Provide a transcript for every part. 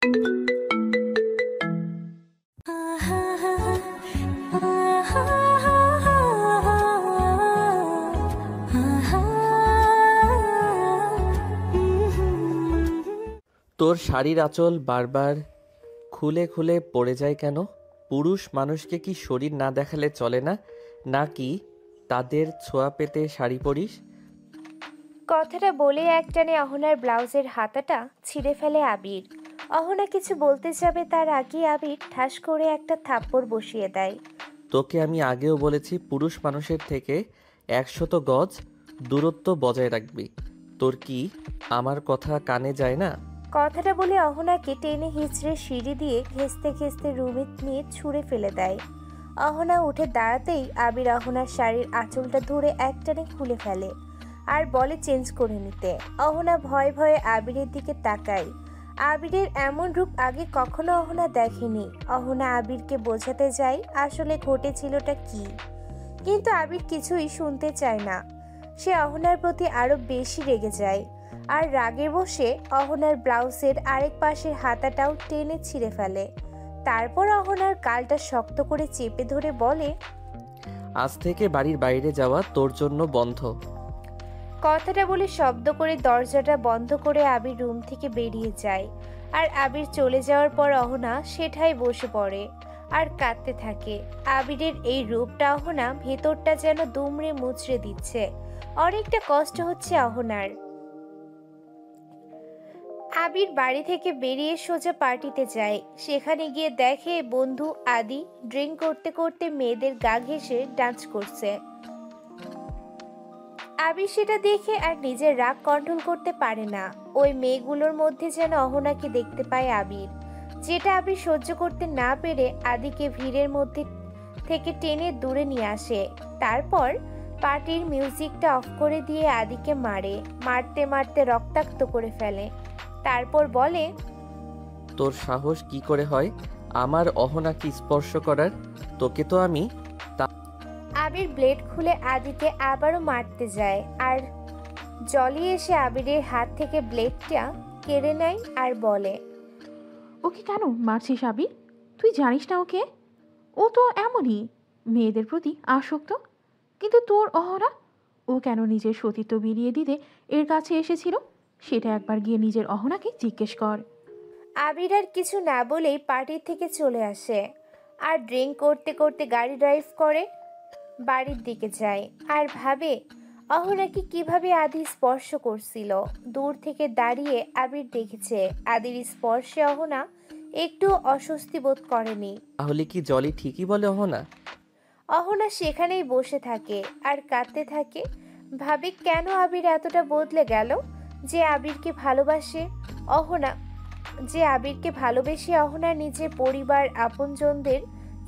তোর শাড়ির আঁচল বারবার খুলে খুলে পড়ে যায় কেন? পুরুষ মানুষকে কি শরীর না দেখালে চলে না, নাকি তাদের ছোঁয়া পেতে শাড়ি পরিস? কথাটা বলে একটানে অহনার ব্লাউজের হাতাটা ছিঁড়ে ফেলে আবির। অহনা কিছু বলতে যাবে তার আগে আবির ঠাস করে একটা থাপ্পড় বসিয়ে দেয়। তোকে আমি আগেও বলেছি পুরুষ মানুষের থেকে 100 গজ দূরত্ব বজায় রাখবি। তোর কি আমার কথা কানে যায় না? কথাটা বলে অহনাকে টেনে হিঁচড়ে সিঁড়ি দিয়ে ঘেঁষতে ঘেঁষতে রুমে নিয়ে ছুঁড়ে ফেলে দেয়। অহনা উঠে দাঁড়াতেই আবির অহনার শাড়ির আঁচলটা ধরে একটানে খুলে ফেলে আর বলে চেঞ্জ করে নিতে। অহনা ভয়ে ভয়ে আবিরের দিকে তাকায়। আবিরের এমন রূপ আগে কখনো অহনা দেখেনি। অহনা আবিরকে বোঝাতে যায় আসলে ঘটেছিলটা কি, কিন্তু আবির কিছুই শুনতে চায় না। সে অহনার প্রতি আরো বেশি রেগে যায় আর রাগে বসে অহনার ব্লাউজের আরেক পাশের হাতাটাও টেনে ছিঁড়ে ফেলে। তারপর অহনার গালটা শক্ত করে চেপে ধরে বলে, আজ থেকে বাড়ির বাইরে যাওয়া তোর জন্য বন্ধ। কথাটা বলে শব্দ করে দরজাটা বন্ধ করে আবির রুম থেকে বেরিয়ে যায়। আর আবির চলে যাওয়ার পর অহনা সেটাই বসে পড়ে আর কাঁদতে থাকে। আবিরের এই রূপটা অহনা ভেতরটা যেন দুমড়ে মুচড়ে দিচ্ছে। অনেকটা কষ্ট হচ্ছে অহনার। আবির বাড়ি থেকে বেরিয়ে সোজা পার্টিতে যায়। সেখানে গিয়ে দেখে বন্ধু আদি ড্রিঙ্ক করতে করতে মেয়েদের গা ঘেঁষে ডান্স করছে। আবির সেটা দেখে আর নিজের রাগ কন্ট্রোল করতে পারে না। ওই মেয়েগুলোর মধ্যে যেন অহনাকে দেখতে পায় আবির, যেটা আবির সহ্য করতে না পেরে আদিকে ভিড়ের মধ্যে থেকে টেনে দূরে নিয়ে আসে। তারপর পার্টির মিউজিকটা অফ করে দিয়ে আদিকে মারতে মারতে রক্তাক্ত করে ফেলে। তারপর বলে, তোর সাহস কি করে হয় আমার অহনাকে স্পর্শ করার? তোকে তো আমি। আবির ব্লেড খুলে আদিকে আবারও মারতে যায় আর জলি এসে আবিরের হাত থেকে ব্লেডটা কেড়ে নেয় আর বলে, ওকে কেন মারছিস আবির? তুই জানিস না ওকে? ও তো এমনই, মেয়েদের প্রতি আসক্ত। কিন্তু তোর অহনা, ও কেন নিজের সতীত্ব বিলিয়ে দিতে এর কাছে এসেছিল সেটা একবার গিয়ে নিজের অহনাকে জিজ্ঞেস কর। আবির আর কিছু না বলেই পার্টির থেকে চলে আসে আর ড্রিঙ্ক করতে করতে গাড়ি ড্রাইভ করে বাড়ির দিকে যায় আর ভাবে অহনাকে কিভাবে আদি স্পর্শ করছিল। দূর থেকে দাঁড়িয়ে আবির দেখেছে আদির স্পর্শে অহনা একটু অস্বস্তি বোধ করেনি। তাহলে কি জলি ঠিকই বলে অহনা? অহনা সেখানেই বসে থাকে আর কাঁদতে থাকে। ভাবে কেন আবির এতটা বদলে গেল, যে আবিরকে ভালোবাসে অহনা যে আবিরকে ভালোবেসে অহনা নিজের পরিবার আপনজনদের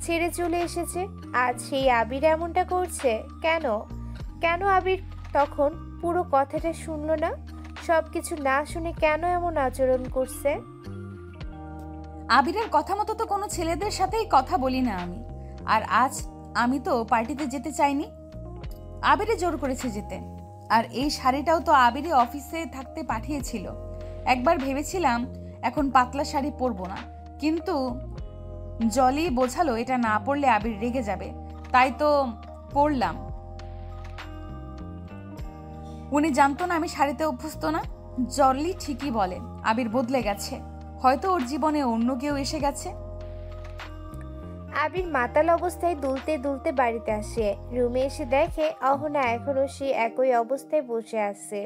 ছেড়ে চলে এসেছে। আজ সেই আবির এমনটা করছে কেন? কেন আবির তখন পুরো কথাটা শুনলো না? সবকিছু না শুনে কেন এমন আচরণ করছে? আবিরের কথা মতো তো কোনো ছেলেদের সাথেই কথা বলি না আমি। আর আজ আমি তো পার্টিতে যেতে চাইনি, আবিরে জোর করেছে যেতে। আর এই শাড়িটাও তো আবিরে অফিসে থাকতে পাঠিয়েছিল। একবার ভেবেছিলাম এখন পাতলা শাড়ি পরবো না, কিন্তু জলি বোঝালো এটা না পরলে আবির রেগে যাবে, তাই তো পরলাম। উনি জানতো না আমি শাড়িতে অভ্যস্ত না। জলি ঠিকই বলে, আবির বদলে গেছে, হয়তো ওর জীবনে অন্য কেউ এসে গেছে। আবির মাতাল অবস্থায় দুলতে দুলতে বাড়িতে আসে। রুমে এসে দেখে অহনা এখনো সে একই অবস্থায় বসে আছে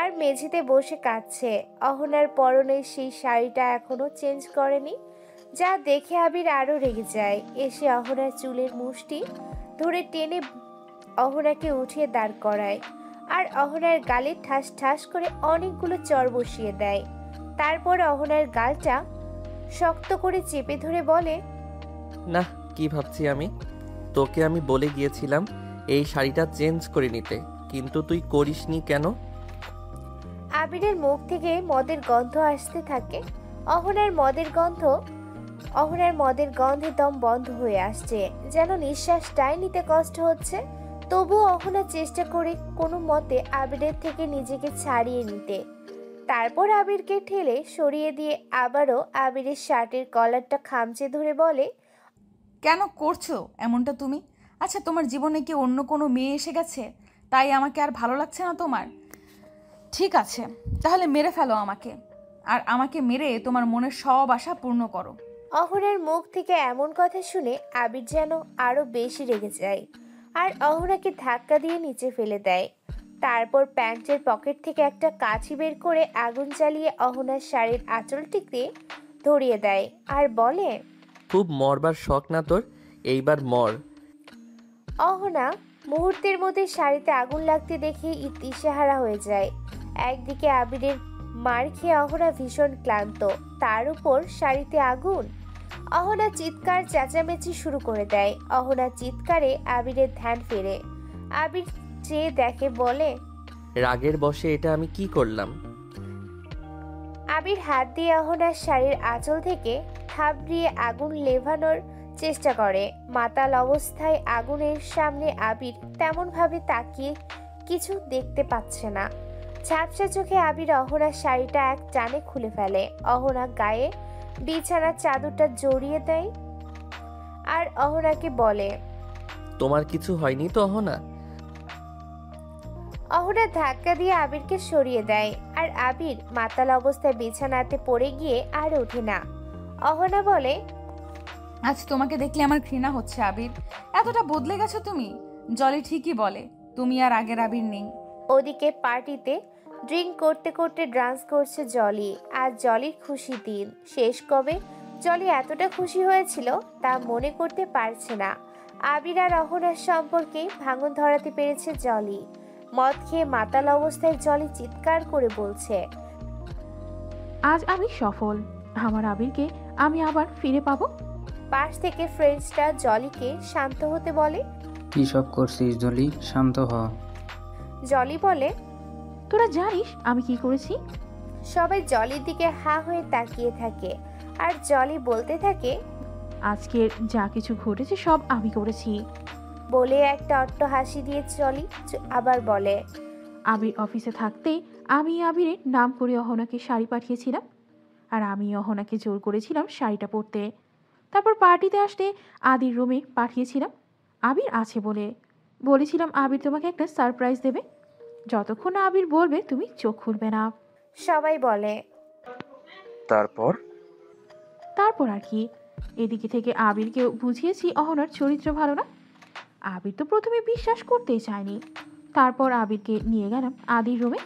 আর মেঝেতে বসে কাঁদছে। অহনার পরনে সেই শাড়িটা এখনো চেঞ্জ করেনি, যা দেখে আবির আরো রেগে যায়। এসে অহনার চুলের মুষ্টি ধরে টেনে অহনাকে উঠিয়ে দাঁড় করায় আর অহনার গালে ঠাস ঠাস করে অনেকগুলো চড় বসিয়ে দেয়। তারপর অহনার গালটা শক্ত করে চেপে ধরে বলে, না, কি ভাবছি আমি? তোকে আমি বলে গিয়েছিলাম এই শাড়িটা চেঞ্জ করে নিতে, কিন্তু তুই করিসনি কেন? আবিরের মুখ থেকে মদের গন্ধ আসতে থাকে। অহনার মদের গন্ধে দম বন্ধ হয়ে আসছে, যেন নিঃশ্বাসটাই নিতে কষ্ট হচ্ছে। তবুও অহনা চেষ্টা করে কোনো মতে আবিরের থেকে নিজেকে ছাড়িয়ে নিতে। তারপর আবিরকে ঠেলে সরিয়ে দিয়ে আবারও আবিরের শার্টের কলারটা খামচে ধরে বলে, কেন করছো এমনটা তুমি? আচ্ছা, তোমার জীবনে কি অন্য কোনো মেয়ে এসে গেছে তাই আমাকে আর ভালো লাগছে না তোমার? ঠিক আছে, তাহলে মেরে ফেলো আমাকে, আর আমাকে মেরে তোমার মনের সব আশা পূর্ণ করো। অহনার মুখ থেকে এমন কথা শুনে আবির যেন আরো বেশি রেগে যায় আর অহনাকে ধাক্কা দিয়ে নিচে ফেলে দেয়। তারপর প্যান্টের পকেট থেকে একটা কাঠি বের করে আগুন জ্বালিয়ে অহনার শাড়ির আঁচলটিতে ধরিয়ে দেয় আর বলে, খুব মরবার শখ না তোর? এইবার মর। অহনা মুহূর্তের মধ্যে শাড়িতে আগুন লাগতে দেখে দিশেহারা হয়ে যায়। একদিকে আবিরের মার খেয়ে অহনা ভীষণ ক্লান্ত, তার উপর শাড়িতে আগুন। অহনা চিৎকার চেঁচামেচি শুরু করে দেয়। অহনা চিৎকারে আবিরের ধ্যান ফেরে। আবির চেয়ে দেখে, বলে, রাগের বশে এটা আমি কি করলাম? আবির হাত দিয়ে অহনার শাড়ির আঁচল থেকে থাবড়িয়ে আগুন লেভানোর চেষ্টা করে। মাতাল অবস্থায় আগুনের সামনে আবির তেমনভাবে তাকিয়ে কিছু দেখতে পাচ্ছে না। ঝাপসা চোখে আবির অহনার শাড়িটা এক টানে খুলে ফেলে। অহনা গায়ে বিছানার চাদরটা জড়িয়ে দেয় আর অহনাকে বলে, তোমার কিছু হয়নি তো অহনা? অহনা ধাক্কা দিয়ে আবিরকে সরিয়ে দেয় আর আবির মাতাল অবস্থায় বিছানাতে পড়ে গিয়ে আর ওঠে না। অহনা বলে, আজ তোমাকে দেখলে আমার ঘৃণা হচ্ছে আবির, এতটা বদলে গেছো তুমি। জলি ঠিকই বলে, তুমি আর আগের আবির নেই। ওদিকে পার্টিতে ড্রিঙ্ক করতে করতে ডান্স করছে জলি। আর জলির খুশি দিন শেষ কবে জলি এতটা খুশি হয়েছিল তা মনে করতে পারছে না। আবির আর অহনার সম্পর্কে ভাঙন ধরাতে পেরেছে জলি। মদ খেয়ে মাতাল অবস্থায় জলি চিৎকার করে বলছে, আজ আমি সফল, আমার আবিরকে আমি আবার ফিরে পাবো। পাশ থেকে ফ্রেন্ডসটা জলিকে শান্ত হতে বলে। কি সব করছিস জলি, শান্ত হ। জলি বলে, তোরা জানিস আমি কি করেছি? সবাই জলির দিকে হা হয়ে তাকিয়ে থাকে আর জলি বলতে থাকে, আজকের যা কিছু ঘটেছে সব আমি করেছি। বলে একটা অট্ট হাসি দিয়ে জলি আবার বলে, আবির অফিসে থাকতেই আমি আবিরের নাম করে অহনাকে শাড়ি পাঠিয়েছিলাম, আর আমি অহনাকে জোর করেছিলাম শাড়িটা পরতে। তারপর পার্টিতে আসতে আদির রুমে পাঠিয়েছিলাম আবির আছে বলে। বলেছিলাম আবির তোমাকে একটা সারপ্রাইজ দেবে, যতক্ষণ না আবির বলবে তুমি চোখ খুলবে না। সবাই বলে, তারপর তারপর আর কি, এদিকে থেকে আবিরকেও বুঝিয়েছি অহনার চরিত্র ভালো না। আবির তো প্রথমে বিশ্বাস করতেই চায়নি। তারপর আবিরকে নিয়ে গেলাম আদির রুমে।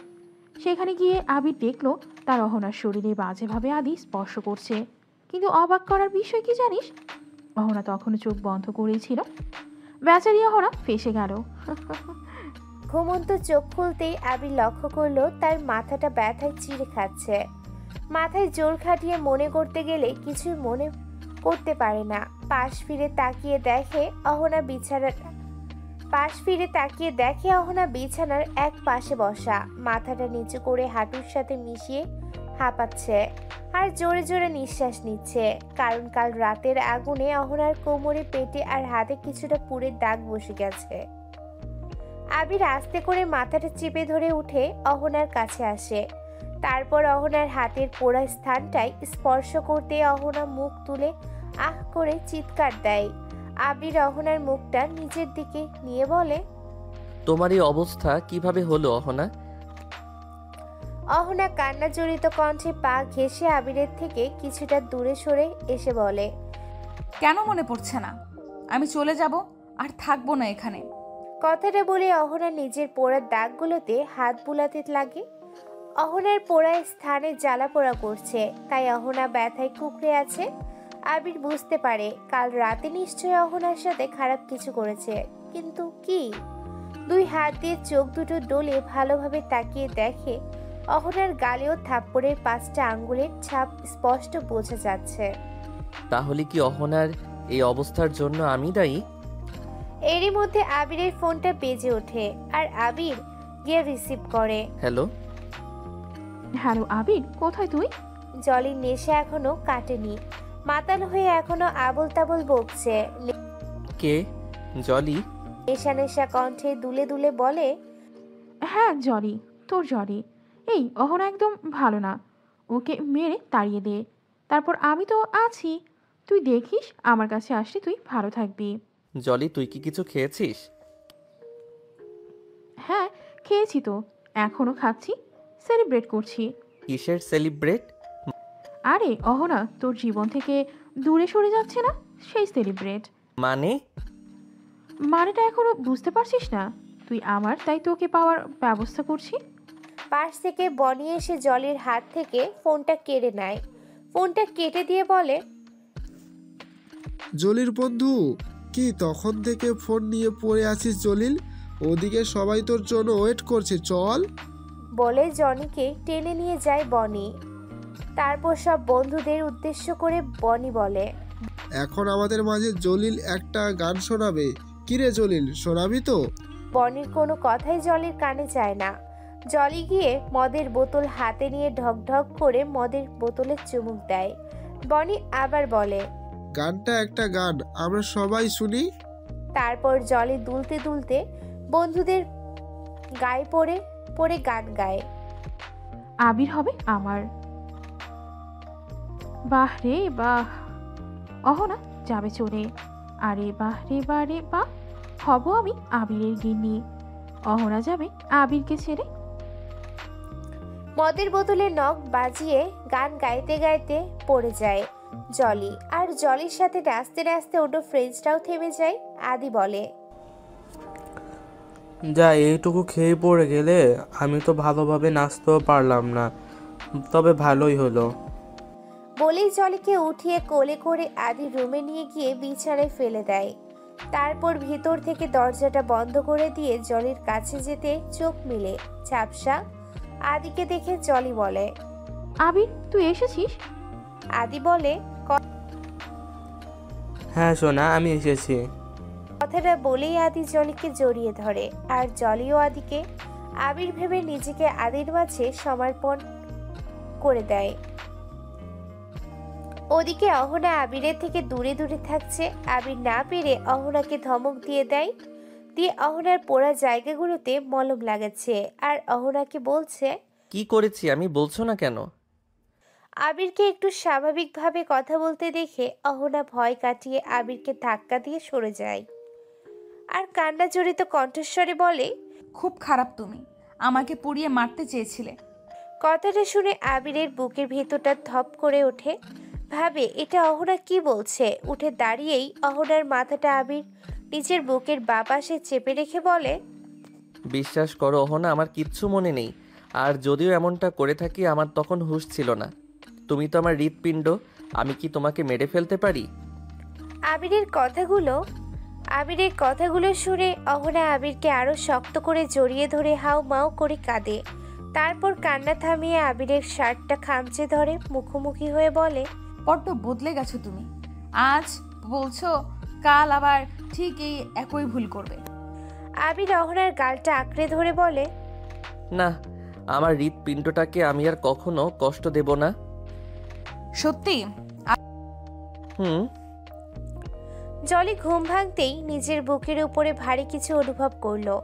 সেখানে গিয়ে আবির দেখলো তার অহনার শরীরে বাজেভাবে আদি স্পর্শ করছে। কিন্তু অবাক করার বিষয় কি জানিস, অহনা তখনও চোখ বন্ধ করেই ছিল। বেচারি অহনা ফেঁসে গেল। ঘুমন্ত চোখ খুলতেই আবির লক্ষ্য করলো তার মাথাটা ব্যথায় চিড়ে খাচ্ছে। মাথায় জোর খাটিয়ে মনে করতে গেলে কিছুই মনে করতে পারে না। পাশ ফিরে তাকিয়ে দেখে অহনা বিছানার এক পাশে বসা, মাথাটা নিচু করে হাঁটুর সাথে মিশিয়ে হাঁপাচ্ছে আর জোরে জোরে নিঃশ্বাস নিচ্ছে। কারণ কাল রাতের আগুনে অহনার কোমরে, পেটে আর হাতে কিছুটা পুড়ে দাগ বসে গেছে। আবির আস্তে করে মাথাটা চেপে ধরে উঠে অহনার কাছে আসে। তারপর অহনার হাতের পোড়া স্থানটায় স্পর্শ করতে অহনা মুখ তুলে আহ করে চিৎকার দেয়। আবির অহনার মুখটা নিচের দিকে নিয়ে বলে, তোমার এই অবস্থা কিভাবে হলো অহনা? অহনা কান্না জড়িত কণ্ঠে পা ঘেঁষে আবিরের থেকে কিছুটা দূরে সরে এসে বলে, কেন মনে পড়ছে না? আমি চলে যাব, আর থাকবো না এখানে। কথাটা বলে অহনা নিজের পোড়ার দাগগুলোতে হাত বুলাতে লাগে। অহনার পোড়া স্থানে জ্বালা পোড়া করছে, তাই অহনা ব্যথায় কুঁকড়ে আছে। আবির বুঝতে পারে কাল রাতে নিশ্চয়ই অহনার সাথে খারাপ কিছু করেছে, কিন্তু কি? দুই হাত দিয়ে চোখ দুটো ডলে ভালোভাবে তাকিয়ে দেখে অহনার গালেও থাপ্পড়ের 5টা আঙ্গুলের ছাপ স্পষ্ট বোঝা যাচ্ছে। তাহলে কি অহনার এই অবস্থার জন্য আমি দায়ী? এরই মধ্যে আবিরের ফোনটা বেজে ওঠে আর আবির গিয়ে রিসিভ করে। হ্যালো। হ্যালো আবির, কোথায় তুই? জলির নেশা এখনো কাটেনি, মাতাল হয়ে এখনো আবল তাবল বকছে। কে? জলি? নেশা নেশা কণ্ঠে দুলে দুলে বলে, হ্যাঁ জলি, তোর জলি। এই অহনা একদম ভালো না, ওকে মেরে তাড়িয়ে দে। তারপর আমি তো আছি, তুই দেখিস আমার কাছে আসলে তুই ভালো থাকবি। জলি, তুই কি কিছু খেয়েছিস? হ্যাঁ, খেয়েছি তো, এখনও খাচ্ছি, সেলিব্রেট করছি। কিসের সেলিব্রেট? আরে অহনা তোর জীবন থেকে দূরে সরে যাচ্ছে না, সেই সেলিব্রেট। মানে? মানেটা এখনো বুঝতে পারছিস না? তুই আমার, তাই তোকে পাওয়ার ব্যবস্থা করছি। পাশ থেকে বনি এসে জলির হাত থেকে ফোনটা কেড়ে নেয়। ফোনটা কেটে দিয়ে বলে, জলিল বন্ধু, কি তখন থেকে ফোন নিয়ে পড়ে আছিস জলিল? ওদিকে সবাই তোর জন্য ওয়েট করছে, চল। বলে জনিকে টেনে নিয়ে যায় বনি। তারপর সব বন্ধুদের উদ্দেশ্য করে বনি বলে, এখন আমাদের মাঝে জলিল একটা গান শোনাবে। কিরে জলিল, শোনাবি তো? বনির কোনো কথাই জলির কানে যায় না। জলি গিয়ে মদের বোতল হাতে নিয়ে ঢক ঢক করে মদের বোতলে চুমুক দেয়। বনি আবার বলে, গানটা একটা গান, আমরা সবাই শুনি। তারপর জলি দুলতে দুলতে বন্ধুদের গায়ে পড়ে পড়ে গান গায়। আবির হবে আমার। বাহ রে বাহ, অহনা যাবে চলে। আরে বাহ রে বাহ রে বাহ, হব আমি আবিরের গিন্নি। অহনা যাবে আবিরকে ছেড়ে। মদের বোতলে নখ বাজিয়ে গান গাইতে গাইতে পড়ে যায় জলি। আর জলির সাথে নাচতে নাচতে অন্য ফ্রেন্ডসটাও থেমে যায়। আদি বলে, যা, এইটুকু খেয়ে পড়ে গেলে আমি তো ভালোভাবে নাচতেও পারলাম না, তবে ভালোই হলো। বলেই জলিকে উঠিয়ে কোলে করে আদি রুমে নিয়ে গিয়ে বিছানায় ফেলে দেয়। তারপর ভিতর থেকে দরজাটা বন্ধ করে দিয়ে জলির কাছে যেতে চোখ মিলে ঝাপসা। আদিকে দেখে জলি বলে, আবির তুই এসেছিস? আদি বলে, হ্যাঁ সোনা, আমি এসেছি। কথাটা বলেই আদি জলিকে জড়িয়ে ধরে। আর জলিও আদিকে আবির ভেবে নিজেকে আদির মাঝে সমর্পণ করে দেয়। ওদিকে অহনা আবিরের থেকে দূরে দূরে থাকছে। আবির না পেরে অহনাকে ধমক দিয়ে দেয়, দিয়ে অহনার পোড়া জায়গাগুলোতে মলম লাগাচ্ছে। আর অহনাকে বলছে, কি করেছি আমি, বলছো না কেন? আবিরকে একটু স্বাভাবিকভাবে কথা বলতে দেখে অহনা ভয় কাটিয়ে আবিরকে ধাক্কা দিয়ে সরে যায়। আর কান্না জড়িত কণ্ঠস্বরে বলে, খুব খারাপ তুমি, আমাকে পুড়িয়ে মারতে চেয়েছিলে। কথাটা শুনে আবিরের বুকের ভেতরটা ধপ করে ওঠে। ভাবে এটা অহনা কি বলছে। উঠে দাঁড়িয়েই অহনার মাথাটা আবির নিজের বুকের বাঁ পাশে চেপে রেখে বলে, বিশ্বাস করো অহনা, আমার কিচ্ছু মনে নেই। আর যদিও এমনটা করে থাকি, আমার তখন হুঁশ ছিল না। তুমি তো আমার হৃৎপিণ্ড, আমি কি তোমাকে মেরে ফেলতে পারি? আবিরের কথাগুলো শুনে অহনা আবিরকে আরো শক্ত করে জড়িয়ে ধরে হাউ মাউ করে কাঁদে। তারপর কান্না থামিয়ে আবিরের শার্টটা খামচে ধরে মুখোমুখি হয়ে বলে, বড্ড বদলে গেছো তুমি। আজ বলছো, কাল আবার ঠিক এই একই ভুল করবে। আবির অহনার গালটা আঁকড়ে ধরে বলে, না, আমার হৃৎপিণ্ডটাকে আমি আর কখনো কষ্ট দেব না। সত্যি? হুম। জলি ঘুম ভাঙতেই নিজের বুকের উপরে ভারী কিছু অনুভব করলো।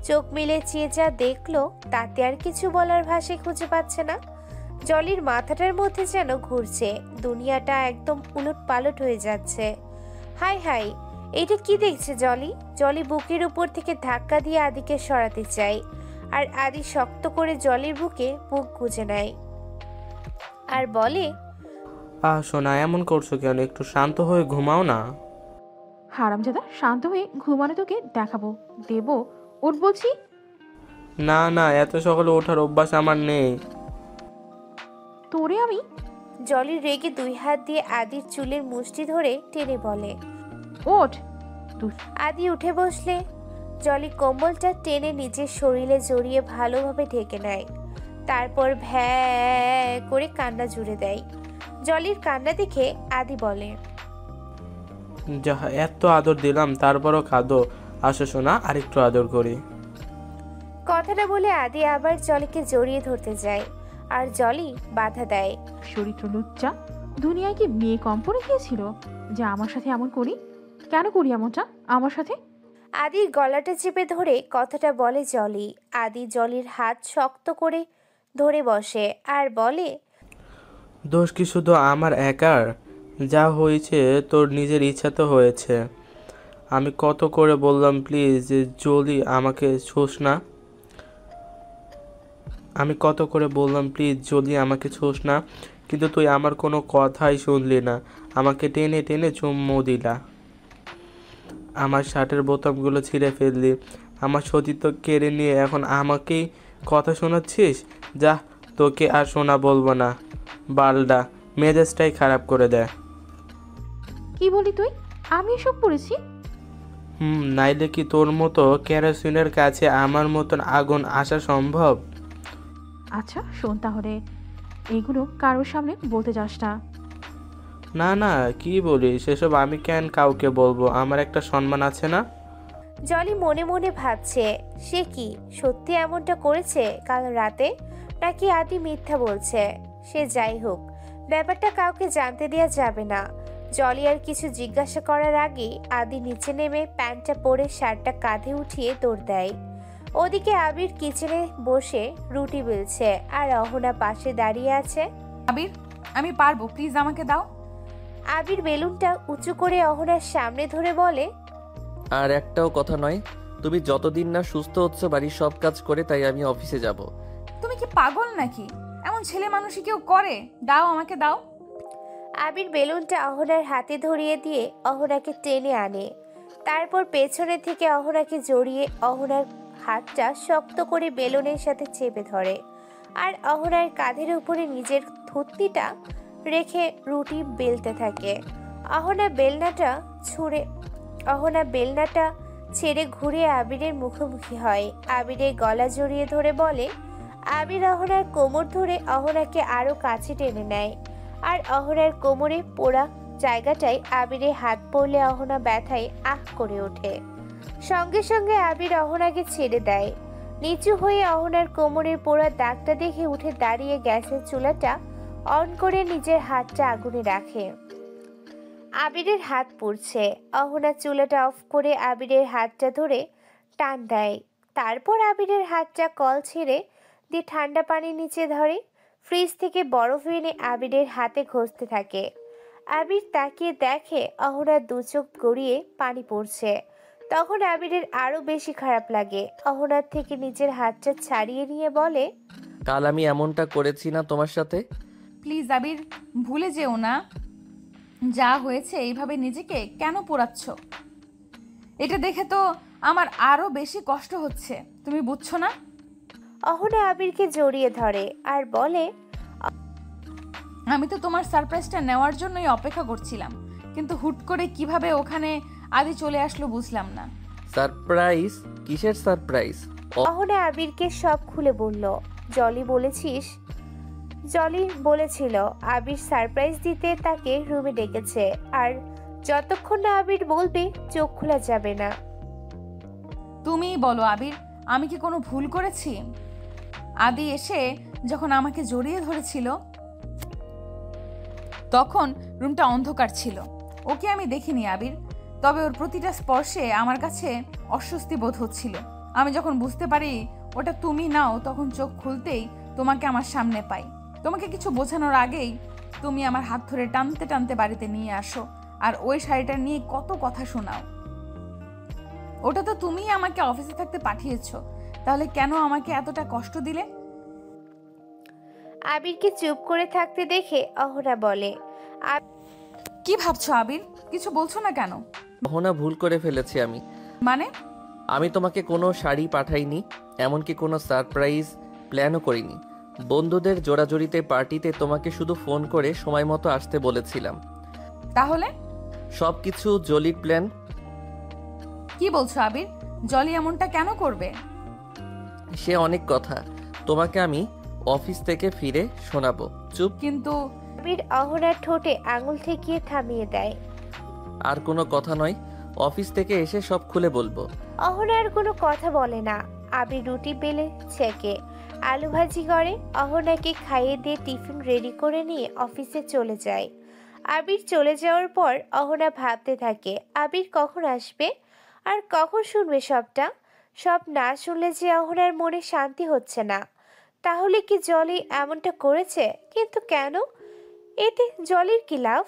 চোখ মিলে চেয়ে যা দেখলো তাতে আর কিছু বলার ভাষা খুঁজে পাচ্ছে না। জলির মাথাটার মধ্যে যেন ঘুরছে, দুনিয়াটা একদম উলট পালট হয়ে যাচ্ছে। হাই হাই, এটা কি দেখছে জলি? জলি বুকের উপর থেকে ধাক্কা দিয়ে আদিকে সরাতে চায়। আর আদি শক্ত করে জলির বুকে বুক গুজে নেয় আর বলে, সোনা, এমন করছো কেন? একটু শান্ত হয়ে ঘুমাও না। হারামজাদা, শান্ত হয়ে ঘুমানো তোকে দেখাবো, দেবো ওঠ বলছি। না না, এত সকালে ওঠার অভ্যাস আমার নেই। তোরে আমি। জলি রেগে দুই হাত দিয়ে আদির চুলের মুষ্টি ধরে টেনে বলে, ওঠ। আদি উঠে বসলে জলি কম্বলটা টেনে নিজের শরীরে জড়িয়ে ভালোভাবে ঢেকে নেয়। তারপর ভ্যা করে কান্না জুড়ে দেয়। জলির কান্না দেখে আদি বলে, যা, এত আদর দিলাম তারপরও কাঁদো। আসো সোনা, আরেকটু আদর করি। কথাটা বলে আদি আবার জলিকে জড়িয়ে ধরতে যায়। আর জলি বাধা দেয়। চরিত্র লুচ্চা, দুনিয়ায় কি মেয়ে কম পড়ে গিয়েছিল যে আমার সাথে এমন করি? কেন করি এমনটা আমার সাথে? আদির গলাটা চেপে ধরে কথাটা বলে জলি। আদি জলির হাত শক্ত করে ধরে বসে আর বলে, দোষ কি শুধু আমার একার? যা হয়েছে তোর নিজের ইচ্ছা তো হয়েছে। আমি কত করে বললাম প্লিজ যে জলি আমাকে ছোস না। আমি কত করে বললাম প্লিজ জলি আমাকে ছোস না, কিন্তু তুই আমার কোনো কথাই শুনলি না। আমাকে টেনে টেনে চুম্মু দিলা, আমার শার্টের বোতামগুলো ছিঁড়ে ফেললি, আমার সতীত্ব কেড়ে নিয়ে এখন আমাকেই কথা শোনাচ্ছিস। যা, তোকে আর শোনা বলবো না। বালডা মেজাজটাই খারাপ করে দেয়। কি বলি তুই? আমি এসব করেছি? নাইলে কি তোর মতো কেরোসিনের কাছে আমার মতন আগুন আসা সম্ভব? আচ্ছা শোন তাহলে, এগুলো কারোর সামনে বলতে যাস না। না না, কি বলিস সেসব? আমি কেন কাউকে বলবো? আমার একটা সম্মান আছে না? জলি মনে মনে ভাবছে সে কি সত্যি এমনটা করেছে কাল রাতে, নাকি আদি মিথ্যা বলছে। সে যাই হোক, ব্যাপারটা কাউকে জানতে দেওয়া যাবে না। জলি আর কিছু জিজ্ঞাসা করার আগে আদি নিচে নেমে প্যান্টটা পরে শার্টটা কাঁধে উঠিয়ে দৌড় দেয়। ওদিকে আবির কিচেনে বসে রুটি বেলছে আর অহনা পাশে দাঁড়িয়ে আছে। আবির, আমি পারবো, প্লিজ আমাকে দাও। আবির বেলুনটা উঁচু করে অহনার সামনে ধরে বলে, আর একটাও কথা নয়, তুমি যতদিন না সুস্থ হচ্ছ বাড়ির সব কাজ করে, তাই আমি অফিসে যাব। তুমি কি পাগল নাকি? এমন ছেলে মানুষই কেউ করে? দাও, আমাকে দাও। আবির বেলুনটা অহনার হাতে ধরিয়ে দিয়ে অহনাকে টেনে আনে। তারপর পেছনে থেকে অহনাকে জড়িয়ে অহনার হাতটা শক্ত করে বেলুনের সাথে চেপে ধরে আর অহনার কাঁধের উপরে নিজের থুতনিটা রেখে রুটি বেলতে থাকে। অহনা বেলনাটা ছেড়ে ঘুরে আবিরের মুখোমুখি হয়। আবিরের গলা জড়িয়ে ধরে বলে। আবির অহনার কোমর ধরে অহনাকে আরো কাছে টেনে নেয় আর অহনার কোমরে পোড়া জায়গাটায় আবিরের হাত পড়লে অহনা ব্যথায় আহ করে ওঠে। সঙ্গে সঙ্গে আবির অহনাকে ছেড়ে দেয়। নিচু হয়ে অহনার কোমরের পোড়া দাগটা দেখে উঠে দাঁড়িয়ে গ্যাসের চুলাটা অন করে নিজের হাতটা আগুনে রাখে। আবিরের হাত পুড়ছে। অহনা চুলাটা অফ করে আবিরের হাতটা ধরে টান দেয়। তারপর আবিরের হাতটা কল ছেড়ে দিয়ে ঠান্ডা পানির নিচে ধরে ফ্রিজ থেকে বরফ এনে আবিরের হাতে ঘষতে থাকে। আবির তাকিয়ে দেখে অহনার দু চোখ গড়িয়ে পানি পড়ছে। তখন আবিরের আরো বেশি খারাপ লাগে। অহনার থেকে নিজের হাতটা ছাড়িয়ে নিয়ে বলে, কাল আমি এমনটা করেছি না তোমার সাথে? প্লিজ আবির, ভুলে যেও না যা হয়েছে। এইভাবে নিজেকে কেন পোড়াচ্ছ? এটা দেখে তো আমার আরো বেশি কষ্ট হচ্ছে, তুমি বুঝছো না? অহনা আবিরকে জড়িয়ে ধরে আর বলে, আমি তো তোমার সারপ্রাইজটা নেওয়ার জন্যই অপেক্ষা করছিলাম, কিন্তু হুট করে কিভাবে ওখানে আদি চলে আসলো বুঝলাম না। সারপ্রাইজ? কিসের সারপ্রাইজ? অহনা আবিরকে সব খুলে বলল। জলি বলেছিল আবির সারপ্রাইজ দিতে তাকে রুমে ডেকেছে, আর যতক্ষণ না আবির বলবে চোখ খোলা যাবে না। তুমিই বলো আবির, আমি কি কোনো ভুল করেছি? আদি এসে যখন আমাকে জড়িয়ে ধরেছিল তখন রুমটা অন্ধকার ছিল। ওকে আমি দেখিনি আবির, তবে ওর প্রতিটা স্পর্শে আমার কাছে অস্বস্তি বোধ হচ্ছিল। আমি যখন বুঝতে পারি ওটা তুমি নাও, তখন চোখ খুলতেই তোমাকে আমার সামনে পাই। তোমাকে কিছু বোঝানোর আগেই তুমি আমার হাত ধরে টানতে টানতে বাড়িতে নিয়ে আসো আর ওই শাড়িটা নিয়ে কত কথা শোনাও। ওটা তো তুমিই আমাকে অফিসে থাকতে পাঠিয়েছো, তাহলে কেন আমাকে এতটা কষ্ট দিলে? আবিরকে চুপ করে থাকতে দেখে অহনা বলে, কি ভাবছো আবির? কিছু বলছো না কেন? অহনা, ভুল করে ফেলেছি আমি। মানে? আমি তোমাকে কোনো শাড়ি পাঠাইনি, এমনকি কোনো সারপ্রাইজ প্ল্যানও করিনি। বন্ধুদের জোড়াজড়িতে পার্টিতে তোমাকে শুধু ফোন করে সময় মতো আসতে বলেছিলাম। তাহলে সব কিছু জলির প্ল্যান। কি বলছো আবির? জলি এমনটা কেন করবে? সে অনেক কথা, তোমাকে আমি অফিস থেকে ফিরে শোনাবো। চুপ। কিন্তু আবির অহনার ঠোঁটে আঙুল ঠেকিয়ে থামিয়ে দেয়। আর কোনো কথা নয়, অফিস থেকে এসে সব খুলে বলবো। অহনা আর কোনো কথা বলে না। আবির রুটি বেলে ছেঁকে আলু ভাজি করে অহনাকে খাইয়ে দিয়ে টিফিন রেডি করে নিয়ে অফিসে চলে যায়। আবির চলে যাওয়ার পর অহনা ভাবতে থাকে আবির কখন আসবে আর কখন শুনবে সবটা। সব না শুনলে যে অহনার মনে শান্তি হচ্ছে না। তাহলে কি জলি এমনটা করেছে? কিন্তু কেন? এতে জলির কি লাভ?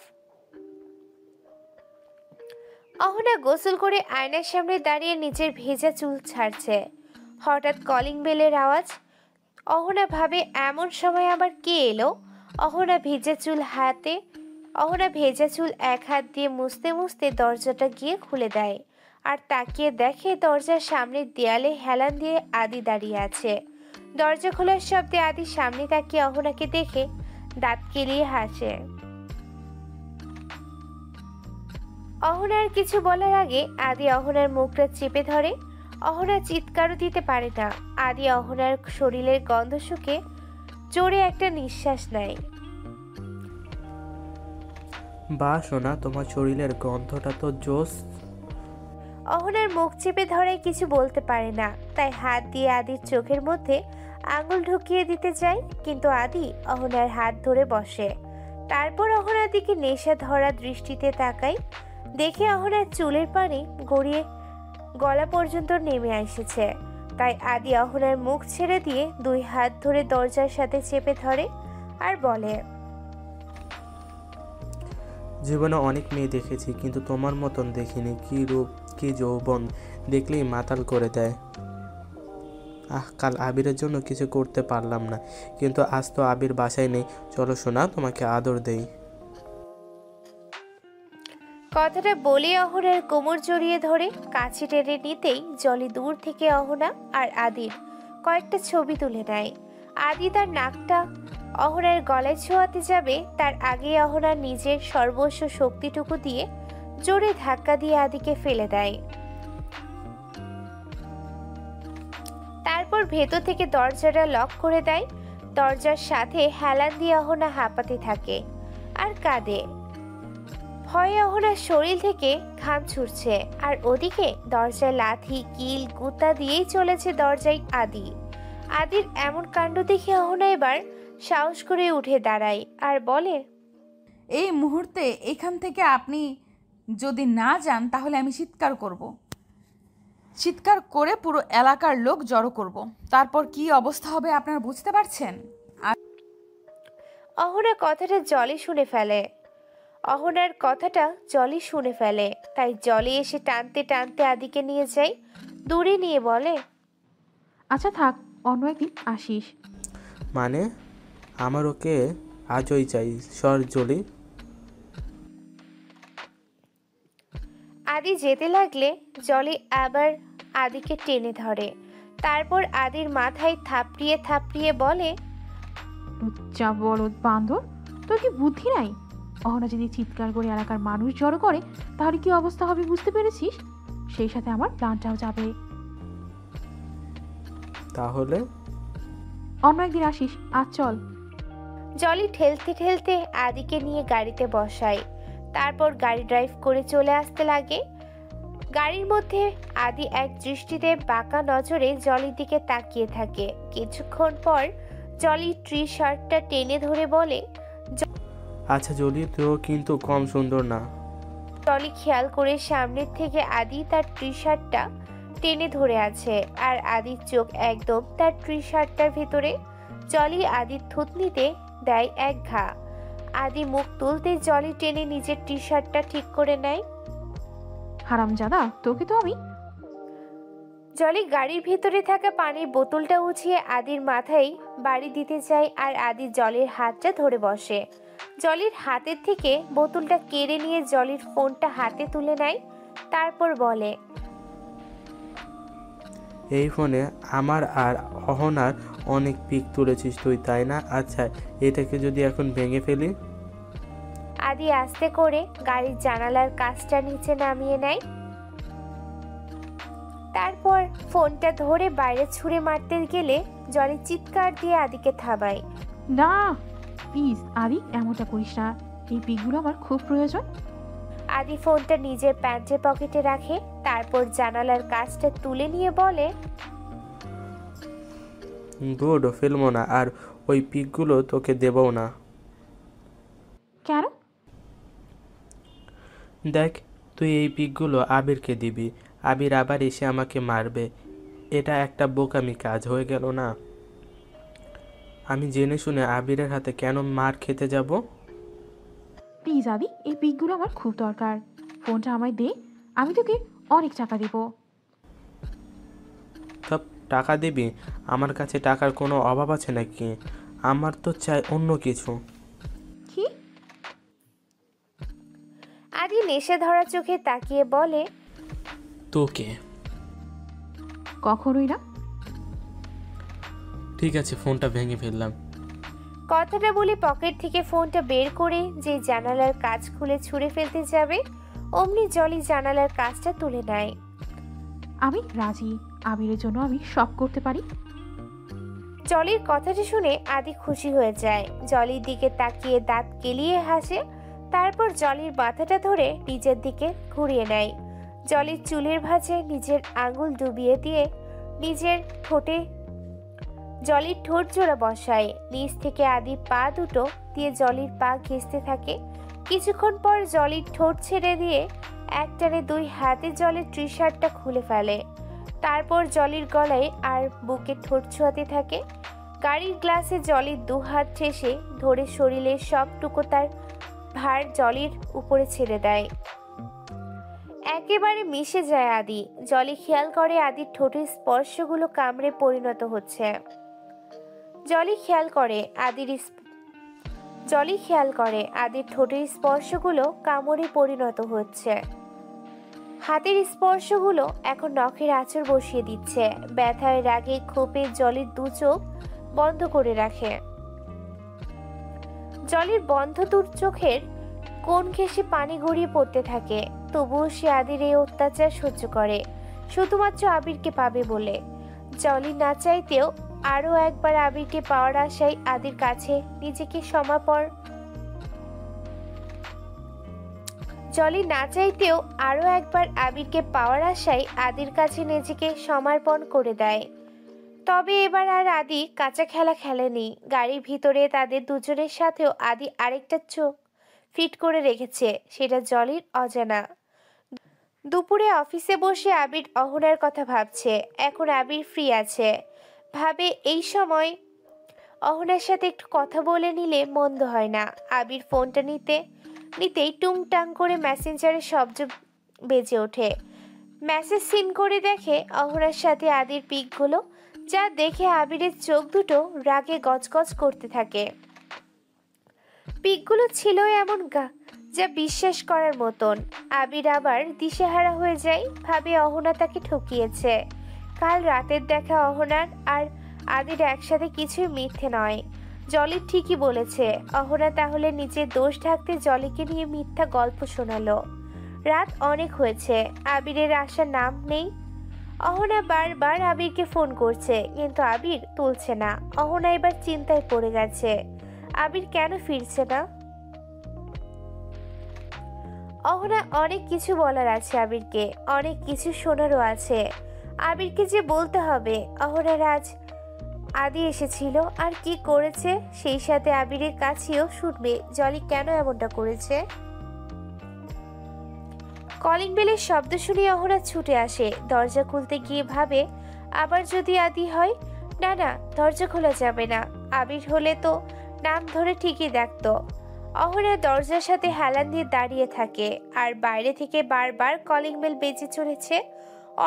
অহনা গোসল করে আয়নার সামনে দাঁড়িয়ে নিজের ভেজা চুল ছাড়ছে। হঠাৎ কলিং বেলের আওয়াজ। অহনা ভাবে এমন সময় আবার কে এলো। অহনা ভেজা চুল এক হাত দিয়ে মুছতে মুছতে দরজাটা গিয়ে খুলে দেয় আর তাকিয়ে দেখে দরজার সামনের দেয়ালে হেলান দিয়ে আদি দাঁড়িয়ে আছে। দরজা খোলার শব্দে আদি সামনে তাকিয়ে অহনাকে দেখে দাঁত কেলিয়ে হাসে। অহনার কিছু বলার আগে আদি অহনার মুখটা চেপে ধরে। অহনা চিৎকারও দিতে পারে না। আদি অহনার শরীরের গন্ধ শুকে জোরে একটা নিঃশ্বাস নেয়। বা সোনা, তোমার শরীরের গন্ধটা তো জোস। অহনার মুখ চেপে ধরে কিছু বলতে পারে না, তাই হাত দিয়ে আদির চোখের মধ্যে আঙুল ঢুকিয়ে দিতে যায়, কিন্তু আদি অহনার হাত ধরে বসে। তারপর অহনার দিকে নেশা ধরা দৃষ্টিতে তাকায়। দেখে অহনার চুলের পানি গড়িয়ে গলা পর্যন্ত নেমে এসেছে। তাই আদি অহনার মুখ ছেড়ে দিয়ে দুই হাত ধরে দরজার সাথে চেপে ধরে আর বলে, জীবনে অনেক মেয়ে দেখেছি, কিন্তু তোমার মতন দেখিনি। কি রূপ, কি যৌবন, দেখলেই মাতাল করে দেয়। কাল আবিরের জন্য কিছু করতে পারলাম না, কিন্তু আজ তো আবির বাসায় নেই। চলো সোনা, তোমাকে আদর দেই। কথাটা বলে অহনার কোমর জড়িয়ে ধরে কাছে টেনে নিতেই জলি দূর থেকে অহনা আর আদির কয়েকটা ছবি তুলে নেয়। আদি তার নাকটা অহনার গলায় ছোঁয়াতে যাবে, তার আগে অহনা নিজের সর্বস্ব শক্তিটুকু দিয়ে জোরে ধাক্কা দিয়ে আদিকে ফেলে দেয়। তারপর ভেতর থেকে দরজাটা লক করে দেয়। দরজার সাথে হেলান দিয়ে অহনা হাঁপাতে থাকে আর কাঁদে। ভয়ে অহনার শরীর থেকে ঘাম ছুটছে, আর ওদিকে দরজায় লাথি কিল গুতা দিয়েই চলেছে দরজায় আদি। আদির এমন কাণ্ড দেখে অহনা এবার সাহস করে উঠে দাঁড়ায় আর বলে, এই মুহূর্তে এখান থেকে আপনি যদি না যান তাহলে আমি চিৎকার করব। চিৎকার করে পুরো এলাকার লোক জড়ো করব। তারপর কি অবস্থা হবে আপনারা বুঝতে পারছেন? অহনার কথাটা জলি শুনে ফেলে। তাই জলি এসে টানতে টানতে আদিকে নিয়ে যায়, দূরে নিয়ে বলে, আচ্ছা থাক, অন্য একদিন আসিস। মানে আমার ওকে আজই চাই। সর জলি। আদি যেতে লাগলে জলি আবার আদিকে টেনে ধরে। তারপর আদির মাথায় থাপড়িয়ে থাপড়িয়ে বলে, লুচ্চা বলদ বান্দর, তোর কি বুদ্ধি নাই? অহনা যদি চিৎকার করে এলাকার মানুষ জড়ো করে তাহলে কি অবস্থা হবে বুঝতে পেরেছিস? সেই সাথে আমার প্ল্যানটাও যাবে। তাহলে অন্য একদিন আসিস, আজ চল। জলি ঠেলতে ঠেলতে আদিকে নিয়ে গাড়িতে বসায়। তারপর গাড়ি ড্রাইভ করে চলে আসতে লাগে। গাড়ির মধ্যে আদি এক দৃষ্টিতে বাঁকা নজরে জলির দিকে তাকিয়ে থাকে। কিছুক্ষণ পর জলি ট্রি শার্টটা টেনে ধরে বলে, আচ্ছা জলি, তো কিন্তু কম সুন্দর না। জলি খেয়াল করে সামনের থেকে আদি তার ট্রি শার্টটা টেনে ধরে আছে, আর আদির চোখ একদম তার ট্রি শার্টটার ভিতরে। জলি আদির থুতনিতে দেয় এক ঘা। আদি মুখ তুলতে জলি টেনে নিজের টি শার্টটা ঠিক করে নেয়। হারামজাদা, তোকে তো আমি। জলি গাড়ির ভিতরে থাকা পানির বোতলটা উঠিয়ে আদির মাথায় বাড়ি দিতে যায়, আর আদি জলির হাতটা ধরে বসে। জলির হাতের থেকে বোতলটা কেড়ে নিয়ে জলির ফোনটা হাতে তুলে নেয়। তারপর বলে, এই ফোনে আমার আর অহনার অনেক পিক তুলেছিস তুই, তাই না? আচ্ছা, এটাকে যদি এখন ভেঙে ফেলি। আদি আস্তে করে গাড়ির জানালার কাঁচটা নিচে নামিয়ে নেয়। তারপর ফোনটা ধরে বাইরে ছুঁড়ে মারতে গেলে জলি চিৎকার দিয়ে আদিকে থামায়। না প্লিজ আদি, এমনটা করিস না। এই পিকগুলো আমার খুব প্রয়োজন। আদি ফোনটা নিজের প্যান্টের পকেটে রাখে। তারপর জানালার কাঁচটা তুলে নিয়ে বলে, গুড, ফেলবো না, আর ওই পিকগুলো তোকে দেবও না। কেন? দেখ, তুই এই পিকগুলো আবিরকে দিবি। আবির আবার এসে আমাকে মারবে। এটা একটা বোকামি কাজ হয়ে গেল না? আমি জেনে শুনে আবিরের হাতে কেন মার খেতে যাব? প্লিজ আদি, এই পিকগুলো আমার খুব দরকার। ফোনটা আমায় দে, আমি তোকে অনেক টাকা দেবো। সব টাকা দিবি? আমার কাছে টাকার কোনো অভাব আছে নাকি? আমার তো চাই অন্য কিছু। কি? আদি নেশে ধরা চোখে তাকিয়ে বলে, তোকে। কখনোই না। ঠিক আছে, ফোনটা ভেঙে ফেললাম। কথাটা বলে পকেট থেকে ফোনটা বের করে যে জানালার কাঁচ খুলে ছুঁড়ে ফেলতে যাবে, অমনি জলি জানালার কাঁচটা তুলে নেয়। আমি রাজি, আবিরের জন্য আমি সব করতে পারি। জলির কথাটা শুনে আদি খুশি হয়ে যায়। জলির দিকে তাকিয়ে দাঁত কেলিয়ে হাসে, তারপর জলির মাথাটা ধরে নিজের দিকে ঘুরিয়ে নেয়। জলির চুলের ভাঁজে নিজের আঙুল ডুবিয়ে দিয়ে নিজের ঠোঁটে জলির ঠোঁট জোড়া বসায়। নিচ থেকে আদি পা দুটো দিয়ে জলির পা ঘেঁষতে থাকে। কিছুক্ষণ পর জলির ঠোঁট ছেড়ে দিয়ে একটানে দুই হাতে জলের টি শার্টটা খুলে ফেলে। তারপর জলির গলায় আর বুকে ঠোঁট ছোঁয়াতে থাকে। গাড়ির গ্লাসে জলির দু হাত ঠেসে ধরে শরীরের সবটুকু তার ভার জলির উপরে ছেড়ে দেয়। একেবারে মিশে যায় আদি। জলি খেয়াল করে আদির ঠোঁটের স্পর্শগুলো কামড়ে পরিণত হচ্ছে। জলি খেয়াল করে আদির ঠোঁটের স্পর্শগুলো কামড়ে পরিণত হচ্ছে। হাতের স্পর্শগুলো এখন নখের আঁচড় বসিয়ে দিচ্ছে। ব্যথায় রাগে ক্ষোভে জলির দু চোখ বন্ধ করে রাখে। জলির বন্ধ দু চোখের কোণ ঘেঁষে পানি গড়িয়ে পড়তে থাকে। তবুও সে আদির এই অত্যাচার সহ্য করে, শুধুমাত্র আবিরকে পাবে বলে। জলি না চাইতেও আরো একবার আবিরকে পাওয়ার আশায় আদির কাছে নিজেকে সমর্পণ করে দেয়। তবে এবার আর আদি কাঁচা খেলা খেলেনি। গাড়ির ভিতরে তাদের দুজনের সাথেও আদি আরেকটা চোখ ফিট করে রেখেছে, সেটা জলির অজানা। দুপুরে অফিসে বসে আবির অহনার কথা ভাবছে। এখন আবির ফ্রি আছে, ভাবে এই সময় অহনার সাথে একটু কথা বলে নিলে মন্দ হয় না। আবির ফোনটা নিতেই টুংটাং করে মেসেঞ্জারের শব্দ বেজে ওঠে। মেসেজ সিন করে দেখে অহনার সাথে আদির পিকগুলো, যা দেখে আবিরের চোখ দুটো রাগে গজগজ করতে থাকে। পিকগুলো ছিল এমন যা বিশ্বাস করার মতন। আবির আবার দিশেহারা হয়ে যায়, ভাবে অহনা তাকে ঠকিয়েছে। কাল রাতের দেখা অহনার আর আদির একসাথে কিছুই মিথ্যে নয়। জলি ঠিকই বলেছে, অহনা তাহলে নিজের দোষ ঢাকতে জলিকে নিয়ে মিথ্যা গল্প শোনালো। রাত অনেক হয়েছে, আবিরের আসার নাম নেই। অহনা বারবার আবিরকে ফোন করছে, কিন্তু আবির তুলছে না। অহনা এবার চিন্তায় পড়ে গেছে, আবির কেন ফিরছে না। অহনা অনেক কিছু বলার আছে আবিরকে, অনেক কিছু শোনারও আছে। আবিরকে যে বলতে হবে অহনার আজ আদি এসেছিল আর কি করেছে, সেই সাথে আবিরের কাছেও শুনবে জলি কেন এমনটা করেছে। কলিং বেলের শব্দ শুনে অহনা ছুটে আসে। দরজা খুলতে গিয়ে ভাবে, আবার যদি আদি হয়। না, দরজা খোলা যাবে না। আবির হলে তো নাম ধরে ঠিকই ডাকতো। অহনা দরজার সাথে হেলান দিয়ে দাঁড়িয়ে থাকে, আর বাইরে থেকে বারবার কলিং বেল বেজে চলেছে।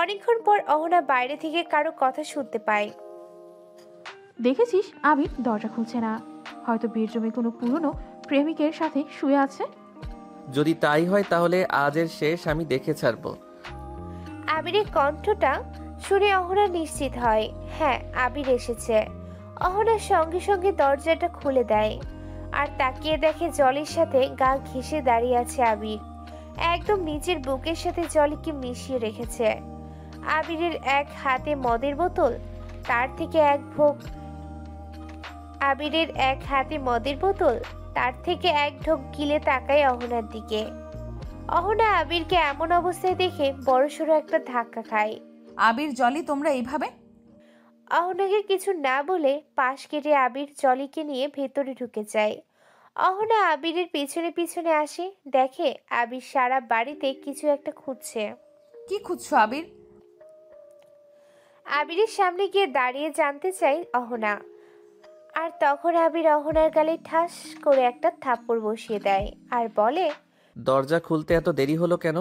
অনেকক্ষণ পর অহনা বাইরে থেকে কারো কথা শুনতে পায়। দেখেছিস, আবির দরজা খুলছে না। হয়তো বেডরুমে কোনো পুরনো প্রেমিকের সাথে শুয়ে আছে। যদি তাই হয় তাহলে আজের শেষ আমি দেখে ছাড়বো। আবিরের কণ্ঠটা শুনে অহনা নিশ্চিত হয়, হ্যাঁ আবির এসেছে। অহনার সঙ্গে সঙ্গে দরজাটা খুলে দেয় আর তাকিয়ে দেখে জলির সাথে গা ঘেঁষে দাঁড়িয়ে আছে আবির। একদম নিজের বুকের সাথে জলিকে মিশিয়ে রেখেছে। আবিরের এক হাতে মদের বোতল, তার থেকে এক ঢোক গিলে তাকায় অহনার দিকে। অহনা আবিরকে এমন অবস্থায় দেখে বড়সড় একটা ধাক্কা খায়। আবির, জলি, তোমরা এইভাবে? অহনাকে কিছু না বলে পাশ কেটে আবির জলিকে নিয়ে ভেতরে ঢুকে যায়। অহনা আবিরের পিছনে পিছনে আসে, দেখে আবির সারা বাড়িতে কিছু একটা খুঁজছে। কি খুঁজছো আবির? আবিরের সামনে গিয়ে দাঁড়িয়ে জানতে চাই অহনা। আর তখন আবির অহনার গালে ঠাস করে একটা থাপ্পড় বসিয়ে দেয় আর বলে, দরজা খুলতে এত দেরি হলো কেন?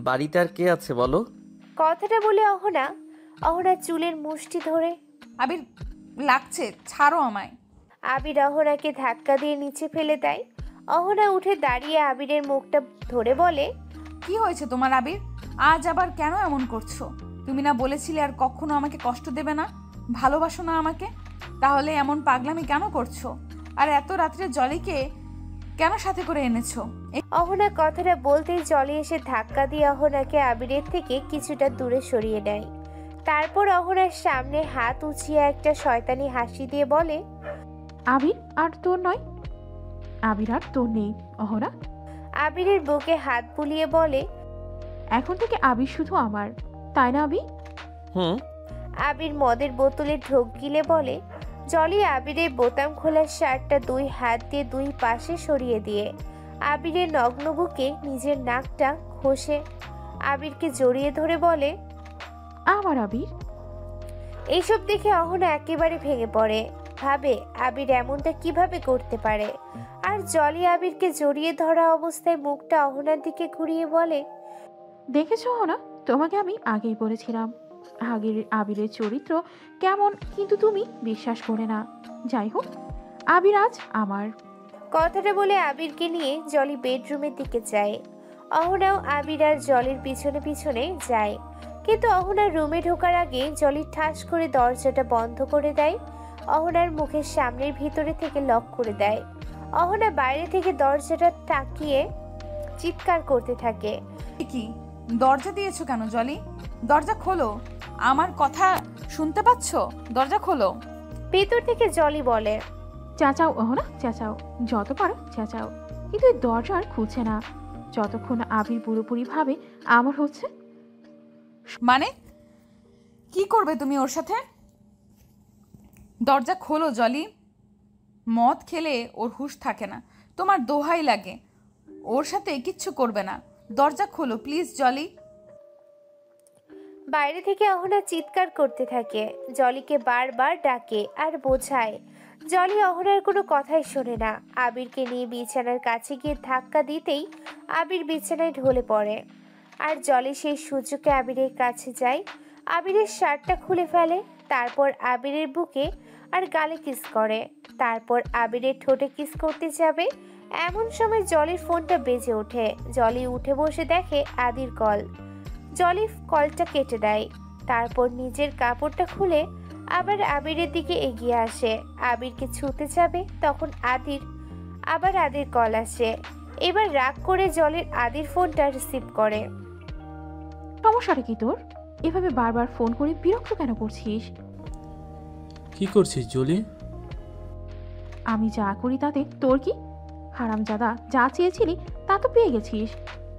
বাড়িতে আর কে আছে বলো? কথাটা বলে অহনা চুলের মুষ্টি ধরে, আবির লাগছে, ছাড়ো আমায়। আবির অহনাকে ধাক্কা দিয়ে নিচে ফেলে দেয়। অহনা উঠে দাঁড়িয়ে আবিরের মুখটা ধরে বলে, কি হয়েছে তোমার আবির? আজ আবার কেন এমন করছো? তুমি না বলেছিলে আর কখনো আমাকে কষ্ট দেবে না, ভালোবাসো না আমাকে? তাহলে এমন পাগলামি কেন করছো? আর এত রাত্রে জলিকে কেন সাথে করে এনেছো? অহনা কথাটা বলতেই জলি এসে ধাক্কা দিয়ে অহনাকে আবিরের থেকে কিছুটা দূরে সরিয়ে নেয়। তারপর অহনার সামনে হাত উঁচিয়ে একটা শয়তানি হাসি দিয়ে বলে, আবির আর তোর নয়, আবির আর তোর নেই অহনা। আবিরের বুকে হাত বুলিয়ে বলে, এখন থেকে আবির শুধু আমার, তাই না আবি? হুম। আবির মদের বোতলে ঢোক গিলে বলে। জলি আবিরের বোতাম খোলার শার্টটা দুই হাত দিয়ে দুই পাশে সরিয়ে দিয়ে আবিরের নগ্ন বুকে নিজের নাকটা ঘষে আবিরকে জড়িয়ে ধরে বলে, আমার আবির। এইসব দেখে অহনা একেবারে ভেঙে পড়ে, ভাবে আবির এমনটা কিভাবে করতে পারে। আর জলি আবিরকে জড়িয়ে ধরা অবস্থায় মুখটা অহনার দিকে ঘুরিয়ে বলে, দেখেছো অহনা, তোমাকে আমি আগেই বলেছিলাম আগের আবিরের চরিত্র কেমন, কিন্তু তুমি বিশ্বাস করে না। যাই হোক, আবির আজ আমার। কথাটা বলে আবিরকে নিয়ে জলি বেডরুমের দিকে যায়। অহনাও আবির আর জলির পিছনে পিছনে যায়, কিন্তু অহনার রুমে ঢোকার আগে জলি ঠাস করে দরজাটা বন্ধ করে দেয়। অহনার মুখের সামনের ভিতরে থেকে লক করে দেয়। অহনা বাইরে থেকে দরজাটা তাকিয়ে চিৎকার করতে থাকে, কি দরজা দিয়েছো কেন জলি? দরজা খোলো, আমার কথা শুনতে পাচ্ছো? দরজা খোলো। ভিতর থেকে জলি বলে, চেঁচাও অহনা, চেঁচাও, যত পারো চেঁচাও, কিন্তু এই দরজা আর খুলছে না যতক্ষণ আবির পুরোপুরি ভাবে আমার হচ্ছে। মানে কি করবে তুমি ওর সাথে? দরজা খোলো জলি। মদ খেলে ওর হুঁশ থাকে না, তোমার দোহাই লাগে, ওর সাথে কিচ্ছু করবে না। দরজা খোলো প্লিজ জলি। বাইরে থেকে অহনা চিৎকার করতে থাকে, জলিকে বারবার ডাকে আর বোঝায়। জলি অহনার কোনো কথাই শোনে না। আবিরকে নিয়ে বিছানার কাছে গিয়ে ধাক্কা দিতেই আবির বিছানায় ঢলে পড়ে। আর জলি সেই সুযোগে আবিরের কাছে যায়, আবিরের শার্টটা খুলে ফেলে, তারপর আবিরের বুকে আর গালে কিস করে। তারপর আবিরের ঠোঁটে কিস করতে যাবে, এমন সময় জলির ফোনটা বেজে ওঠে। জলি উঠে বসে দেখে আদির কল। জলি কলটা কেটে দেয়, তারপর নিজের কাপড়টা খুলে আবার আবিরের দিকে এগিয়ে আসে। আবিরকে ছুঁতে যাবে, তখন আদির কল আসে। এবার রাগ করে জলির আদির ফোনটা রিসিভ করে। সমস্যাটা কি তোর? এভাবে বারবার ফোন করে বিরক্ত কেন করছিস? কি করছিস জলি? আমি যা করি তাতে তোর কি? হারামজাদা, যা চেয়েছিলি তা তো পেয়ে গেছিস,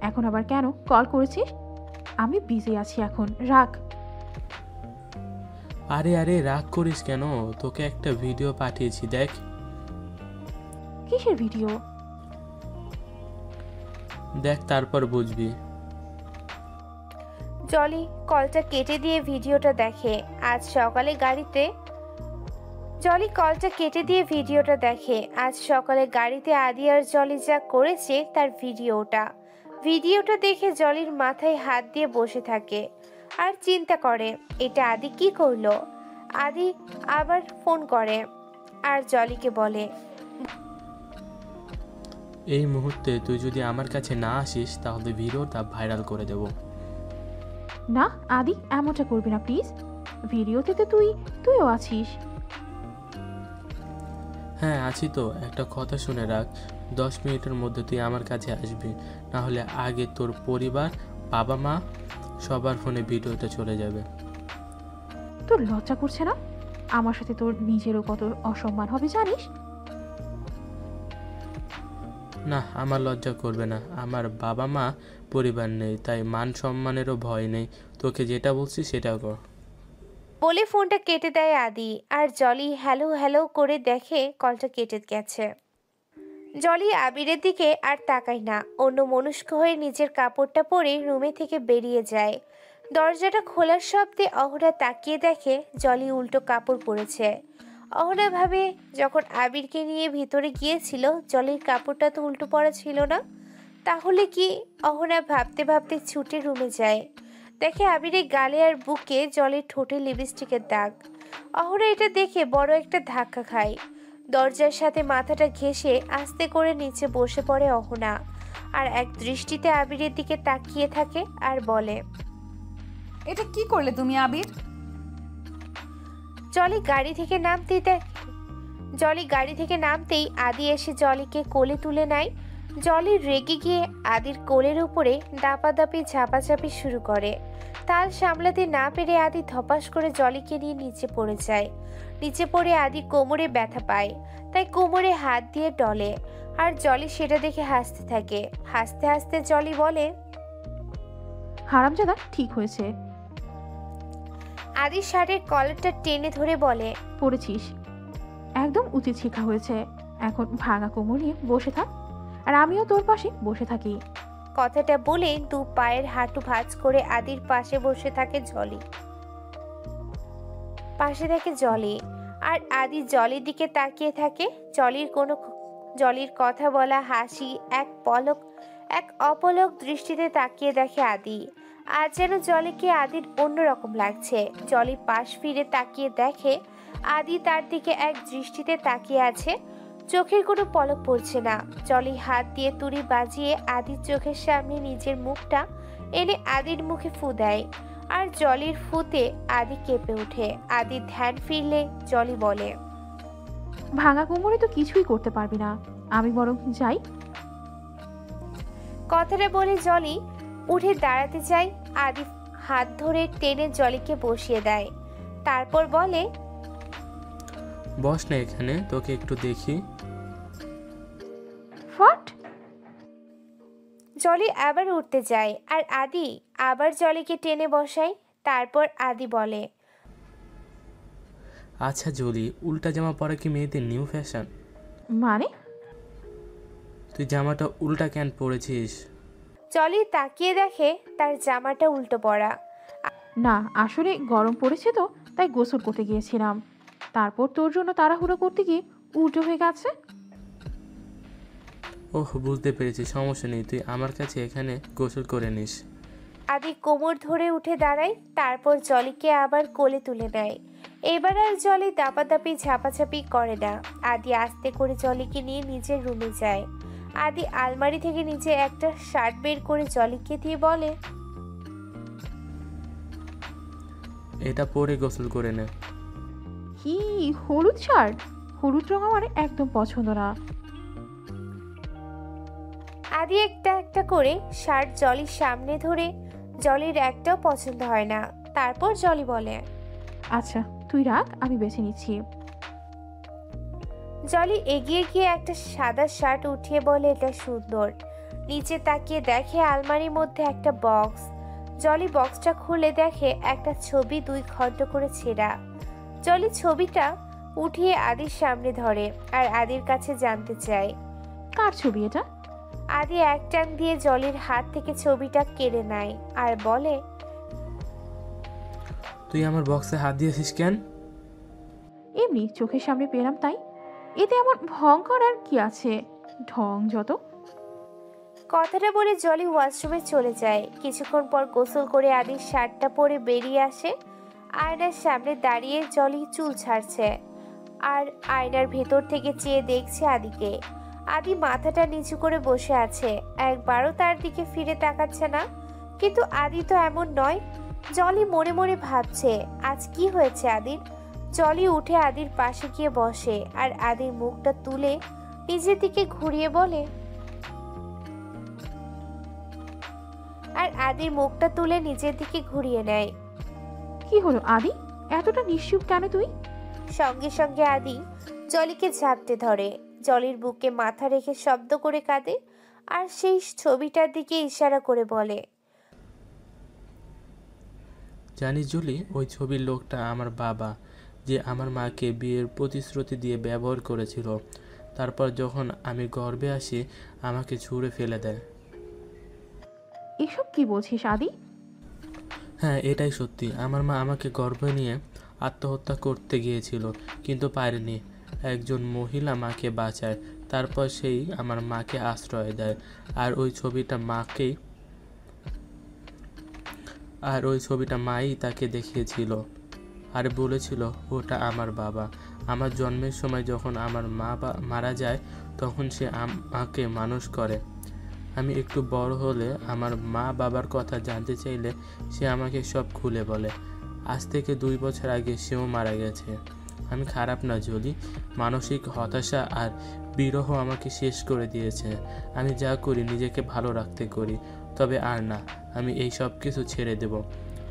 এখন আবার কেন কল করেছিস? আমি বিজি আছি এখন, রাখ। আরে আরে রাগ করিস কেন? তোকে একটা ভিডিও পাঠিয়েছি, দেখ। কিসের ভিডিও? দেখ, তারপর বুঝবি। জলি কলটা কেটে দিয়ে ভিডিওটা দেখে। আজ সকালে গাড়িতে আদি আর জলি যা করেছে তার ভিডিওটা দেখে জলির মাথায় হাত দিয়ে বসে থাকে আর চিন্তা করে, এটা আদি কি করলো। আদি আবার ফোন করে আর জলিকে বলে, এই মুহূর্তে তুই যদি আমার কাছে না আসিস তাহলে ভিডিওটা ভাইরাল করে দেব। না আদি, এমনটা করবি না প্লিজ। ভিডিওতে তো তুইও আছিস। হ্যাঁ আছি তো। একটা কথা শুনে রাখ, 10 মিনিটের মধ্যে তুই আমার কাছে আসবি, না হলে আগে তোর পরিবার, বাবা মা সবার ফোনে ভিডিওটা চলে যাবে। তোর লজ্জা করছে না? আমার সাথে তোর নিজেরও কত অসম্মান হবে জানিস? না, আমার লজ্জা করবে না। আমার বাবা মা পরিবার নেই, তাই মান সম্মানেরও ভয় নেই। তোকে যেটা বলছি সেটা কর। বলে ফোনটা কেটে দেয় আদি। আর জলি হ্যালো হ্যালো করে দেখে কলটা কেটে গেছে। জলি আবিরের দিকে আর তাকায় না, অন্য মনস্ক হয়ে নিজের কাপড়টা পরে রুমে থেকে বেরিয়ে যায়। দরজাটা খোলার শব্দে অহনা তাকিয়ে দেখে জলি উল্টো কাপড় পরেছে। অহনা ভাবে যখন আবিরকে নিয়ে ভিতরে গিয়েছিল জলির কাপড়টা তো উল্টো পড়া ছিল না, তাহলে কি? অহনা ভাবতে ভাবতে ছুটে রুমে যায়, দেখে আবিরের গালে আর বুকে জলের ঠোঁটে লিপস্টিকের দাগ। অহনা এটা দেখে বড় একটা ধাক্কা খায়, দরজার সাথে মাথাটা ঘেঁষে আস্তে করে নিচে বসে পড়ে অহনা, আর এক দৃষ্টিতে আবিরের দিকে তাকিয়ে থাকে আর বলে, এটা কি করলে তুমি আবির? জলি গাড়ি থেকে নামতেই আদি এসে জলিকে কোলে তুলে নেয়। জলি রেগে গিয়ে আদির কোলের উপরে দাপাদাপি ঝাপাঝাপি শুরু করে। তাল সামলাতে না পেরে আদি ধপাস করে জলিকে নিয়ে নিচে পড়ে যায়। নিচে পড়ে আদি কোমরে ব্যথা পায়, তাই কোমরে হাত দিয়ে ডলে, আর জলি সেটা দেখে হাসতে থাকে। হাসতে হাসতে জলি বলে, হারামজাদা ঠিক হয়েছে, আদির শার্টের কলারটা টেনে ধরে বলে, পড়েছিস, একদম উচিত শিক্ষা হয়েছে। এখন ভাঙা কোমর নিয়ে বসে থাক, আর আমিও তোর পাশে বসে থাকি। কথাটা বলে দু পায়ের হাঁটু ভাঁজ করে আদির পাশে বসে থাকে জলি। আর আদি জলির দিকে তাকিয়ে থাকে। জলির কথা বলা হাসি এক অপলক দৃষ্টিতে তাকিয়ে দেখে আদি। আজ যেন জলিকে আদির অন্যরকম লাগছে। জলি পাশ ফিরে তাকিয়ে দেখে আদি তার দিকে এক দৃষ্টিতে তাকিয়ে আছে, চোখের কোনো পলক পড়ছে না। জলি হাত দিয়ে তুড়ি বাজিয়ে আদির চোখের সামনে নিজের মুখটা এনে আদির মুখে ফু দেয়, আর জলির ফুতে আদি কেঁপে ওঠে। আদির ধ্যান ফিরলে জলি বলে, ভাঙা কোমরে তো কিছুই করতে পারবি না, আমি বরং যাই। কথাটা বলে জলি উঠে দাঁড়াতে চায়। আদি হাত ধরে টেনে জলিকে বসিয়ে দেয়, তারপর বলে, বস না এখানে, তোকে একটু দেখি। ফাট! জলি আবার উঠতে যায়, আর আদি আবার জলিকে টেনে বসায়। তারপর আদি বলে, আচ্ছা জলি, উল্টা জামা পরা কি মেয়েদের নিউ ফ্যাশন? মানে? তুই জামাটা উল্টা কেন পরেছিস? জলি তাকিয়ে দেখে তার জামাটা উল্টো পড়া। না, আসলে গরম পড়েছে তো, তাই গোসল করতে গিয়েছিলাম, তারপর তোর জন্য তাড়াহুড়ো করতে গিয়ে উল্টো হয়ে গেছে। ওহ, বুঝতে পেরেছি, সমস্যা নেই, তুই আমার কাছে এখানে গোসল করে নিস। আদি কোমর ধরে উঠে দাঁড়ায়, তারপর জলিকে আবার কোলে তুলে নেয়। এবার আর জলি দাপাদাপি ঝাপাঝাপি করে না। আদি আস্তে করে জলিকে নিয়ে নিজের রুমে যায়। আদি আলমারি থেকে নিচে একটা শার্ট বের করে জলিকে দিয়ে বলে, এটা পরে গোসল করে নে। কি হলুদ শার্ট? হলুদ রং আমার একদম পছন্দ না। আদি একটা একটা করে শার্ট জলির সামনে ধরে, জলির একটাও পছন্দ হয় না। তারপর জলি বলে, আচ্ছা তুই রাখ, আমি বেছে নিচ্ছি। জলি এগিয়ে গিয়ে একটা সাদা শার্ট উঠিয়ে বলে, এটা সুন্দর। নিচে তাকিয়ে দেখে আলমারির মধ্যে একটা বক্স। জলি বক্সটা খুলে দেখে একটা ছবি 2 খণ্ড করে ছেঁড়া। জলি ছবিটা উঠিয়ে আদির সামনে ধরে, আর আদির কাছে জানতে চায়, কার ছবি এটা? আদি এক টান দিয়ে জলির হাত থেকে ছবিটা কেড়ে নেয় আর বলে, তুই আমার বক্সে হাত দিয়েছিস কেন? এমনি চোখের সামনে পেলাম তাই। এতে এমন ভং করার কি আছে? ঢং যত। কথাটা বলে জলি ওয়াশরুমে চলে যায়। কিছুক্ষণ পর গোসল করে আদির শার্টটা পরে বেরিয়ে আসে। আয়নার সামনে দাঁড়িয়ে জলি চুল ছাড়ছে, আর আয়নার ভেতর থেকে চেয়ে দেখছে আদিকে। আদি মাথাটা নিচু করে বসে আছে, একবারও তার দিকে ফিরে তাকাচ্ছে না। কিন্তু আদি তো এমন নয়। জলি মনে মনে ভাবছে, আজ কি হয়েছে আদির। জলি উঠে আদির পাশে গিয়ে বসে, আর আদির মুখটা তুলে নিজের দিকে ঘুরিয়ে বলে, নেয়। কি হলো আদি, এতটা নিশ্চুপ কেন তুই? সঙ্গে সঙ্গে আদি জলিকে ঝাপটে ধরে, জলির বুকে মাথা রেখে শব্দ করে কাঁদে, আর সেই ছবিটার দিকে ইশারা করে বলে, জানিস জলি, ওই ছবির লোকটা আমার বাবা, যে আমার মাকে বিয়ের প্রতিশ্রুতি দিয়ে ব্যবহার করেছিল। তারপর যখন আমি গর্ভে আসি, আমাকে ছুঁড়ে ফেলে দেয়। এসব কি বলছিস আদি? হ্যাঁ, এটাই সত্যি। আমার মা আমাকে গর্ভে নিয়ে আত্মহত্যা করতে গিয়েছিল, কিন্তু পারেনি। একজন মহিলা মাকে বাঁচায়, তারপর সেই আমার মাকে আশ্রয় দেয়। আর ওই ছবিটা মাই তাকে দেখিয়েছিল আর বলেছিল ওটা আমার বাবা। আমার জন্মের সময় যখন আমার মারা যায়, তখন সে আমাকে মানুষ করে। আমি একটু বড় হলে আমার মা বাবার কথা জানতে চাইলে সে আমাকে সব খুলে বলে। আজ থেকে 2 বছর আগে সেও মারা গেছে। আমি খারাপ না জলি, মানসিক হতাশা আর বিরহ আমাকে শেষ করে দিয়েছে। আমি যা করি নিজেকে ভালো রাখতে করি, তবে আর না, আমি এই সব কিছু ছেড়ে দেব।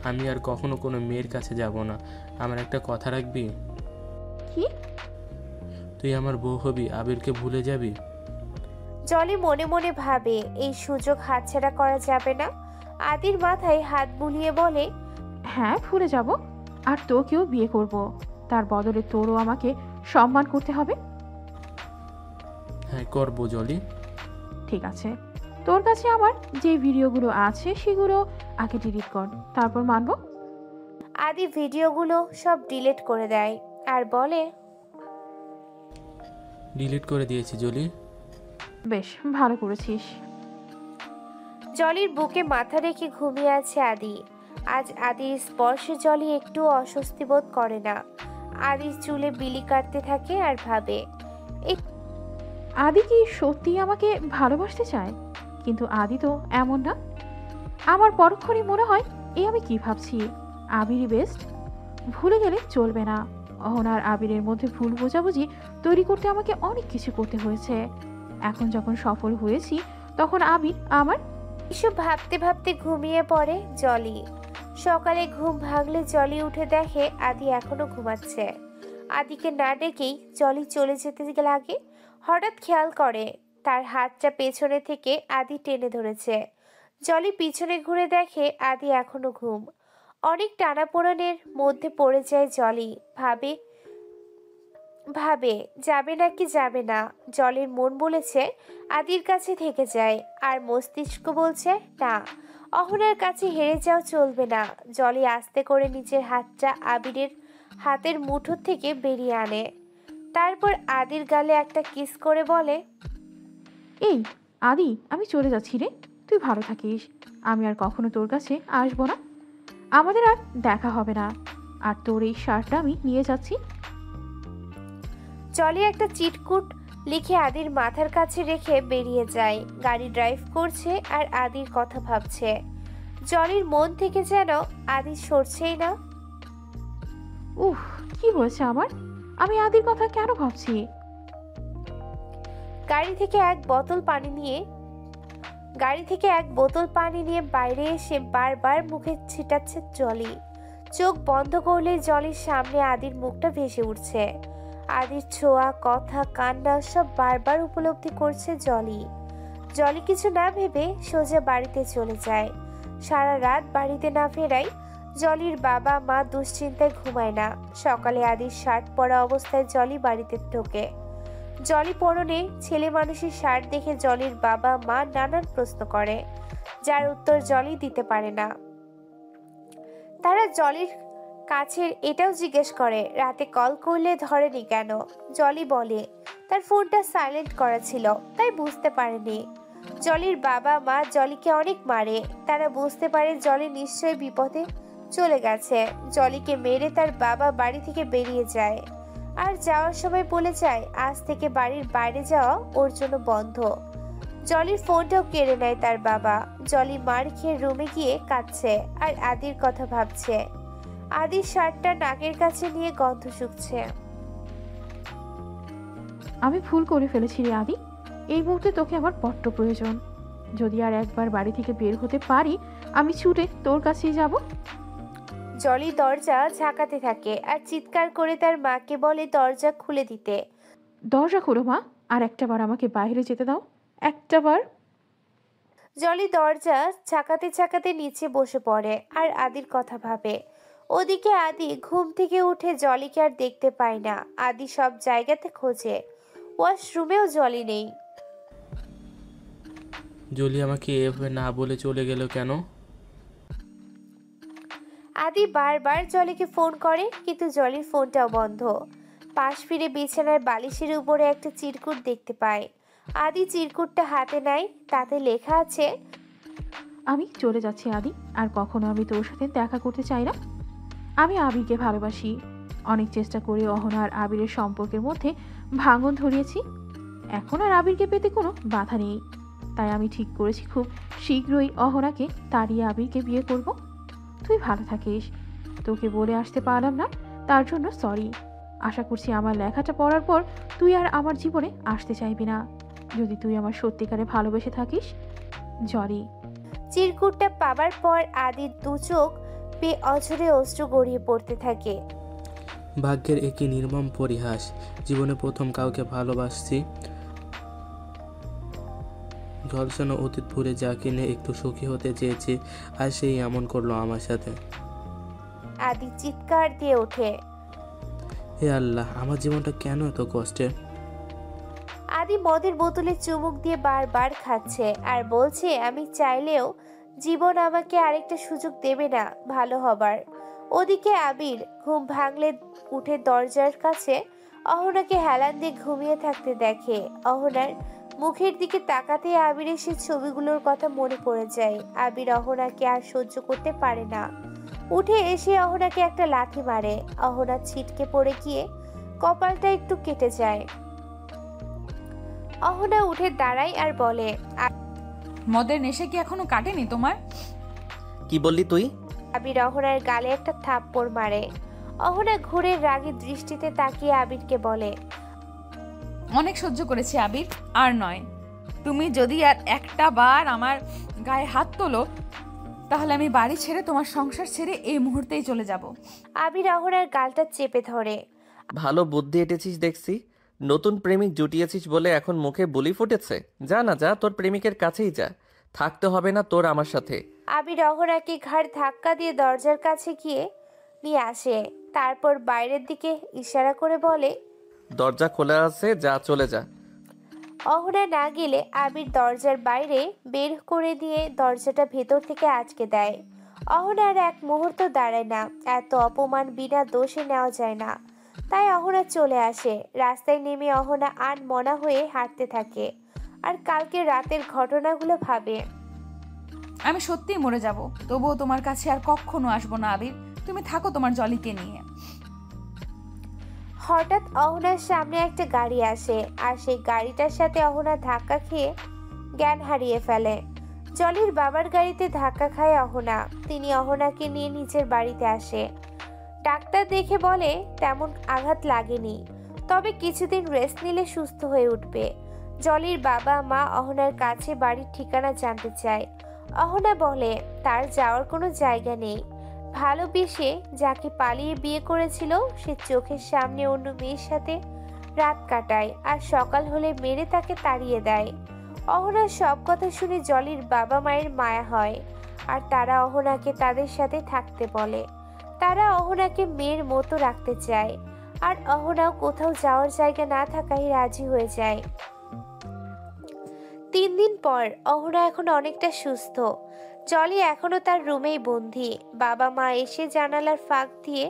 আমি আর কখনো কোনো মেয়ের কাছে যাব না। আমার একটা কথা রাখবি? কি? তুই আমার বউ হবি, আবিরকে ভুলে যাবি। জলি মনে মনে ভাবে এই সুযোগ হাতছাড়া করা যাবে না। আদির মাথায় হাত বুলিয়ে বলে, হ্যাঁ, ভুলে যাব। আর তোকেও বিয়ে করব। তার বদলে তোরও আমাকে সম্মান করতে হবে। হ্যাঁ করবো জলি। ঠিক আছে, তোর কাছে আমার যে ভিডিওগুলো আছে সেগুলো আগে ডিলিট কর, তারপর মানবো। আদি ভিডিওগুলো সব ডিলিট করে দেয় আর বলে, ডিলিট করে দিয়েছি জলি। বেশ, ভালো করেছিস। জলির বুকে মাথা রেখে ঘুমিয়ে আছে আদি। আজ আদির স্পর্শে জলি একটু অস্বস্তি বোধ করে না। আদির চুলে বিলি কাটতে থাকে আর ভাবে, আদি কি সত্যি আমাকে ভালোবাসতে চায়? কিন্তু আদি তো এমন না। আমার পরক্ষণই মনে হয় আমি কি ভাবছি, আবিরই বেস্ট। ভুলে গেলে চলবে না। অহনার আবিরের মধ্যে ভুল বোঝাবুঝি তৈরি করতে আমাকে অনেক কিছু করতে হয়েছে। এখন যখন সফল হয়েছি, তখন আবির আমার। এসব ভাবতে ভাবতে ঘুমিয়ে পড়ে জলি। সকালে ঘুম ভাঙলে জলি উঠে দেখে আদি এখনো ঘুমাচ্ছে। আদিকে না ডেকেই জলি চলে যেতে লাগে। হঠাৎ খেয়াল করে তার হাতটা পেছনে থেকে আদি টেনে ধরেছে। জলি পিছনে ঘুরে দেখে আদি এখনো ঘুম। অনেক টানাপোড়েনের মধ্যে পড়ে যায় জলি। ভাবে যাবে নাকি যাবে না। জলির মন বলেছে আদির কাছে থেকে যায়, আর মস্তিষ্ক বলছে না, অহনার কাছে হেরে যাও চলবে না। জলি আস্তে করে নিজের হাতটা আবিরের হাতের মুঠো থেকে বেরিয়ে আনে। তারপর আদির গালে একটা কিস করে বলে, এই আদি, আমি চলে যাচ্ছি রে, তুই ভালো থাকিস। আমি আর কখনো তোর কাছে আসবো না। আমাদের আর দেখা হবে না। আর তোর এই শার্টটা আমি নিয়ে যাচ্ছি। জলি একটা চিটকুট লিখে আদির মাথার কাছে রেখে বেরিয়ে যায়। গাড়ি ড্রাইভ করছে আর আদির কথা ভাবছে। জলির মন থেকে যেন আদি সরছেই না। উফ, কি হয়েছে আমার? আমি আদির কথা কেন ভাবছি? গাড়ি থেকে এক বোতল পানি নিয়ে বাইরে এসে বারবার মুখে ছিটাচ্ছে জলি। চোখ বন্ধ করলে জলির সামনে আদির মুখটা ভেসে উঠছে। আদির ছোঁয়া, কথা, কান্না সব বারবার উপলব্ধি করছে জলি। জলি কিছু না ভেবে সোজা বাড়িতে চলে যায়। সারা রাত বাড়িতে না ফেরায় জলির বাবা মা দুশ্চিন্তায় ঘুমায় না। সকালে আদির শার্ট পরা অবস্থায় জলি বাড়িতে ঢোকে। জলি পরনে ছেলে মানুষের শার্ট দেখে জলির বাবা মা নানান প্রশ্ন করে, যার উত্তর জলি দিতে পারে না। তারা জলির কাছে এটাও জিজ্ঞেস করে রাতে কল করলে ধরেনি কেন। জলি বলে তার ফোনটা সাইলেন্ট করা ছিল, তাই বুঝতে পারেনি। জলির বাবা মা জলিকে অনেক মারে। তারা বুঝতে পারে জলি নিশ্চয়ই বিপদে চলে গেছে। জলিকে মেরে তার বাবা বাড়ি থেকে বেরিয়ে যায়, আর যাওয়ার সময় বলে যায় আজ থেকে বাড়ির বাইরে যাওয়া ওর জন্য বন্ধ। জলির ফোনটাও কেড়ে নেয় তার বাবা। জলি মার খেয়ে রুমে গিয়ে কাঁদছে আর আদির কথা ভাবছে। আদির শার্টটা নাকের কাছে নিয়ে গন্ধ শুকছে। আমি ভুল করে ফেলেছি রে আদি। এই মুহূর্তে তোকে আমার বড্ড প্রয়োজন। যদি আর একবার বাড়ি থেকে বের হতে পারি, আমি ছুটে তোর কাছেই যাব। জলি দরজা ঝাঁকাতে থাকে আর চিৎকার করে তার মাকে বলে দরজা খুলে দিতে। দরজা খোলো মা, আর একটাবার আমাকে বাইরে যেতে দাও, একটাবার। জলি দরজা ঝাঁকাতে ঝাঁকাতে নিচে বসে পড়ে আর আদির কথা ভাবে। ওদিকে আদি ঘুম থেকে উঠে জলিকে আর দেখতে পায় না। আদি সব জায়গাতে খোঁজে, ওয়াশরুমেও জলি নেই। জলি আমাকে এভাবে না বলে চলে গেল কেন? আদি বারবার জলিকে ফোন করে, কিন্তু জলির ফোনটাও বন্ধ। পাশ ফিরে বিছানার বালিশের উপরে একটা চিরকুট দেখতে পায়। আদি চিরকুটটা হাতে নেয়, তাতে লেখা আছে, আমি চলে যাচ্ছি আদি, আর কখনো আমি তোর সাথে দেখা করতে চাই না। আমি আবিরকে ভালোবাসি। অনেক চেষ্টা করে অহনা আর আবিরের সম্পর্কের মধ্যে ভাঙন ধরিয়েছি। এখন আর আবিরকে পেতে কোনো বাধা নেই। তাই আমি ঠিক করেছি খুব শীঘ্রই অহনাকে তাড়িয়ে আবিরকে বিয়ে করব। তুই ভালো থাকিস। তোকে বলে আসতে পারলাম না, তার জন্য সরি। আশা করছি আমার লেখাটা পড়ার পর তুই আর আমার জীবনে আসতে চাইবি না, যদি তুই আমার সত্যিকারে ভালোবেসে থাকিস। জলি। চিরকুটটা পাবার পর আদির দু চোখ বেয়ে অঝরে অশ্রু গড়িয়ে পড়তে থাকে। ভাগ্যের একই নির্মম পরিহাস। জীবনে প্রথম কাউকে ভালোবাসছি, ঝলসানো অতীত ভুলে যা কিনে একটু সুখী হতে চেয়েছি, আর সেই এমন করলো আমার সাথে। আদি চিৎকার দিয়ে ওঠে। হে আল্লাহ, আমার জীবনটা কেন এত কষ্টের? আদি মদের বোতলে চুমুক দিয়ে বারবার খাচ্ছে আর বলছে, আমি চাইলেও জীবন আমাকে আরেকটা সুযোগ দেবে না ভালো হবার। ওদিকে আবির ঘুম ভাঙলে উঠে দরজার কাছে অহনাকে হেলান দিয়ে ঘুমিয়ে থাকতে দেখে। অহনার মুখের দিকে তাকাতে আবিরের সে ছবিগুলোর কথা মনে পড়ে যায়। আবির অহনাকে আর সহ্য করতে পারে না, উঠে এসে অহনাকে একটা লাথি মারে। অহনা ছিটকে পড়ে গিয়ে কপালটা একটু কেটে যায়। অহনা উঠে দাঁড়ায় আর বলে, মদের নেশা কি এখনো কাটেনি তোমার? কি বললি তুই? আবির অহনার গালে একটা থাপ্পড় মারে। অহনা ঘুরে রাগী দৃষ্টিতে তাকিয়ে আবিরকে বলে, অনেক সহ্য করেছি আবির, আর নয়। তুমি যদি আর একটা বার আমার গায়ে হাত তোলো, তাহলে আমি বাড়ি ছেড়ে তোমার সংসার ছেড়ে এই মুহূর্তেই চলে যাব। আবির অহনার গালটা চেপে ধরে। ভালো বুদ্ধি এঁটেছিস দেখছি। নতুন প্রেমিক জুটিয়েছিস বলে এখন মুখে বুলি ফুটেছে। যা না যা, তোর প্রেমিকের কাছেই যা, থাকতে হবে না তোর আমার সাথে। আবির অহনাকে ঘাড় ধাক্কা দিয়ে দরজার কাছে গিয়ে নিয়ে আসে, তারপর বাইরের দিকে ইশারা করে বলে, দরজা খোলা আছে, যা চলে যা। অহনা না গেলে আবির দরজার বাইরে বের করে দিয়ে দরজাটা ভেতর থেকে আটকে দেয়। অহনা আর এক মুহূর্ত দাঁড়ায় না, এত অপমান বিনা দোষে নেওয়া যায় না। তাই অহনা চলে আসে। রাস্তায় নেমে অহনা আনমনা হয়ে হাঁটতে থাকে আর কালকে রাতের ঘটনাগুলো ভাবে। আমি সত্যিই মরে যাব, তবুও তোমার কাছে আর কখনো আসবো না আবির। তুমি থাকো তোমার জলিকে নিয়ে। হঠাৎ অহনার সামনে একটা গাড়ি আসে আর সেই গাড়িটার সাথে অহনা ধাক্কা খেয়ে জ্ঞান হারিয়ে ফেলে। জলির বাবার গাড়িতে ধাক্কা খায় অহনা। তিনি অহনাকে নিয়ে নিজের বাড়িতে আসে। ডাক্তার দেখে বলে তেমন আঘাত লাগেনি, তবে কিছুদিন রেস্ট নিলে সুস্থ হয়ে উঠবে। জলির বাবা মা অহনার কাছে বাড়ির ঠিকানা জানতে চায়। অহনা বলে তার যাওয়ার কোনো জায়গা নেই। ভালোবেসে যাকে পালিয়ে বিয়ে করেছিল সে চোখের সামনে অন্য মেয়ের সাথে রাত কাটায় আর সকাল হলে মেরে তাকে তাড়িয়ে দেয়। অহনার সব কথা শুনে জলির বাবা মায়ের মায়া হয় আর তারা অহনাকে তাদের সাথে থাকতে বলে। তারা অহনাকে মেয়ের মতো রাখতে চায় আর অহনাও কোথাও যাওয়ার জায়গা না থাকায় রাজি হয়ে যায়। 3 দিন পর অহনা এখন অনেকটা সুস্থ। জলি এখনো তার রুমেই বন্দি। বাবা মা এসে জানালার ফাঁক দিয়ে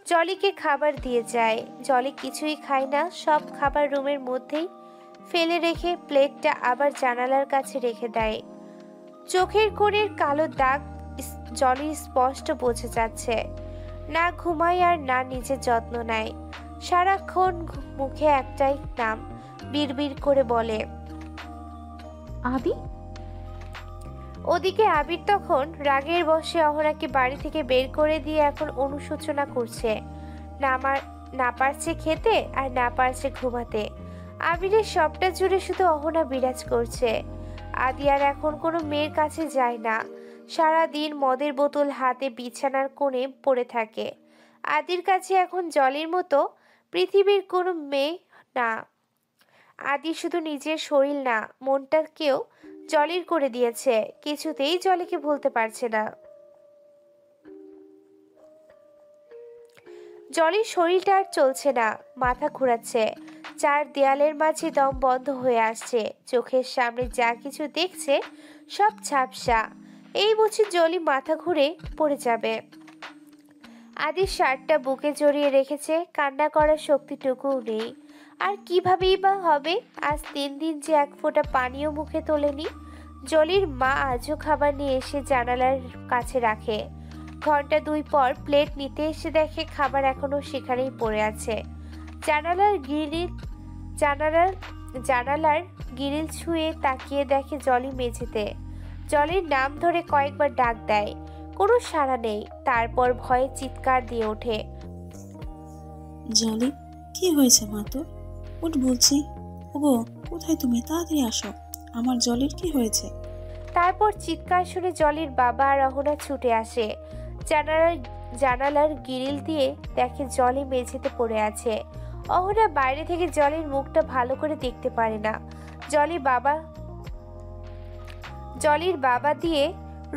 জলিকে খাবার দিয়ে যায়। জলি কিছুই খায় না, সব খাবার রুমের মধ্যেই ফেলে রেখে প্লেটটা আবার জানালার কাছে রেখে দেয়। চোখের কোণের কালো দাগ জলি স্পষ্ট বোঝা যাচ্ছে। না ঘুমায় আর না নিজের যত্ন নেয়। সারাক্ষণ মুখে একটাই নাম বিড়বিড় করে বলে, আদি। ওদিকে আবির তখন রাগের বশে অহনাকে বাড়ি থেকে বের করে দিয়ে এখন অনুশোচনা করছে। না পারছে খেতে আর না পারছে ঘুমাতে। আবিরের সবটা জুড়ে শুধু অহনা বিরাজ করছে। আদি আর এখন কোনো মেয়ের কাছে যায় না। সারা দিন মদের বোতল হাতে বিছানার কোণে পড়ে থাকে। আদির কাছে এখন জলির মতো পৃথিবীর কোনো মেয়ে না। আদি শুধু নিজের শরীর না, মনটাকেও জলির করে দিয়েছে। কিছুতেই জলিকে ভুলতে পারছে না। জলির শরীরটা আর চলছে না, মাথা ঘোরাচ্ছে। চার দেয়ালের মাঝে দম বন্ধ হয়ে আসছে। চোখের সামনে যা কিছু দেখছে সব ঝাপসা। এই বুঝি জলি মাথা ঘুরে পড়ে যাবে। আদির শার্টটা বুকে জড়িয়ে রেখেছে, কান্না করার শক্তিটুকুও নেই। আর কিভাবেই বা হবে? আজ 3 দিন যে এক ফোঁটা পানিও মুখে তোলেনি। জলির মা আজও খাবার নিয়ে এসে জানালার কাছে রাখে। ঘন্টা 2 পর প্লেট নিতে এসে দেখে খাবার এখনো সেখানেই পড়ে আছে। জানালার গ্রিল ছুঁয়ে তাকিয়ে দেখে জলি মেঝেতে। জলির নাম ধরে কয়েকবার ডাক দেয়, কোনো সাড়া নেই। তারপর ভয়ে চিৎকার দিয়ে ওঠে, জলি, কি হয়েছে মা তোর? উঠ বলছি। ওগো, কোথায় তুমি? তাড়াতাড়ি আসো, আমার জলির কি হয়েছে? তারপর চিৎকার শুনে জলির বাবা আর অহনা ছুটে আসে। জানালার গ্রিল দিয়ে দেখে জলি মেঝেতে পড়ে আছে। অহনা বাইরে থেকে জলির মুখটা ভালো করে দেখতে পারে না। জলির বাবা দিয়ে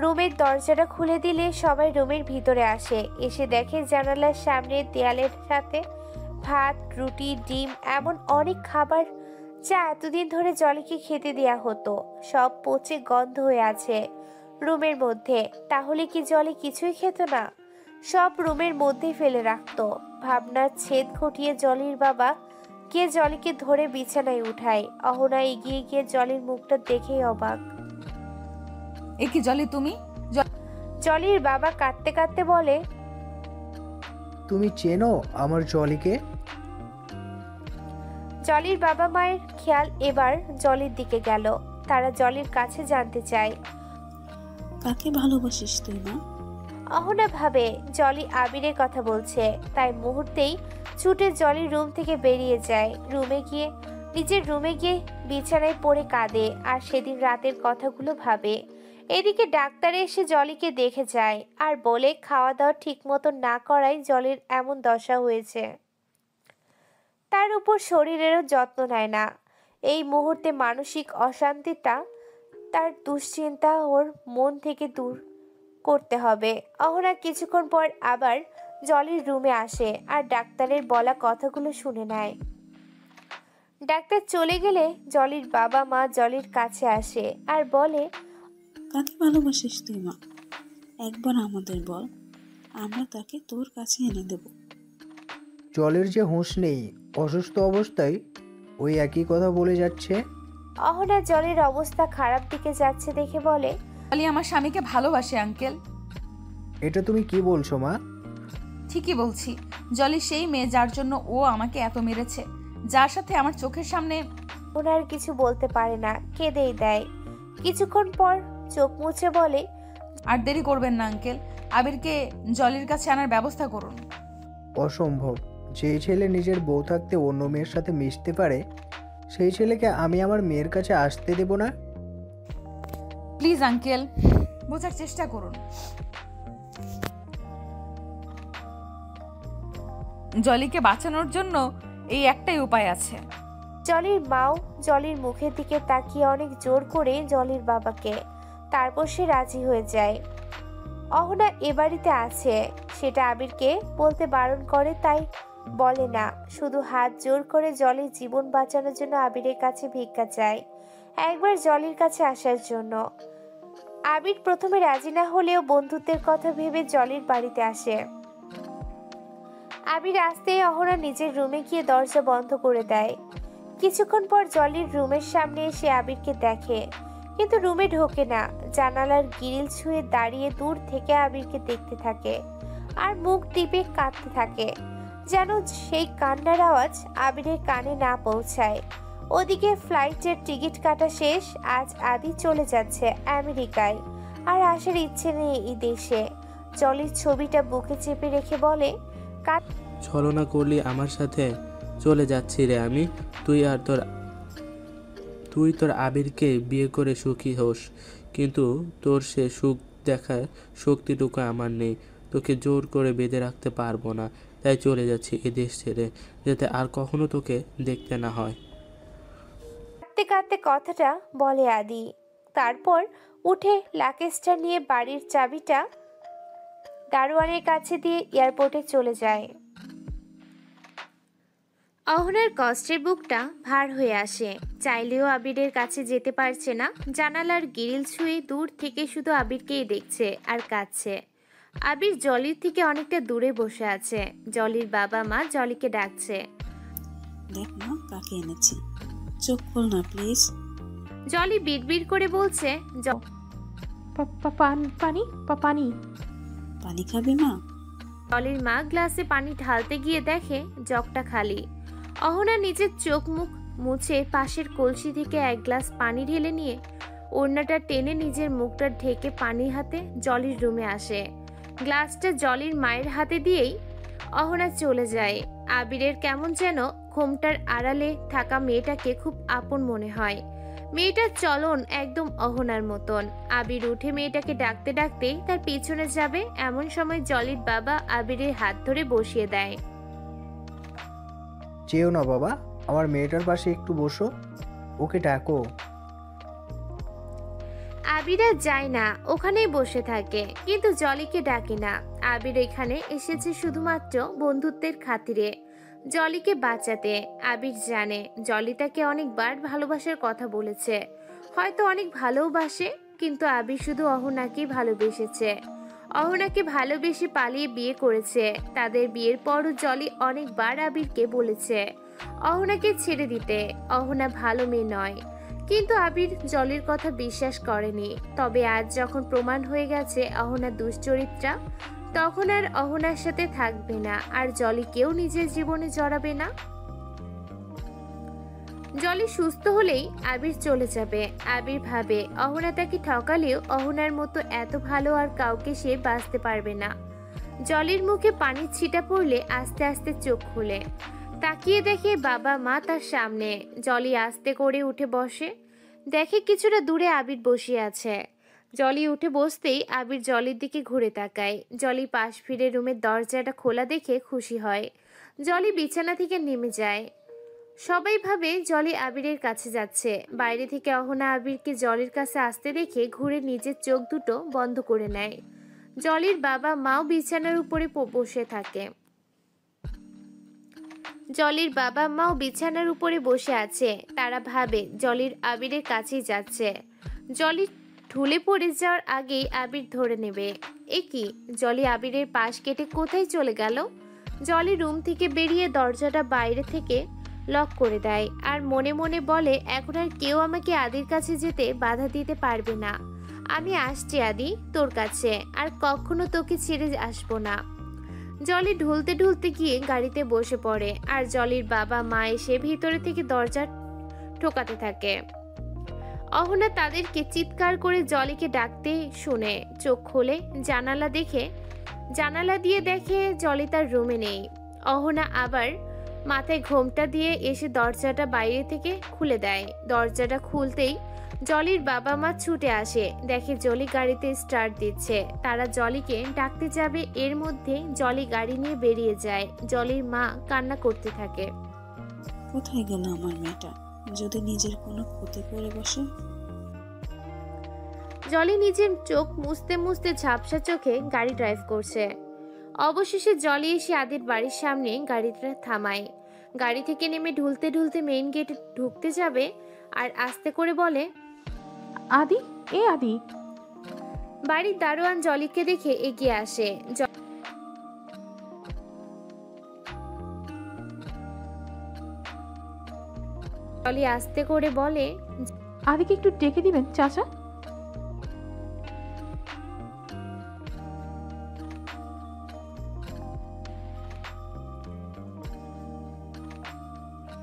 রুমের দরজাটা খুলে দিলে সবাই রুমের ভিতরে আসে। এসে দেখে জানালার সামনে দেয়ালের সাথে ভাত, রুটি, ডিম, এমন অনেক খাবার যা এতদিন ধরে জলিকে খেতে দেয়া হতো, সব পচে গন্ধ হয়ে আছে রুমের মধ্যে। তাহলে কি জলি কিছুই খেত না? সব রুমের মধ্যেই ফেলে রাখতো। ভাবনার ছেদ ঘটিয়ে জলির বাবা কে জলিকে ধরে বিছানায় উঠায়। অহনা এগিয়ে গিয়ে জলির মুখটা দেখেই অবাক। এ কি জলি, তুমি? জলির বাবা কাঁদতে কাঁদতে বলে, তুমি চেনো আমার জলিকে? জলির বাবা মায়ের খেয়াল এবার জলির দিকে গেল। তারা জলির কাছে জানতে চায়, কাকে ভালোবাসিস তুই মা? অহনা ভাবে জলি আবিরের কথা বলছে, তাই মুহূর্তেই ছুটে জলির রুম থেকে বেরিয়ে যায়। নিজের রুমে গিয়ে বিছানায় পড়ে কাঁদে আর সেদিন রাতের কথাগুলো ভাবে। এদিকে ডাক্তার এসে জলিকে দেখে যায় আর বলে খাওয়া দাওয়া ঠিক মতো না করায় জলির এমন দশা হয়েছে। তার উপর শরীরেরও যত্ন নেয় না। এই মুহূর্তে মানসিক অশান্তিটা তার দুশ্চিন্তা ওর মন থেকে দূর করতে হবে। অহনা কিছুক্ষণ পর আবার জলির রুমে আসে আর ডাক্তারের বলা কথাগুলো শুনে নেয়। ডাক্তার চলে গেলে জলির বাবা মা জলির কাছে আসে আর বলে, কাকে ভালোবাসিস তুই মা? একবার আমাদের বল, আমরা তাকে তোর কাছে এনে দেব। জলের যে হুঁশ নেই, অসুস্থ অবস্থায় ওই একই কথা বলে যাচ্ছে। অহনা জলির অবস্থা খারাপ দিকে যাচ্ছে দেখে বলে, জলি আমার স্বামীকে ভালোবাসে আঙ্কেল। এটা তুমি কি বলছো মা? ঠিকই বলছি। জলি সেই মেয়ে যার জন্য ও আমাকে এত মেরেছে, যার সাথে আমার চোখের সামনে। ওনার কিছু বলতে পারে না, কেঁদেই দেয়। কিছুক্ষণ পর চোখ মুছে বলে, আর দেরি করবেন না আঙ্কেল, আবিরকে জলির কাছে আনার ব্যবস্থা করুন। অসম্ভব। যে ছেলে নিজের বউ থাকতে অন্য মেয়ের সাথে মিশতে পারে, সেই ছেলেকে আমি আমার মেয়ের কাছে আসতে দেব না। প্লিজ আঙ্কেল, বোঝার চেষ্টা করুন। জলিকে বাঁচানোর জন্য এই একটাই উপায় আছে। জলির মাও জলির মুখের দিকে তাকিয়ে অনেক জোর করে জলির বাবাকে, তারপর সে রাজি হয়ে যায়। অহনা এ বাড়িতে আছে সেটা আবিরকে বলতে বারণ করে, তাই বলে না, শুধু হাত জোর করে জলির জীবন বাঁচানোর জন্য আবিরের কাছে ভিক্ষা চায়, একবার জলির কাছে আসার জন্য। আবির প্রথমে রাজি না হলেও বন্ধুত্বের কথা ভেবে জলির বাড়িতে আসে। আবির আসতেই অহনা নিজের রুমে গিয়ে দরজা বন্ধ করে দেয়। কিছুক্ষণ পর জলির রুমের সামনে এসে আবিরকে দেখে, কিন্তু রুমে ঢোকে না। জানালার গ্রিল ছুঁয়ে দাঁড়িয়ে দূর থেকে আবিরকে দেখতে থাকে আর মুখ টিপে কাঁদতে থাকে, যেন সেই কান্নার আওয়াজ আবিরের কানে না পৌঁছায়। ওদিকে ফ্লাইটের টিকিট কাটা শেষ। আজ আদি চলে যাচ্ছে আমেরিকায়, আর আসার ইচ্ছে নেই এই দেশে। জলির ছবিটা বুকে চেপে রেখে বলে, ছলনা করলি আমার সাথে? চলে যাচ্ছি রে আমি। তুই তোর আবিরকে বিয়ে করে সুখী হোস, কিন্তু তোর সে সুখ দেখার শক্তিটুকু আমার নেই। তোকে জোর করে বেঁধে রাখতে পারবো না, তাই চলে যাচ্ছি এ দেশ ছেড়ে, যাতে আর কখনো তোকে দেখতে না হয়। কাঁদতে কাঁদতে কথাটা বলে আদি। তারপর উঠে লাগেজটা নিয়ে বাড়ির চাবিটা দারোয়ানের কাছে দিয়ে এয়ারপোর্টে চলে যায়। অহনার কষ্টের বুকটা ভার হয়ে আসে, চাইলেও আবিরের কাছে যেতে পারছে না। জানালার গ্রিল ছুঁয়ে দূর থেকে শুধু আবিরকেই দেখছে আর কাঁদছে। আবির জলির থেকে অনেকটা দূরে বসে আছে। জলির বাবা মা জলিকে ডাকছে। দেখ মা কাকে এনেছি, চোখ খোল না প্লিজ। জলি বিড়বিড় করে বলছে, পানি পানি। পানি খাবি মা? জলির মা গ্লাসে পানি ঢালতে গিয়ে দেখে জগটা খালি। অহনা নিজের চোখ মুখ মুছে পাশের কলসি থেকে এক গ্লাস পানি ঢেলে নিয়ে ওড়নাটা টেনে নিজের মুখটা ঢেকে পানি হাতে জলির রুমে আসে। গ্লাসটা জলির মায়ের হাতে দিয়েই অহনা চলে যায়। আবিরের কেমন যেন ঘোমটার আড়ালে থাকা মেয়েটাকে খুব আপন মনে হয়। মেয়েটার চলন একদম অহনার মতন। আবির উঠে মেয়েটাকে ডাকতে ডাকতেই তার পিছনে যাবে, এমন সময় জলির বাবা আবিরের হাত ধরে বসিয়ে দেয়। যেও না বাবা, আমার মেয়েটার পাশে একটু বসো, ওকে ডাকো। আবির আর যায় না, ওখানেই বসে থাকে, কিন্তু জলিকে ডাকে না। আবির এখানে এসেছে শুধুমাত্র বন্ধুত্বের খাতিরে, জলিকে বাঁচাতে। আবির জানে জলি তাকে অনেকবার ভালোবাসার কথা বলেছে, হয়তো অনেক ভালোবাসে, কিন্তু আবির শুধু অহনাকেই ভালোবেসেছে। অহনাকে ভালোবেসে পালিয়ে বিয়ে করেছে। তাদের বিয়ের পরও জলি অনেকবার আবিরকে বলেছে অহনাকে ছেড়ে দিতে, অহনা ভালো মেয়ে নয়, কিন্তু আবির জলির কথা বিশ্বাস করেনি। তবে আজ যখন প্রমাণ হয়ে গেছে অহনা দুশ্চরিত্রা, তখন আর অহনার সাথে থাকবে না, আর জলিকেও নিজের জীবনে জড়াবে না। জলি সুস্থ হলেই আবির চলে যাবে। আবির ভাবে অহনা তাকে ঠকালেও অহনার মতো এত ভালো আর কাউকে সে বাঁচতে পারবে না। জলির মুখে পানির ছিটা পড়লে আস্তে আস্তে চোখ খুলে তাকিয়ে দেখে বাবা মা তার সামনে। জলি আস্তে করে উঠে বসে, দেখে কিছুটা দূরে আবির বসে আছে। জলি উঠে বসতেই আবির জলির দিকে ঘুরে তাকায়। জলি পাশ ফিরে রুমের দরজাটা খোলা দেখে খুশি হয়। জলি বিছানা থেকে নেমে যায়। সবাই ভাবে জলি আবিরের কাছে যাচ্ছে। বাইরে থেকে অহনা আবিরকে জলির কাছে আসতে দেখে ঘুরে নিজের চোখ দুটো বন্ধ করে নেয়। জলির বাবা মাও বিছানার উপরে বসে থাকে। জলির বাবা মাও বিছানার উপরে বসে আছে। তারা ভাবে জলির আবিরের কাছেই যাচ্ছে। জলি ঢুলে পড়ে যাওয়ার আগেই আবির ধরে নেবে। এ কি, জলি আবিরের পাশ কেটে কোথায় চলে গেল? জলি রুম থেকে বেরিয়ে দরজাটা বাইরে থেকে লক করে দেয় আর মনে মনে বলে, এখন আর কেউ আমাকে আদির কাছে যেতে বাধা দিতে পারবে না। আমি আসছি আদি তোর কাছে, আর কখনো তোকে ছেড়ে আসবো না। জলি ঢুলতে ঢুলতে গিয়ে গাড়িতে বসে পড়ে, আর জলির বাবা মা এসে ভিতরে থেকে দরজা ঠোকাতে থাকে। অহনা তাদেরকে চিৎকার করে জলিকে ডাকতে শুনে চোখ খোলে। জানালা দিয়ে দেখে জলি তার রুমে নেই। অহনা আবার মাথায় ঘোমটা দিয়ে এসে দরজাটা বাইরে থেকে খুলে দেয়। দরজাটা খুলতেই জলির বাবা মা ছুটে আসে, দেখে জলি গাড়িতে স্টার্ট দিচ্ছে। তারা জলিকে ডাকতে যাবে, এর মধ্যে জলি গাড়ি নিয়ে বেরিয়ে যায়। জলির মা কান্না করতে থাকে। কোথায় গেল আমার মেয়েটা, যদি নিজের কোনো ক্ষতি করে বসে। জলি নিজের চোখ মুছতে মুছতে ঝাপসা চোখে গাড়ি ড্রাইভ করছে। অবশেষে জলি এসে আদির বাড়ির সামনে গাড়িটা থামায়। গাড়ি থেকে নেমে ঢুলতে ঢুলতে মেইন গেটে ঢুকতে যাবে আর আস্তে করে বলে, আদি, এ আদি। বাড়ির দারোয়ান জলিকে দেখে এগিয়ে আসে। জলি আস্তে করে বলে, আদিকে একটু ডেকে দিবেন চাচা।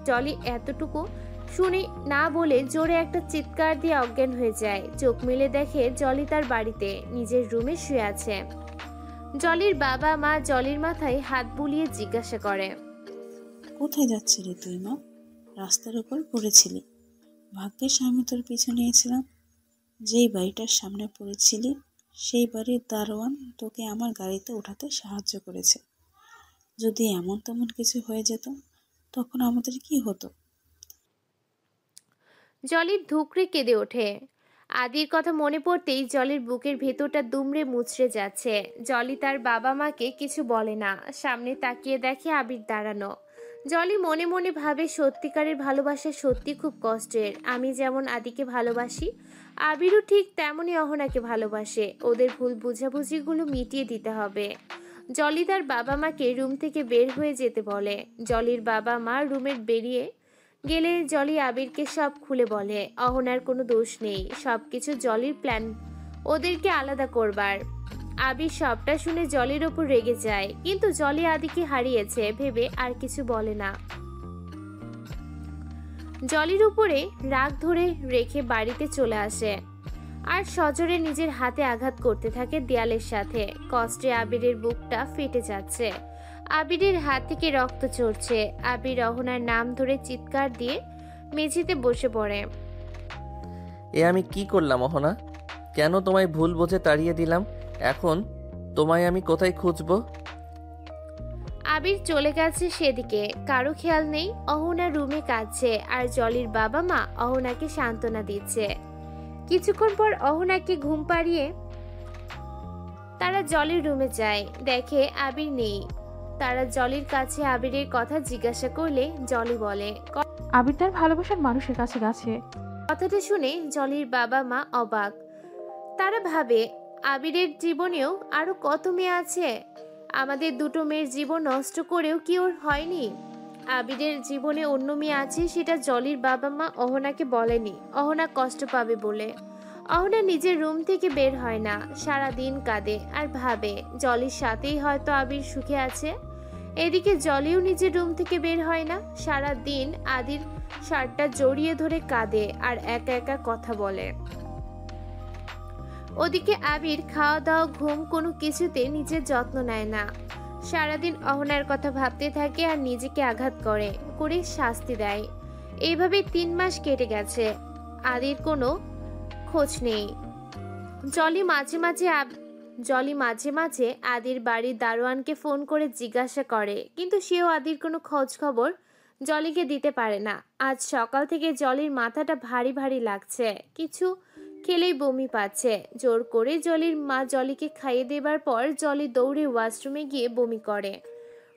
জলি এতটুকু শুনে না বলে জোরে একটা চিৎকার দিয়ে অজ্ঞান হয়ে যায়। চোখ মেলে দেখে জলি তার বাড়িতে নিজের রুমে শুয়ে আছে। জলির বাবা মা জলির মাথায় হাত বুলিয়ে জিজ্ঞাসা করে, কোথায় যাচ্ছিলি তুই মা? রাস্তার উপর পড়েছিলি, ভাগ্যের আমি তোর পিছু নিয়েছিলাম। যেই বাড়িটার সামনে পড়েছিলি সেই বাড়ির দারোয়ান তোকে আমার গাড়িতে ওঠাতে সাহায্য করেছে। যদি এমন তেমন কিছু হয়ে যেত তখন আমাদের কি হতো? জলির ধুকরে কেঁদে ওঠে। আদির কথা মনে পড়তেই জলির বুকের ভেতরটা দুমড়ে মুচড়ে যাচ্ছে। জলি তার বাবা মাকে কিছু বলে না, সামনে তাকিয়ে দেখে আবির দাঁড়ানো। জলি মনে মনে ভাবে, সত্যিকারের ভালোবাসা সত্যি খুব কষ্টের। আমি যেমন আদিকে ভালোবাসি, আবিরও ঠিক তেমনই অহনাকে ভালোবাসে। ওদের ভুল বুঝাবুঝিগুলো মিটিয়ে দিতে হবে। জলি তার বাবা মাকে রুম থেকে বের হয়ে যেতে বলে। জলির বাবা মা রুমের বেরিয়ে গেলে জলি আবিরকে সব খুলে বলে। অহনার কোনো দোষ নেই, সবকিছু জলির প্ল্যান ওদেরকে আলাদা করবার। আবির সবটা শুনে জলির ওপর রেগে যায়, কিন্তু জলি আদিকে হারিয়েছে ভেবে আর কিছু বলে না। জলির উপরে রাগ ধরে রেখে বাড়িতে চলে আসে আর সজোরে নিজের হাতে আঘাত করতে থাকে দেয়ালের সাথে। কষ্টে আবিরের বুকটা ফেটে যাচ্ছে, আবিরের হাত থেকে রক্ত ঝরছে। আবির অহনার নাম ধরে চিৎকার দিয়ে মেঝেতে বসে পড়ে। এ আমি কি করলাম অহনা? কেন তোমায় ভুল বুঝে তাড়িয়ে দিলাম? এখন তোমায় আমি কোথায় খুঁজবো? আবির চলে গেছে সেদিকে, কারো খেয়াল নেই। অহনা রুমে কাঁদছে আর জলির বাবা মা অহনাকে সান্ত্বনা দিচ্ছে। কিছুক্ষণ পর অহনাকে ঘুম পাড়িয়ে তারা জলির রুমে যায়, দেখে আবির নেই। তারা জলির কাছে আবিরের কথা জিজ্ঞাসা করলে জলি বলে আবির তার ভালোবাসার মানুষের কাছে গেছে। কথাটা শুনে জলির বাবা মা অবাক। তারা ভাবে আবিরের জীবনেও আরো কত মেয়ে আছে, আমাদের দুটো মেয়ের জীবন নষ্ট করেও কি ওর হয়নি? আবিরের জীবনে অন্য মেয়ে আছে সেটা জলির বাবা মা অহনাকে বলেনি, অহনা কষ্ট পাবে বলে। অহনা নিজের রুম থেকে বের হয় না, সারা দিন কাঁদে আর ভাবে জলির সাথেই হয়তো আবির সুখে আছে। এদিকে জলিও নিজের রুম থেকে বের হয় না, সারা দিন আদির শার্টটা জড়িয়ে ধরে কাঁদে আর একা একা কথা বলে। ওদিকে আবির খাওয়া দাওয়া ঘুম কোনো কিছুতে নিজের যত্ন নেয় না, সারাদিন অহনার কথা ভাবতে থাকে আর নিজেকে আঘাত করে শাস্তি দেয়। এইভাবে 3 মাস কেটে গেছে, আদির কোনো খোঁজ নেই। জলি মাঝে মাঝে আদির বাড়ির দারোয়ানকে ফোন করে জিজ্ঞাসা করে, কিন্তু সেও আদির কোনো খোঁজ খবর জলিকে দিতে পারে না। আজ সকাল থেকে জলির মাথাটা ভারী ভারী লাগছে, কিছু খেলেই বমি পাচ্ছে। জোর করে জলির মা জলিকে খাইয়ে দেবার পর জলি দৌড়ে ওয়াশরুমে গিয়ে বমি করে।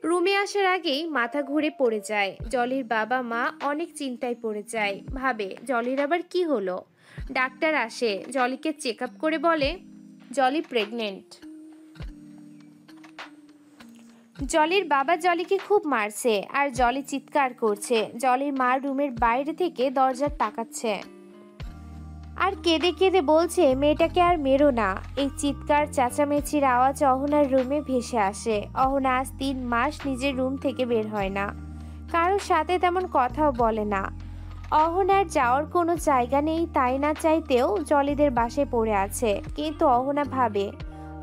রুমে আসার আগেই মাথা ঘুরে পড়ে যায়। জলির বাবা মা অনেক চিন্তায় পড়ে যায়, ভাবে জলির আবার কি হলো। ডাক্তার আসে, জলিকে চেক আপ করে বলে জলি প্রেগনেন্ট। জলির বাবা জলিকে খুব মারছে আর জলি চিৎকার করছে। জলির মা রুমের বাইরে থেকে দরজা তাকাচ্ছে আর কেঁদে কেঁদে বলছে মেয়েটাকে আর মেরো না। এই চিৎকার চেঁচামেচির আওয়াজ অহনার রুমে ভেসে আসে। অহনা আজ 3 মাস নিজের রুম থেকে বের হয় না, কারোর সাথে তেমন কথাও বলে না। অহনার যাওয়ার কোনো জায়গা নেই, তাই না চাইতেও জলিদের বাসায় পড়ে আছে। কিন্তু অহনা ভাবে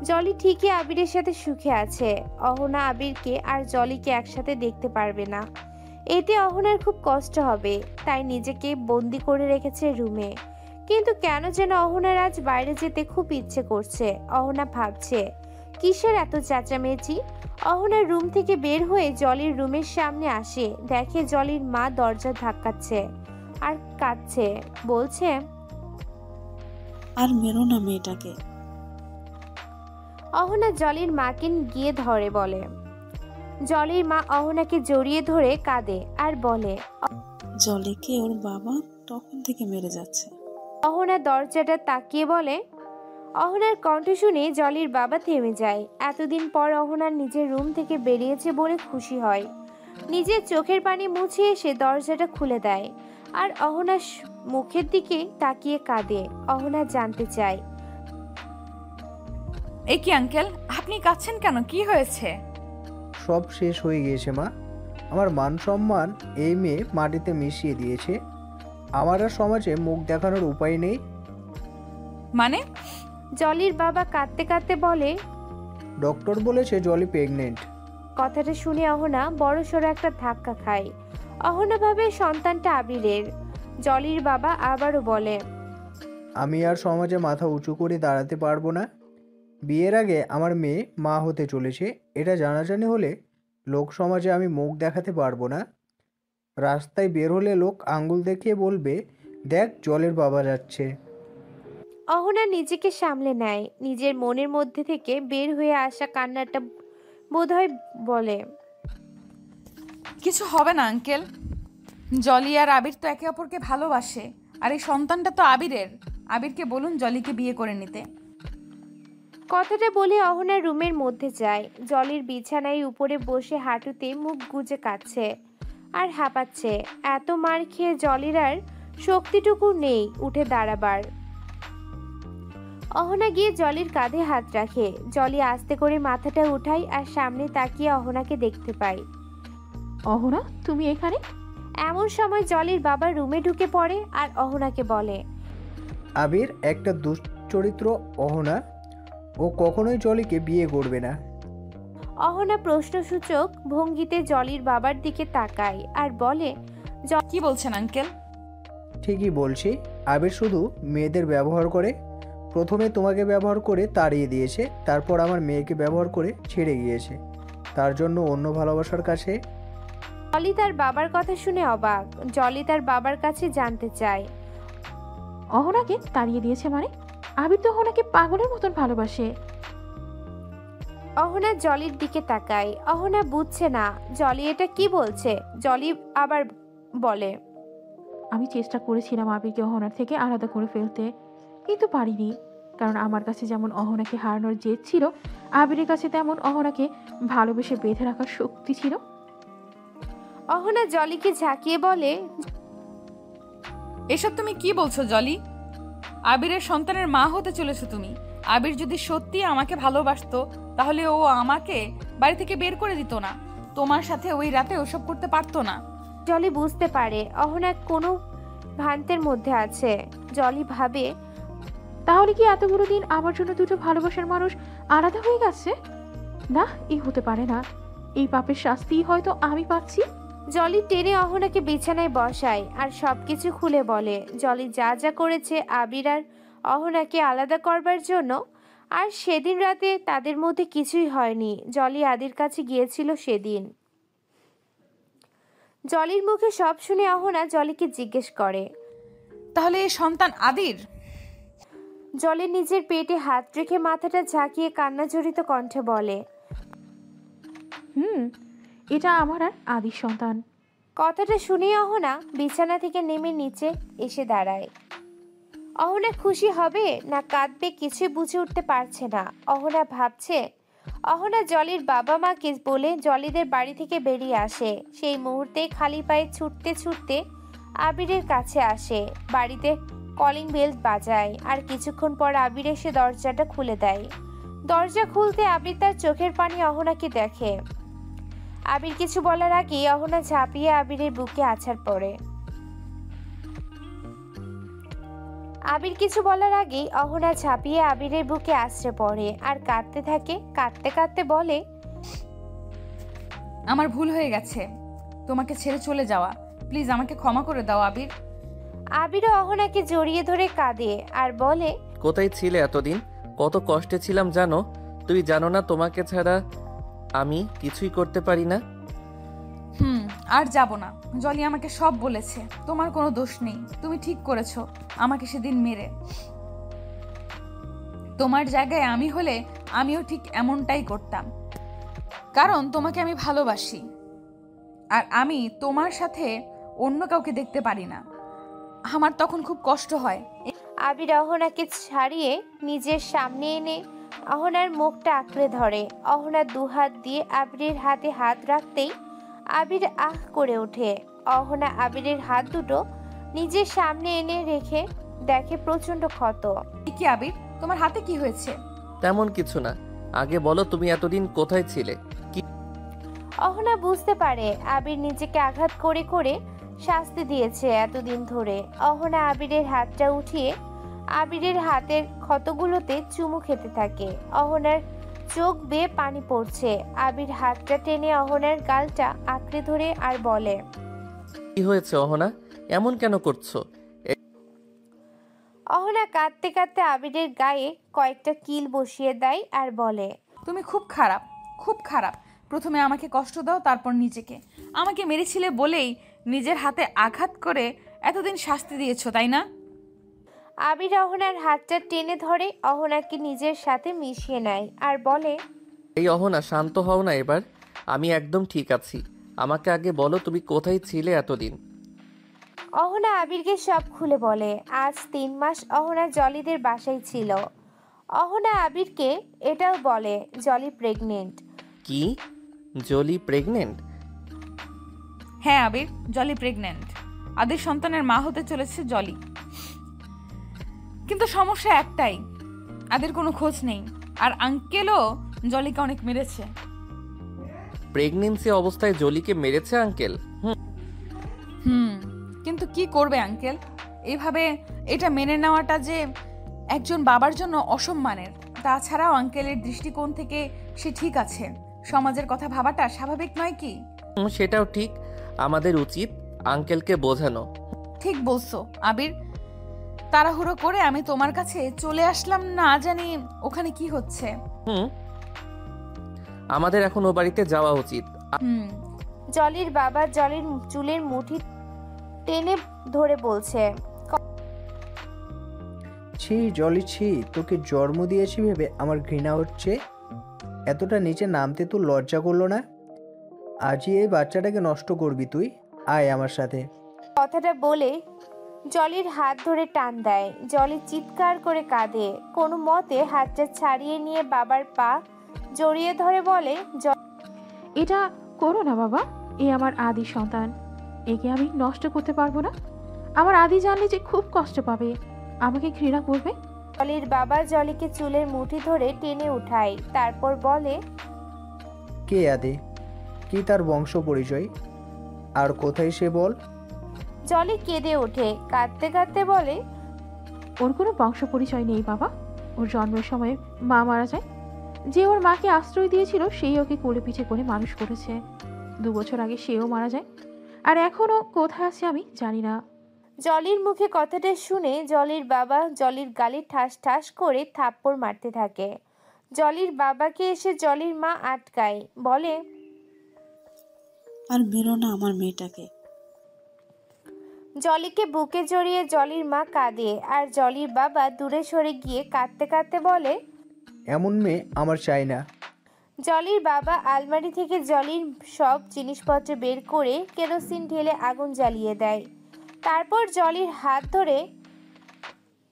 জলি ঠিকই আবিরের সাথে সুখে আছে। অহনা আবিরকে আর জলিকে একসাথে দেখতে পারবে না, এতে অহনার খুব কষ্ট হবে। তাই নিজেকে বন্দি করে রেখেছে রুমে। কিন্তু কেন যেন অহনার আজ বাইরে যেতে খুব ইচ্ছে করছে। অহনা ভাবছে কিসের এত চেঁচামেচি। অহনার রুম থেকে বের হয়ে জলির রুমের সামনে আসে, দেখে জলির মা দরজা ধাক্কাচ্ছে আর কাঁদছে, বলছে আর মেরো না মেয়েটাকে। অহনা জলির মাকে গিয়ে ধরে, বলে জলির মা অহনাকে জড়িয়ে ধরে কাঁদে আর বলে জলিকে ওর বাবা তখন থেকে মেরে যাচ্ছে। অহনা দরজাটা তাকিয়ে বলে। অহনার কণ্ঠ শুনে জলির বাবা থেমে যায়। এতদিন পর অহনার নিজের রুম থেকে বেরিয়েছে বলে খুশি হয়। নিজের চোখের পানি মুছে এসে দরজাটা খুলে দেয় আর অহনার মুখের দিকে তাকিয়ে কাঁদে। অহনা জানতে চায়, এ কি আঙ্কেল, আপনি কাঁদছেন কেন? কি হয়েছে? সব শেষ হয়ে গিয়েছে মা। আমার মান সম্মান এই মেয়ে মাটিতে মিশিয়ে দিয়েছে। আমার আর সমাজে মুখ দেখানোর উপায় নেই। মানে? জলির বাবা কাঁদতে কাঁদতে বলে, ডক্টর বলেছে জলি প্রেগনেন্ট। কথাটা শুনে অহনা বড় সড়ো একটা ধাক্কা খায়। অহনা ভাবে সন্তানটা আবিরের। জলির বাবা আবারও বলে, আমি আর সমাজে মাথা উঁচু করে দাঁড়াতে পারবো না। বিয়ের আগে আমার মেয়ে মা হতে চলেছে, এটা জানাজানি হলে লোক সমাজে আমি মুখ দেখাতে পারবো না। রাস্তায় বের হলে লোক আঙ্গুল দেখিয়ে বলবে, দেখ জলের বাবা যাচ্ছে। অহনা নিজেকে সামলে নেয়। নিজের মনের মধ্যে থেকে বের হয়ে আসা কান্নাটা বোধহয় বলে, কিছু হবে না আঙ্কেল, জলি আর আবির তো একে অপরকে ভালোবাসে, আর এই সন্তানটা তো আবিরের। আবিরকে বলুন জলিকে বিয়ে করে নিতে। কথাটা বলে অহনা রুমের মধ্যে যায়। জলির বিছানায় উপরে বসে হাঁটুতে মুখ গুজে কাচ্ছে আর হাঁপাচ্ছে। এত মার খেয়ে জলির আর শক্তিটুকু নেই উঠে দাঁড়াবার। অহনা গিয়ে জলির কাঁধে হাত রাখে। জলি আস্তে করে মাথাটা উঠায় আর সামনে তাকিয়ে অহনাকে দেখতে পায়। অহনা, তুমি এখানে? এমন সময় জলির বাবা রুমে ঢুকে পড়ে আর অহনাকে বলে, আবির একটা দুশ্চরিত্র অহনা, ও কখনোই জলিকে বিয়ে করবে না। অহনা প্রশ্নসূচক ভঙ্গিতে জলির বাবার দিকে তাকায় আর বলে, কি বলছেন আঙ্কেল? ঠিকই বলছি, আবির শুধু মেয়েদের ব্যবহার করে। প্রথমে তোমাকে ব্যবহার করে তাড়িয়ে দিয়েছে, তারপর আমার মেয়েকে ব্যবহার করে ছেড়ে গিয়েছে। তার জন্য অন্য ভালোবাসার কাছে। জলি তার বাবার কথা শুনে অবাক। জলি তার বাবার কাছে জানতে চায়, অহনাকে তাড়িয়ে দিয়েছে মানে? আবির তো অহনাকে পাগলের মতন ভালোবাসে। অহনা জলির দিকে তাকায়। অহনা বুঝছে না জলি এটা কি বলছে। জলি আবার বলে, আমি চেষ্টা করেছিলাম আবিরকে অহনার থেকে আলাদা করে ফেলতে, কিন্তু পারিনি। কারণ আমার কাছে যেমন অহনাকে হারানোর জেদ ছিল, আবিরের কাছে তেমন অহনাকে ভালোবেসে বেঁধে রাখার শক্তি ছিল। অহনা জলিকে ঝাঁকিয়ে বলে, এসব তুমি কি বলছো জলি? আবিরের সন্তানের মা হতে চলেছো তুমি। আবির যদি সত্যি আমাকে ভালোবাসতো তাহলে ও আমাকে বাড়ি থেকে বের করে দিত না, তোমার সাথে ওই রাতে ওসব করতে পারতো না। জলি বুঝতে পারে অহনা কোনো ভ্রান্তের মধ্যে আছে। জলি ভাবে, তাহলে কি এতগুলো দিন আমার জন্য দুটো ভালোবাসার মানুষ আলাদা হয়ে গেছে? না, এই হতে পারে না। এই পাপের শাস্তি হয়তো আমি পাচ্ছি। জলি টেনে অহনাকে বিছানায় বসায় আর সবকিছু খুলে বলে। জলি যা যা করেছে আবির আর অহনাকে আলাদা করবার জন্য। আর সেদিন রাতে তাদের মধ্যে কিছুই হয়নি। জলি আদির কাছে গিয়েছিল সেদিন। জলির মুখে সব শুনে অহনা জলিকে জিজ্ঞেস করে, তাহলে এই সন্তান আদির? জলি নিজের পেটে হাত রেখে মাথাটা ঝাঁকিয়ে কান্নাজড়িত কণ্ঠে বলে, এটা আমার আর আদির সন্তান। কথাটা শুনে অহনা বিছানা থেকে নেমে নিচে এসে দাঁড়ায়। অহনা খুশি হবে না কাঁদবে কিছুই বুঝে উঠতে পারছে না। অহনা ভাবছে, অহনা জলির বাবা মাকে বলে জলিদের বাড়ি থেকে বেরিয়ে আসে। সেই মুহূর্তে খালি পায়ে ছুটতে ছুটতে আবিরের কাছে আসে। বাড়িতে কলিং বেল বাজায় আর কিছুক্ষণ পর আবির এসে দরজাটা খুলে দেয়। দরজা খুলতে আবির তার চোখের পানি অহনাকে দেখে। আবির কিছু বলার আগে অহনা ঝাঁপিয়ে আবিরের বুকে আছাড় পড়ে। অহনা ঝাঁপিয়ে আবিরের বুকে আছড়ে পড়ে আর কাঁদতে থাকে। কাঁদতে কাঁদতে বলে, আমার ভুল হয়ে গেছে তোমাকে ছেড়ে চলে যাওয়া। প্লিজ আমাকে ক্ষমা করে দাও আবির। আবিরও অহনাকে জড়িয়ে ধরে কাঁদে আর বলে, কোথায় ছিলে এতদিন? কত কষ্টে ছিলাম জানো? তুই জানো না তোমাকে ছাড়া আমি কিছুই করতে পারি না। আর যাব না। জলি আমাকে সব বলেছে। তোমার কোনো দোষ নেই। তুমি ঠিক করেছো আমাকে সেদিন মেরে। তোমার জায়গায় আমি হলে আমিও ঠিক এমনটাই করতাম, কারণ তোমাকে আমি ভালোবাসি আর আমি তোমার সাথে অন্য কাউকে দেখতে পারি না। আমার তখন খুব কষ্ট হয়। আবির অহনাকে ছাড়িয়ে নিজের সামনে এনে অহনার মুখটা আঁকড়ে ধরে। অহনা দুহাত দিয়ে আবিরের হাতে হাত রাখতেই আবির আহ করে ওঠে। অহনা আবিরের হাত দুটো নিজের সামনে এনে রেখে দেখে প্রচন্ড ক্ষত। কি আবির, তোমার হাতে কি হয়েছে? তেমন কিছু না, আগে বলো তুমি এতদিন কোথায় ছিলে? অহনা বুঝতে পারে আবির নিজেকে আঘাত করে করে শাস্তি দিয়েছে এতদিন ধরে। অহনা আবিরের হাতটা উঠিয়ে আবিরের হাতের ক্ষতগুলোতে চুমু খেতে থাকে। অহনার চোখ বেয়ে পানি পড়ছে। আবির হাতটা টেনে অহনার গালটা আঁকড়ে ধরে আর বলে, কি হয়েছে অহনা, এমন কেন করছো? অহনা কাঁদতে কাঁদতে আবিরের গায়ে কয়েকটা কিল বসিয়ে দেয় আর বলে, তুমি খুব খারাপ, খুব খারাপ। প্রথমে আমাকে কষ্ট দাও, তারপর নিজেকে। আমাকে মেরেছিলে বলেই নিজের হাতে আঘাত করে এতদিন শাস্তি দিয়েছো, তাই না? আবির অহনার হাতটা টেনে ধরে অহনাকে নিজের সাথে মিশিয়ে নেয় আর বলে, এই অহনা শান্ত হও না এবার। আমি একদম ঠিক আছি। আমাকে আগে বলো তুমি কোথায় ছিলে এতদিন? অহনা আবিরকে সব খুলে বলে। আজ 3 মাস অহনা জলিদের বাসায় ছিল। অহনা আবিরকে এটাও বলে জলি প্রেগনেন্ট। কি? জলি প্রেগনেন্ট? হ্যাঁ আবির, জলি প্রেগনেন্ট। আদির সন্তানের মা হতে চলেছে জলি। কিন্তু সমস্যা একটাই, আদির কোনো খোঁজ নেই। আর আঙ্কেলও জলিকে অনেক মেরেছে। প্রেগনেন্সি অবস্থায় জলিকে মেরেছে আঙ্কেল? কিন্তু কি করবে আঙ্কেল? এইভাবে এটা মেনে নেওয়াটা যে একজন বাবার জন্য অসম্মানের। তাছাড়াও আঙ্কেলের দৃষ্টিকোণ থেকে সে ঠিক আছে, সমাজের কথা ভাবাটা স্বাভাবিক নয় কি? সেটাও ঠিক, আমাদের উচিত আঙ্কেলকে বোঝানো। ঠিক বলছো আবির। তাড়াহুড়ো করে আমি তোমার কাছে চলে আসলাম, না জানি ওখানে কি হচ্ছে। আমাদের এখন ও বাড়িতে যাওয়া উচিত। জলির বাবা জলির চুলের মুঠি টেনে ধরে বলছে, ছি জলি ছি, তোকে জন্ম দিয়েছি ভেবে আমার ঘৃণা হচ্ছে। এতটা নিচে নামতে তো লজ্জা করলো না? আজই এই বাচ্চাটাকে নষ্ট করবি তুই? আয় আমার সাথে। কথাটা বলে জলির হাত ধরে টান দেয়। জলি চিৎকার করে কাঁদে। কোনো মতে হাতটা ছাড়িয়ে নিয়ে বাবার পা জড়িয়ে ধরে বলে, এটা করো না বাবা, এ আমার আদি সন্তান, একে আমি নষ্ট করতে পারবো না। আমার আদি জানলে যে খুব কষ্ট পাবে, আমাকে ঘৃণা করবে। জলির বাবা জলিকে চুলের মুঠি ধরে টেনে উঠায়, তারপর বলে, কে আদে? কি তার বংশ পরিচয়? আর কোথায় সে বল? জলি কেঁদে ওঠে, কাঁদতে কাঁদতে বলে, ওর কোনো বংশ পরিচয় নেই বাবা। ওর জন্মের সময় মা মারা যায়। যে ওর মাকে আশ্রয় দিয়েছিল সেই ওকে কোলে পিঠে করে মানুষ করেছে। 2 বছর আগে সেও মারা যায়। আর এখনও কোথায় আছে আমি জানি না। জলির মুখে কথাটা শুনে জলির বাবা জলির গালে ঠাস ঠাস করে থাপ্পড় মারতে থাকে। জলির বাবাকে এসে জলির মা আটকায়, বলে, আর মেরো না আমার মেয়েটাকে। জলিকে বুকে জড়িয়ে জলির মা কাঁদে, আর জলির বাবা দূরে সরে গিয়ে কাঁদতে কাঁদতে বলে, এমন মেয়ে আমার চাই না। জলির বাবা আলমারি থেকে জলির সব জিনিসপত্র বের করে কেরোসিন ঢেলে আগুন জ্বালিয়ে দেয়। তারপর জলির হাত ধরে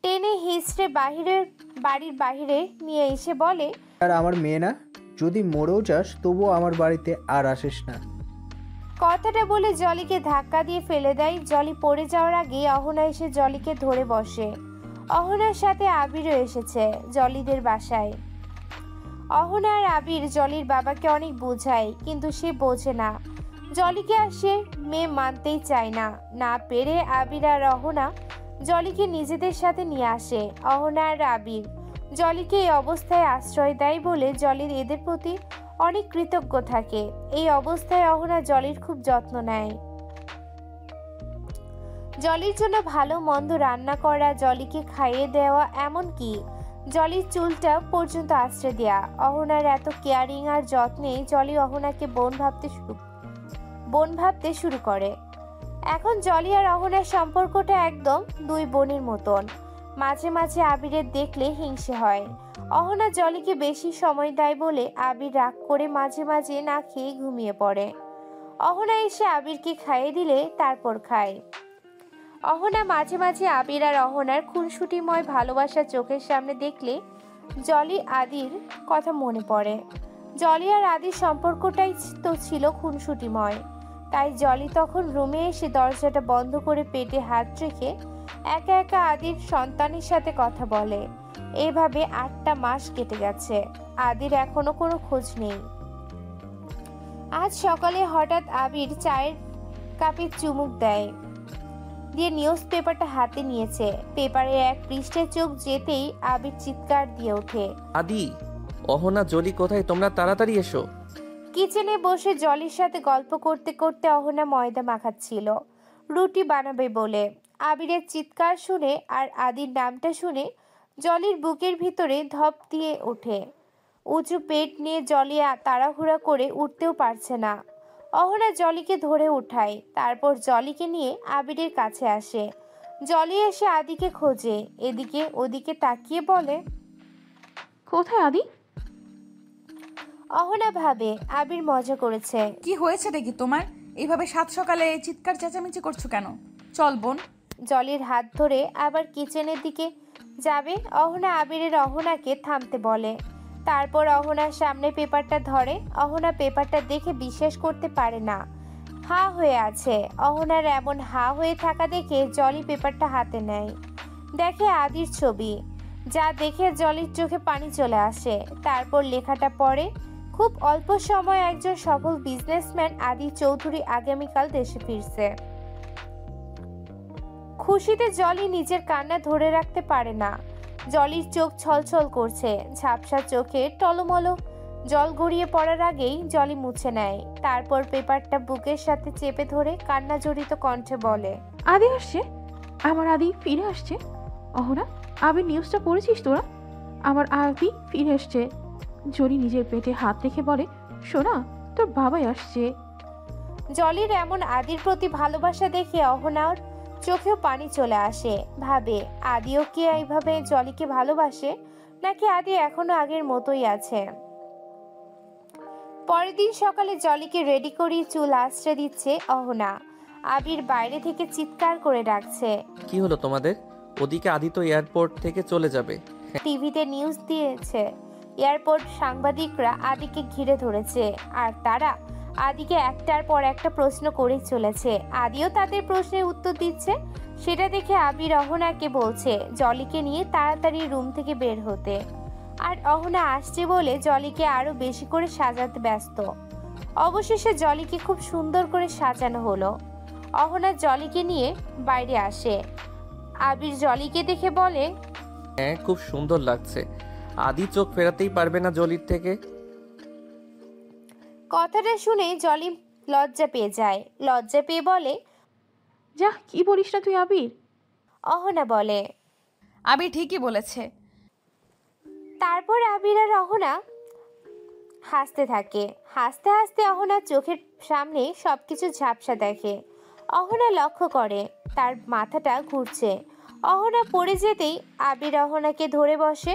টেনে হিঁচড়ে বাড়ির বাহিরে নিয়ে এসে বলে, আর আমার মেয়ে না, যদি মরেও যাস তবুও আমার বাড়িতে আর আসিস না। কথাটা বলে জলিকে ধাক্কা দিয়ে ফেলে দেয়। জলি পড়ে যাওয়ার আগে অহনা এসে জলিকে ধরে বসে। অহনার সাথে আবিরও এসেছে জলিদের বাসায়। অহনা আর আবির জলির বাবাকে অনেক বোঝায়, কিন্তু সে বোঝে না। জলিকে আর সে মেয়ে মানতেই চায় না। না পেরে আবির আর অহনা জলিকে নিজেদের সাথে নিয়ে আসে। অহনা আর আবির জলিকে এই অবস্থায় আশ্রয় দেয় বলে জলির এদের প্রতি অনেক কৃতজ্ঞ থাকে। এই অবস্থায় অহনা জলির খুব যত্ন নেয়। জলির জন্য ভালো মন্দ রান্না করা, জলিকে খাইয়ে দেওয়া, এমনকি জলির চুলটা পর্যন্ত আশ্রে দেয়া। অহনার এত কেয়ারিং আর যত্নে জলি অহনাকে বোন ভাবতে শুরু করে। এখন জলি আর অহনার সম্পর্কটা একদম 2 বোনের মতন। মাঝে মাঝে আবিরের দেখলে হিংসে হয়। অহনা জলিকে বেশি সময় দেয় বলে আবির রাগ করে মাঝে মাঝে না খেয়ে ঘুমিয়ে পড়ে। অহনা এসে আবিরকে খাইয়ে দিলে তারপর খায়। অহনা মাঝে মাঝে আবির আর অহনার খুনসুটিময় ভালোবাসা চোখের সামনে দেখলে জলি আদির কথা মনে পড়ে। জলি আর আদির সম্পর্কটাই তো ছিল খুনসুটিময়। তাই জলি তখন রুমে এসে দরজাটা বন্ধ করে পেটে হাত রেখে একা একা আদির সন্তানের সাথে কথা বলে। এইভাবে 8টা মাস কেটে গেছে। আদির এখনো কোনো খোঁজ নেই। আজ সকালে হঠাৎ আবির চায়ের কাপে চুমুক দেয় দিয়ে নিউজ পেপারটা হাতে নিয়েছে। পেপারের এক পৃষ্ঠে চোখ যেতেই আবির চিৎকার দিয়ে ওঠে, আদি, অহনা, জলি কোথায়? তোমরা তাড়াতাড়ি এসো। কিচেনে বসে জলির সাথে গল্প করতে করতে অহনা ময়দা মাখাচ্ছিল রুটি বানাবে বলে। আবিরের চিৎকার শুনে আর আদির নামটা শুনে জলির বুকের ভিতরে ধপ দিয়ে ওঠে। উঁচু পেট নিয়ে জলি তাড়াহুড়া করে উঠতেও পারছে না। অহনা জলিকে ধরে উঠায়, তারপর জলিকে নিয়ে আবিরের কাছে আসে। জলি এসে আদিকে খোঁজে, এদিকে ওদিকে তাকিয়ে বলে, কোথায় আদি? অহনা ভাবে আবির মজা করেছে। কি হয়েছে দেখি তোমার? এইভাবে 7 সকালে চিৎকার চেঁচামেচি করছো কেন? চল বোন। জলির হাত ধরে আবার কিচেনের দিকে যাবে অহনা আবিরের অহনাকে থামতে বলে। তারপর অহনার সামনে পেপারটা ধরে। অহনা পেপারটা দেখে বিশ্বাস করতে পারে না, হা হয়ে আছে। অহনার এমন হা হয়ে থাকা দেখে জলি পেপারটা হাতে নেয়, দেখে আদির ছবি, যা দেখে জলির চোখে পানি চলে আসে। তারপর লেখাটা পড়ে, খুব অল্প সময় একজন সফল বিজনেসম্যান আদি চৌধুরী আগামীকাল দেশে ফিরছে। খুশিতে জলি নিজের কান্না ধরে রাখতে পারে না। জলির চোখ ছলছল করছে, ঝাপসা চোখে টলমলো জল গড়িয়ে পড়ার আগেই জলি মুছে নেয়। তারপর পেপারটা বুকের সাথে চেপে ধরে কান্না জড়িত কণ্ঠে বলে, আদি আসছে, আমার আদি ফিরে আসছে। অহনা, আবির নিউজটা পড়েছিস তোরা? আমার আদি ফিরে আসছে। জলি নিজের পেটে হাত রেখে বলে, শোনা, তোর বাবাই আসছে। জলির এমন আদির প্রতি ভালোবাসা দেখে অহনার চোখেও পানি চলে আসে। ভাবে, আদিও কি এইভাবে জলিকে ভালোবাসে, নাকি আদি এখনো আগের মতোই আছে। পরের দিন সকালে জলিকে রেডি করিয়ে চুল আঁচড়ে দিচ্ছে অহনা। আবির বাইরে থেকে চিৎকার করে ডাকছে, কি হলো তোমাদের? ওদিকে আদি তো এয়ারপোর্ট থেকে চলে যাবে। টিভিতে নিউজ দিয়েছে, এয়ারপোর্ট সাংবাদিকরা আদিকে ঘিরে ধরেছে, আর তারা আদিকে একটার পর একটা প্রশ্ন করেই চলেছে। আদিও তাদের প্রশ্নের উত্তর দিচ্ছে। সেটা দেখে আবির অহনাকে বলছে জলিকে নিয়ে তাড়াতাড়ি রুম থেকে বের হতে। আর অহনা আসছে বলে জলিকে আরো বেশি করে সাজাতে ব্যস্ত। অবশেষে জলিকে খুব সুন্দর করে সাজানো হলো। অহনা জলিকে নিয়ে বাইরে আসে। আবির জলিকে দেখে বলে, হ্যাঁ, খুব সুন্দর লাগছে। আদি চোখ ফেরাতেই পারবে না জলির থেকে। কথাটা শুনে জলি লজ্জা পেয়ে যায়। লজ্জা পেয়ে বলে, যা, কি বলিস না তুই আবির? অহনা বলে, আবির ঠিকই বলেছে। তারপর আবির আর অহনা হাসতে থাকে। হাসতে হাসতে অহনা চোখের সামনে সবকিছু ঝাপসা দেখে। অহনা লক্ষ্য করে তার মাথাটা ঘুরছে। অহনা পড়ে যেতেই আবির অহনাকে ধরে বসে।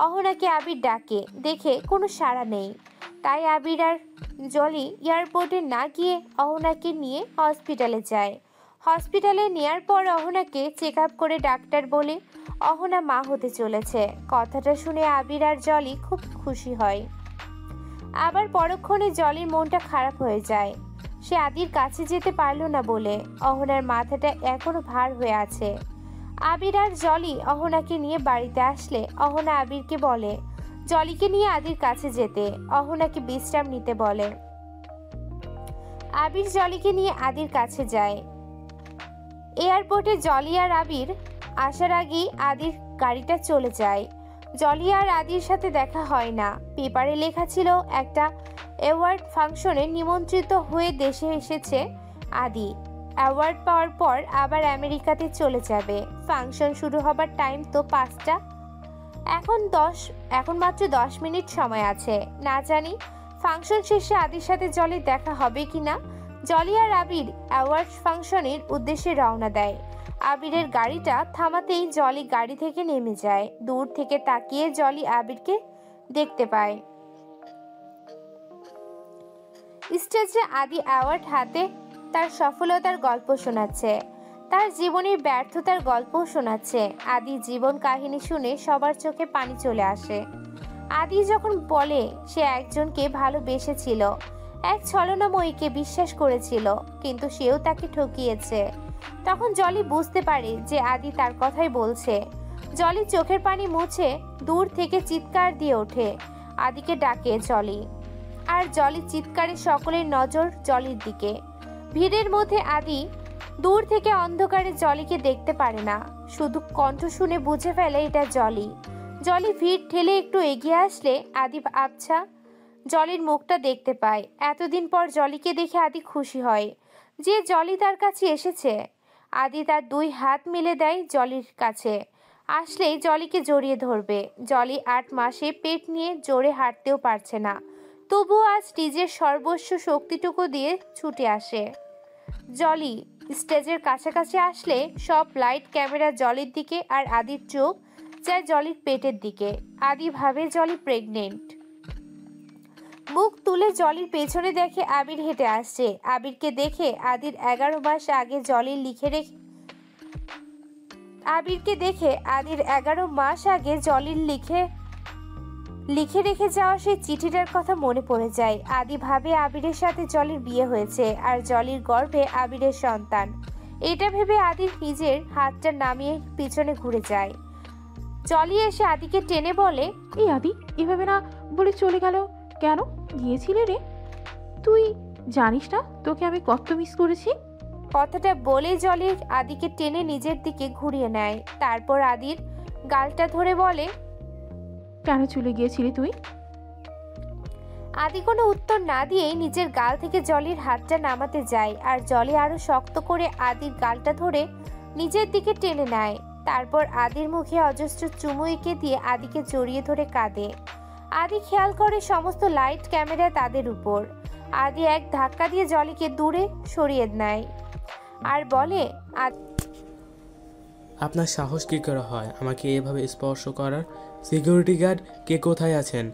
অহনাকে আবির ডাকে, দেখে কোনো সাড়া নেই। তাই আবির আর জলি এয়ারপোর্টে না গিয়ে অহনাকে নিয়ে হসপিটালে যায়। হসপিটালে নেয়ার পর অহনাকে চেক আপ করে ডাক্তার বলে অহনা মা হতে চলেছে। কথাটা শুনে আবির আর জলি খুব খুশি হয়। আবার পরক্ষণে জলির মনটা খারাপ হয়ে যায়। সে আদির কাছে যেতে পারল না বলে অহনার মাথাটা এখনো ভার হয়ে আছে। আবির আর জলি অহনাকে নিয়ে বাড়িতে আসলে অহনা আবিরকে বলে জলিকে নিয়ে আদির কাছে যেতে, অহনাকে বিশ্রাম নিতে বলে। আবির জলিকে নিয়ে আদির কাছে যায়। এয়ারপোর্টে জলি আর আবির আসার আগেই আদির গাড়িটা চলে যায়। জলি আর আদির সাথে দেখা হয় না। পেপারে লেখা ছিল একটা অ্যাওয়ার্ড ফাংশনে নিমন্ত্রিত হয়ে দেশে এসেছে আদি। অ্যাওয়ার্ড পাওয়ার পর আবার আমেরিকাতে চলে যাবে। ফাংশন শুরু হবার টাইম তো 5টা। এখন মাত্র 10 মিনিট সময় আছে। না জানি ফাংশন শেষে আদির সাথে জলির দেখা হবে কিনা। জলি আর আবির অ্যাওয়ার্ড ফাংশনের উদ্দেশ্যে রওনা দেয়। আবিরের গাড়িটা থামাতেই জলি গাড়ি থেকে নেমে যায়। দূর থেকে তাকিয়ে জলি আবিরকে দেখতে পায়। স্টেজে আদি অ্যাওয়ার্ড হাতে তার সফলতার গল্প শোনাচ্ছে, তার জীবনের ব্যর্থতার গল্পও শোনাচ্ছে। আদি জীবন কাহিনী শুনে সবার চোখে পানি চলে আসে। আদি যখন বলে সে একজনকে ভালোবেসেছিল, এক ছলনাময়ীকে বিশ্বাস করেছিল, কিন্তু সেও তাকে ঠকিয়েছে, তখন জলি বুঝতে পারে যে আদি তার কথাই বলছে। জলি চোখের পানি মুছে দূর থেকে চিৎকার দিয়ে ওঠে, আদিকে ডাকে জলি। আর জলি চিৎকারে সকলের নজর জলির দিকে। ভিড়ের মধ্যে আদি দূর থেকে অন্ধকারে জলিকে দেখতে পারে না, শুধু কণ্ঠ শুনে বুঝে ফেলে এটা জলি। জলি ভিড় ঠেলে একটু এগিয়ে আসলে আদি আবছা জলির মুখটা দেখতে পায়। এতদিন পর জলিকে দেখে আদি খুশি হয় যে জলি তার কাছে এসেছে। আদি তার 2 হাত মিলে দেয় জলির কাছে। আসলেই জলিকে জড়িয়ে ধরবে। জলি 8 মাসে পেট নিয়ে জোরে হাঁটতেও পারছে না, তবুও আজ নিজের সর্বস্ব শক্তিটুকু দিয়ে ছুটে আসে। জলি স্টেজের কাছাকাছি আসলে সব লাইট ক্যামেরা জলির দিকে, আর আদির চোখ যায় জলির পেটের দিকে। আদি ভাবে জলি প্রেগনেন্ট। মুখ তুলে জলির পেছনে দেখে আবির হেঁটে আসছে। আবিরকে দেখে আদির 11 মাস আগে জলি আবিরকে দেখে আদির 11 মাস আগে জলির লিখে রেখে যাওয়া সেই চিঠিটার কথা মনে পড়ে যায়। আদি ভাবে আবিরের সাথে জলির বিয়ে হয়েছে আর জলির গর্ভে আবিরের সন্তান। এটা ভেবে আদির নিজের হাতটা নামিয়ে পিছনে ঘুরে যায়। জলি এসে আদিকে টেনে বলে, এই আদি এভাবে না বলে চলে গেল কেন? গিয়েছিলে রে? তুই জানিস না তোকে আমি কত মিস করেছি? কথাটা বলে জলি আদিকে টেনে নিজের দিকে ঘুরিয়ে নেয়। তারপর আদির গালটা ধরে বলে, কেন চলে গিয়েছিলি তুই? আদি কোনো উত্তর না দিয়েই নিজের গাল থেকে জলির হাতটা নামাতে যায় আর জলি আরো শক্ত করে আদির গালটা ধরে নিজের দিকে টেনে নেয়। তারপর আদির মুখে অজস্র চুমু এঁকে দিয়ে আদিকে জড়িয়ে ধরে কাঁদে। আদি খেয়াল করে সমস্ত লাইট ক্যামেরা তাদের উপর। আদি এক ধাক্কা দিয়ে জলিকে দূরে সরিয়ে নেয় আর বলে, আপনার সাহস কী করে হয় আমাকে এভাবে স্পর্শ করার? সিকিউরিটি গার্ড কে কোথায় আছেন?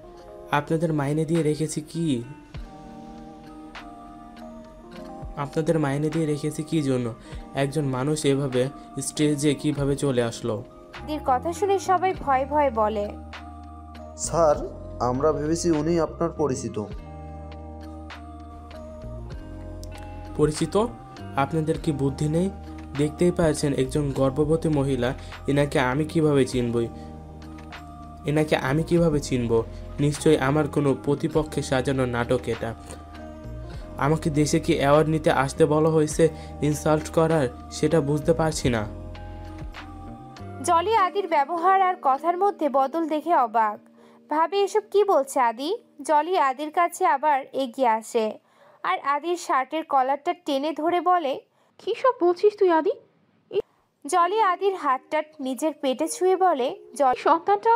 আপনাদের মাইনে দিয়ে রেখেছি কি জন্য? একজন মানুষ এভাবে স্টেজে কিভাবে চলে আসলো? আদির কথা শুনে সবাই ভয় ভয় বলে, স্যার, আমরা ভেবেছি উনি আপনার পরিচিত। আপনাদের কি বুদ্ধি নেই? দেখতেই পাচ্ছেন একজন গর্ভবতী মহিলা। এনাকে আমি কিভাবে চিনব? নিশ্চয়ই আমার কোনো প্রতিপক্ষে সাজানো নাটক এটা। আমাকে দেশে কি অ্যাওয়ার্ড নিতে আসতে বলা হয়েছে ইনসাল্ট করার, সেটা বুঝতে পারছি না। জলি আদির ব্যবহার আর কথার মধ্যে বদল দেখে অবাক, ভাবে এসব কি বলছে আদি। জলি আদির কাছে আবার এগিয়ে আসে আর আদির শার্টের কলারটা টেনে ধরে বলে, কি সব বলছিস তুই আদি? জলি আদির হাতটা নিজের পেটে ছুঁয়ে বলে, সন্তানটা।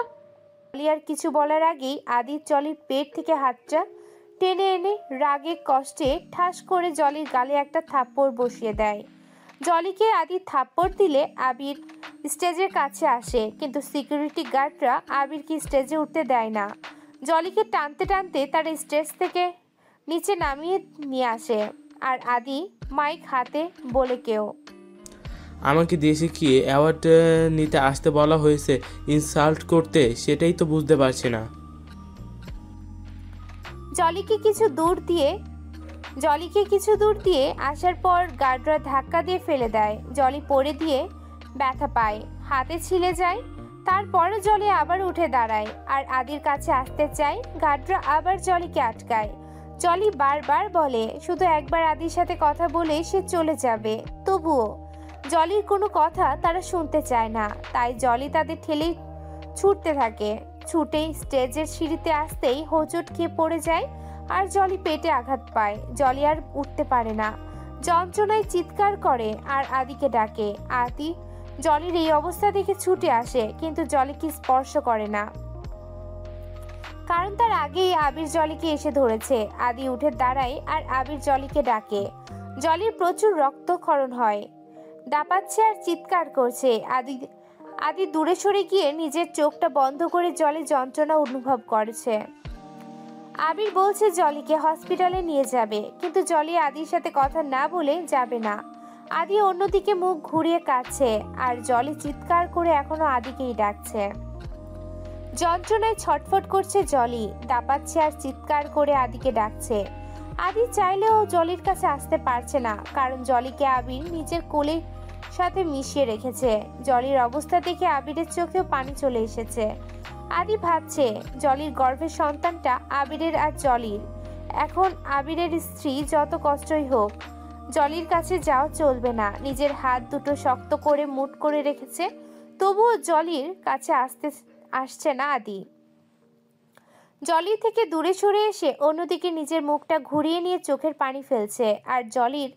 জলি আর কিছু বলার আগেই আদি জলির পেট থেকে হাতটা টেনে এনে রাগে কষ্টে ঠাস করে জলির গালে একটা থাপ্পড় বসিয়ে দেয়। জলিকে আদি থাপ্পড় দিলে আবির স্টেজের কাছে আসে, কিন্তু সিকিউরিটি গার্ডরা আবিরকে স্টেজে উঠতে দেয় না। জলিকে টানতে টানতে তার স্টেজ থেকে নিচে নামিয়ে নিয়ে আসে আর আদি মাইক হাতে বলে, কেউ আমাকে দেশে কি অ্যাওয়ার্ড নিতে আসতে বলা হয়েছে ইনসাল্ট করতে, সেটাই তো বুঝতে পারছি না। জলিকে কিছু দূর দিয়ে আসার পর গার্ডরা ধাক্কা দিয়ে ফেলে দেয়। জলি পড়ে দিয়ে ব্যথা পায়, হাতে ছিলে যায়। তারপর জলি আবার উঠে দাঁড়ায় আর আদির কাছে আসতে চায়। গার্ডরা আবার জলিকে আটকায়। জলি বারবার বলে শুধু একবার আদির সাথে কথা বলে সে চলে যাবে, তবুও জলির কোনো কথা তারা শুনতে চায় না। তাই জলি তাদের ঠেলেই ছুটতে থাকে। ছুটেই স্টেজের সিঁড়িতে আসতেই হোঁচট খেয়ে পড়ে যায় আর জলি পেটে আঘাত পায়। জলি আর উঠতে পারে না, যন্ত্রণায় চিৎকার করে আর আদিকে ডাকে। আদি জলির এই অবস্থা দেখে ছুটে আসে, কিন্তু জলিকে স্পর্শ করে না, কারণ তার আগেই আবির জলিকে এসে ধরেছে। আদি উঠে দাঁড়ায় আর আবির জলিকে ডাকে। জলির প্রচুর রক্তক্ষরণ হয়, দাপাচ্ছে আর চিৎকার করছে। আদি দূরে সরে গিয়ে নিজের চোখটা বন্ধ করে জলে যন্ত্রণা অনুভব করছে। আবির বলছে জলিকে হসপিটালে নিয়ে যাবে, কিন্তু জলি আদির সাথে কথা না বলে যাবে না। আদি অন্যদিকে মুখ ঘুরিয়ে কাঁদছে আর জলি চিৎকার করে এখনো আদিকেই ডাকছে। যন্ত্রণায় ছটফট করছে জলি, দাপাচ্ছে আর চিৎকার করে আদিকে ডাকছে। আদি চাইলেও জলির কাছে আসতে পারছে না, কারণ জলিকে আবির নিজের কোলের সাথে মিশিয়ে রেখেছে। জলির অবস্থা দেখে আবিরের চোখেও পানি চলে এসেছে। আদি ভাবছে জলির গর্ভের সন্তানটা আবিরের আর জলির। এখন আবিরের স্ত্রী যত কষ্টই হোক, জলির কাছে যাওয়া চলবে না। নিজের হাত দুটো শক্ত করে মুঠ করে রেখেছে, তবুও জলির কাছে আসছে না আদি। জলি থেকে দূরে সরে এসে অন্যদিকে নিজের মুখটা ঘুরিয়ে নিয়ে চোখের পানি ফেলছে আর জলির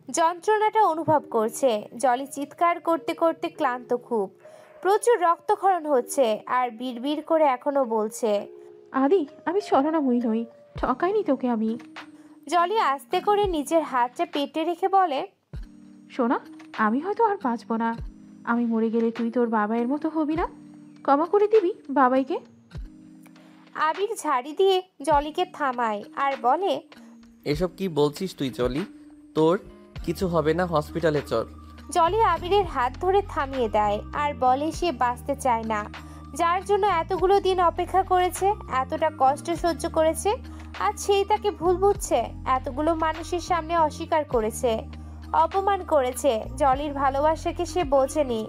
যন্ত্রণাটা অনুভব করছে। জলি চিৎকার করতে করতে ক্লান্ত, খুব প্রচুর রক্তক্ষরণ হচ্ছে আর বিড়বিড় করে এখনো বলছে, আদি আমি ছলনাময়ী নই, ঠকাইনি তোকে আমি। জলি আস্তে করে নিজের হাতটা পেটে রেখে বলে, শোনা, আমি হয়তো আর বাঁচবো না। আমি মরে গেলে তুই তোর বাবাইয়ের মতো হবি না? ক্ষমা করে দিবি বাবাইকে? আবির ঝাড়ি দিয়ে জলিকে থামায় আর বলে, এসব কি বলছিস তুই জলি? তোর কিছু হবে না, হসপিটালে চল। জলি আবিরের হাত ধরে থামিয়ে দেয় আর বলে সে বাঁচতে চায় না, যার জন্য এতগুলো দিন অপেক্ষা করেছে, এতটা কষ্ট সহ্য করেছে, আজ সেই তাকে ভুল বুঝছে, এতগুলো মানুষের সামনে অস্বীকার করেছে, অপমান করেছে। জলির ভালোবাসাকে সে বোঝেনি।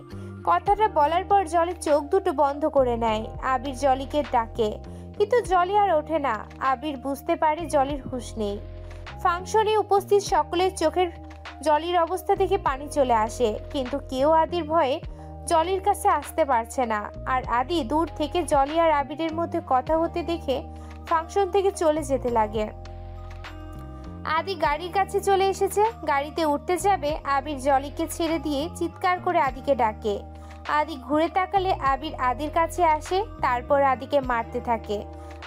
কথাটা বলার পর জলির চোখ দুটো বন্ধ করে নেয়। আবির জলিকে ডাকে, কিন্তু জলি আর ওঠে না। আবির বুঝতে পারে জলির হুঁশ নেই। ফাংশনে উপস্থিত সকলের চোখের জলির অবস্থা দেখে পানি চলে আসে, কিন্তু কেউ আদির ভয়ে জলির কাছে আসতে পারছে না। আর আদি দূর থেকে জলি আর আবিরের মধ্যে কথা হতে দেখে ফাংশন থেকে চলে যেতে লাগে। আদি গাড়ির কাছে চলে এসেছে, গাড়িতে উঠতে যাবে। আবির জলিকে ছেড়ে দিয়ে চিৎকার করে আদিকে ডাকে। আদি ঘুরে তাকালে আবির আদির কাছে আসে, তারপর আদিকে মারতে থাকে।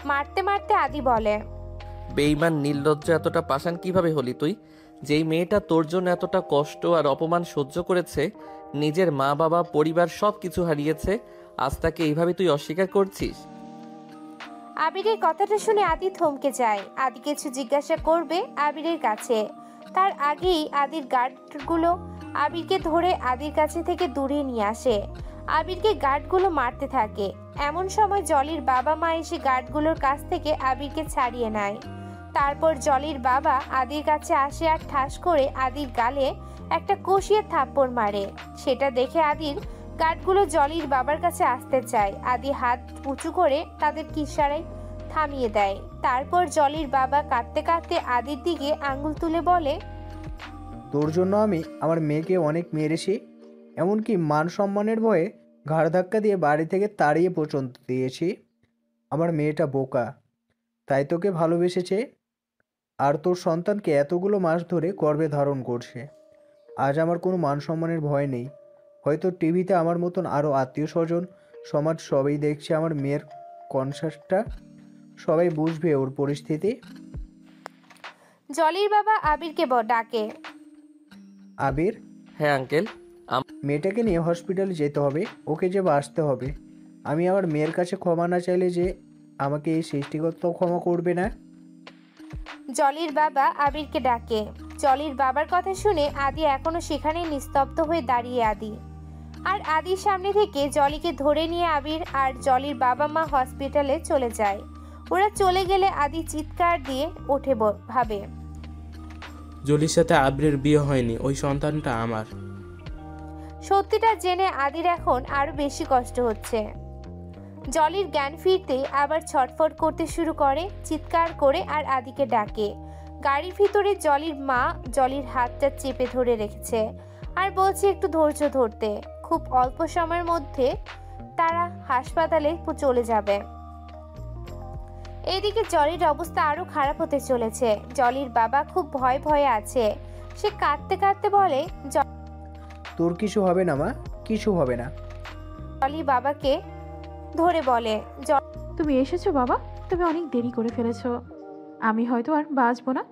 মারতে মারতে আদি বলে, বেঈমান নির্লজ্জ, এতটা পাষাণ কিভাবে হলি তুই? যেই মেয়েটা তোর জন্য এতটা কষ্ট আর অপমান সহ্য করেছে, নিজের মা বাবা পরিবার সব কিছু হারিয়েছে, আজ তাকে এইভাবে তুই অস্বীকার করছিস? আবিরের কথাটা শুনে আদি থমকে যায়। আদি কিছু জিজ্ঞাসা করবে আবিরের কাছে, তার আগেই আদির গার্ডগুলো আবিরকে ধরে আদির কাছে থেকে দূরে নিয়ে আসে। আবিরকে গার্ডগুলো মারতে থাকে। এমন সময় জলির বাবা মা এসে গার্ডগুলোর কাছ থেকে আবিরকে ছাড়িয়ে নেয়। তারপর জলির বাবা আদির কাছে আসে আর ঠাস করে আদির গালে একটা কষিয়ে থাপ্পড় মারে। সেটা দেখে আদির গার্ডগুলো জলির বাবার কাছে আসতে চায়। আদি হাত উঁচু করে তাদের ইশারায় থামিয়ে দেয়। তারপর জলির বাবা কাঁদতে কাঁদতে আদির দিকে আঙ্গুল তুলে বলে, তোর জন্য আমি আমার মেয়েকে অনেক মেরেছি, এমনকি মান সম্মানের ভয়ে ঘাড় ধাক্কা দিয়ে বাড়ি থেকে তাড়িয়ে পর্যন্ত দিয়েছি। আমার মেয়েটা বোকা, তাই তোকে ভালোবেসেছে আর তোর সন্তানকে এতগুলো মাস ধরে গর্ভে ধারণ করছে। আজ আমার কোনো মান সম্মানের ভয় নেই। হয়তো টিভিতে আমার মতন আরও আত্মীয় স্বজন সমাজ সবাই দেখছে আমার মেয়ের কনসার্টটা, সবাই বুঝবে ওর পরিস্থিতি। জলির বাবা আবিরকে ডাকে। আবির, হ্যাঁ আঙ্কেল। মেয়েটাকে নিয়ে হসপিটালে যেতে হবে, ওকে যে বাঁচতে হবে। আমি আমার মেয়ের কাছে ক্ষমা না চাইলে যে আমাকে এই সৃষ্টিকর্তা ক্ষমা করবে না। জলির বাবা আবিরকে ডাকে। জলির বাবার কথা শুনে আদি এখনো সেখানে নিস্তব্ধ হয়ে দাঁড়িয়ে। আর আদির সামনে থেকে জলিকে ধরে নিয়ে আবির আর জলির বাবা মা হসপিটালে চলে যায়। ওরা চলে গেলে আদি চিৎকার দিয়ে ওঠে, ভাবে জলির সাথে আবিরের বিয়ে হয়নি, ওই সন্তানটা আমার। সত্যিটা জেনে আদির এখন আরো বেশি কষ্ট হচ্ছে। জলির জ্ঞান ফিরতে আবার ছটফট করতে শুরু করে, চিৎকার করে আর আদিকে ডাকে। গাড়ির ভিতরে জলির মা জলির হাতটা চেপে ধরে রেখেছে আর বলছে একটু ধৈর্য ধরতে, খুব অল্প সময়ের মধ্যে তারা হাসপাতালে চলে যাবে। এদিকে জলির অবস্থা আরো খারাপ হতে চলেছে। জলির বাবা খুব ভয়ে ভয়ে আছে। সে কাঁদতে কাঁদতে বলে, তোর কিছু হবে না মা, কিছু হবে না। জলি বাবাকে ধরে বলে, তুমি এসেছো বাবা, তুমি অনেক দেরি করে ফেলেছো। আমি হয়তো আর বাঁচবো না।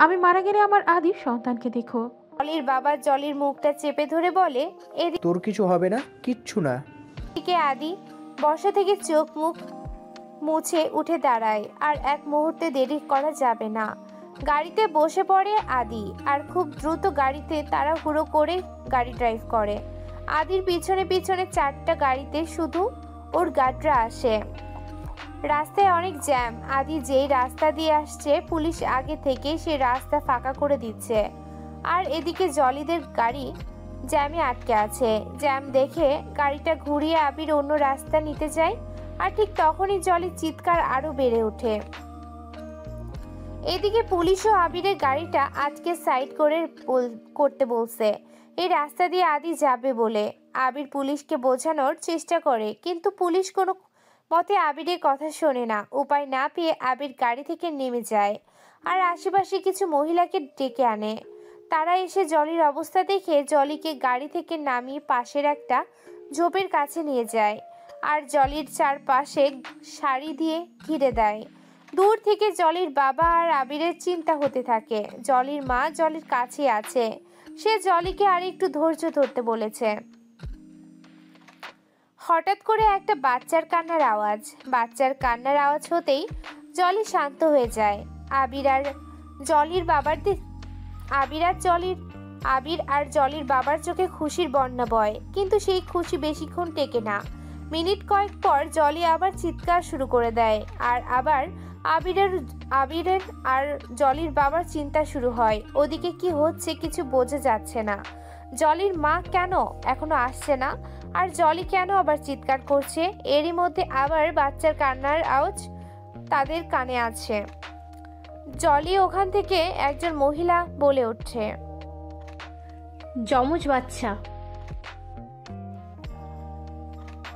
আমি মারা গেলে আমার আদির সন্তানকে দেখো। জলির বাবা জলির মুখটা চেপে ধরে বলে, তোর কিছু হবে না, কিচ্ছু না। এদিকে আদি বসা থেকে চোখ মুখ মুছে উঠে দাঁড়ায়। আর এক মুহূর্তে দেরি করা যাবে না। গাড়িতে বসে পড়ে আদি আর খুব দ্রুত গাড়িতে তাড়াহুড়ো করে গাড়ি ড্রাইভ করে। আদির পিছনে পিছনে 4টা গাড়িতে শুধু ওর গাড়িরা আসে। রাস্তায় অনেক জ্যাম। আদি যেই রাস্তা দিয়ে আসছে পুলিশ আগে থেকেই সে রাস্তা ফাঁকা করে দিচ্ছে। আর এদিকে জলিদের গাড়ি জ্যামে আটকে আছে। জ্যাম দেখে গাড়িটা ঘুরিয়ে আবির অন্য রাস্তা নিতে যায়। আর ঠিক তখনই জলির চিৎকার আরো বেড়ে ওঠে। এদিকে পুলিশও আবিরের গাড়িটা আজকে সাইড করতে বলছে, এই রাস্তা দিয়ে আদি যাবে বলে। আবির পুলিশকে বোঝানোর চেষ্টা করে, কিন্তু পুলিশ কোনো মতে আবিরের কথা শোনে না। উপায় না পেয়ে আবির গাড়ি থেকে নেমে যায় আর আশেপাশে কিছু মহিলাকে ডেকে আনে। তারা এসে জলির অবস্থা দেখে জলিকে গাড়ি থেকে নামিয়ে পাশের একটা ঝোপের কাছে নিয়ে যায় আর জলির চারপাশে সারি দিয়ে ঘিরে দেয়। দূর থেকে জলির বাবা আর আবিরের চিন্তা হতে থাকে। জলির মা জলির কাছে আছে, সে জলিকে আর একটু ধৈর্য ধরতে বলেছে। হঠাৎ করে একটা বাচ্চার কান্নার আওয়াজ হতেই জলি শান্ত হয়ে যায়। আবির আর জলির আবির আর জলির বাবার চোখে খুশির বন্যা বয়, কিন্তু সেই খুশি বেশিক্ষণ টেকে না। মিনিট কয়েক পর জলি আবার চিৎকার শুরু করে দেয়, আর আবার আবিরের আর জলির বাবার চিন্তা শুরু হয়। ওদিকে কি হচ্ছে কিছু বোঝা যাচ্ছে না। জলির মা কেন এখনো আসছে না, আর জলি কেন আবার চিৎকার করছে? এরই মধ্যে আবার বাচ্চার কান্নার আওয়াজ তাদের কানে আছে। জলি ওখান থেকে একজন মহিলা বলে ওঠে, যমজ বাচ্চা।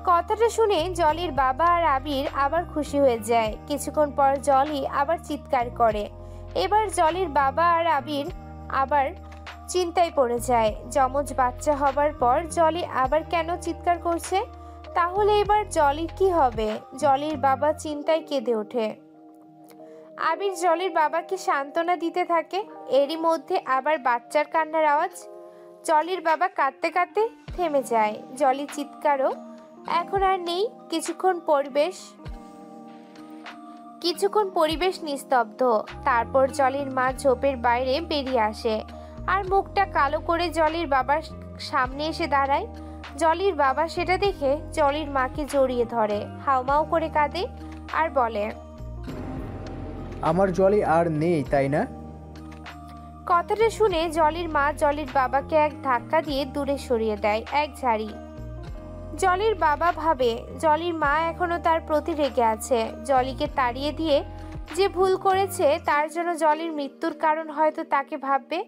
কথাটা শুনে জলির বাবা আর আবির আবার খুশি হয়ে যায়। কিছুক্ষণ পর জলি আবার চিৎকার করে। এবার জলির বাবা আর আবির আবার চিন্তায় পড়ে যায়। যমজ বাচ্চা হবার পর জলি আবার কেন চিৎকার করছে? তাহলে এবার জলির কি হবে? জলির বাবা চিন্তায় কেঁদে ওঠে। আবির জলির বাবাকে সান্ত্বনা দিতে থাকে। এরই মধ্যে আবার বাচ্চার কান্নার আওয়াজ। জলির বাবা কাঁদতে কাঁদতে থেমে যায়। জলি চিৎকারও এখন আর নেই। কিছুক্ষণ পরিবেশ নিস্তব্ধ। তারপর জলির মা ঝোপের বাইরে বেরিয়ে আসে আর মুখটা কালো করে জলির বাবার সামনে এসে দাঁড়ায়। জলির বাবা সেটা দেখে জলির মাকে জড়িয়ে ধরে, হাউমাউ করে কাঁদে আর বলে, আমার জলি আর নেই, তাই না? কথাটা শুনে জলির মা জলির বাবাকে এক ধাক্কা দিয়ে দূরে সরিয়ে দেয় এক ঝাড়ি। জলির বাবা ভাবে জলির মা এখনো তার প্রতি রেগে আছে। জলিকে তাড়িয়ে দিয়ে যে ভুল করেছে তার জন্য জলির মৃত্যুর কারণ হয়তো তাকে ভাববে।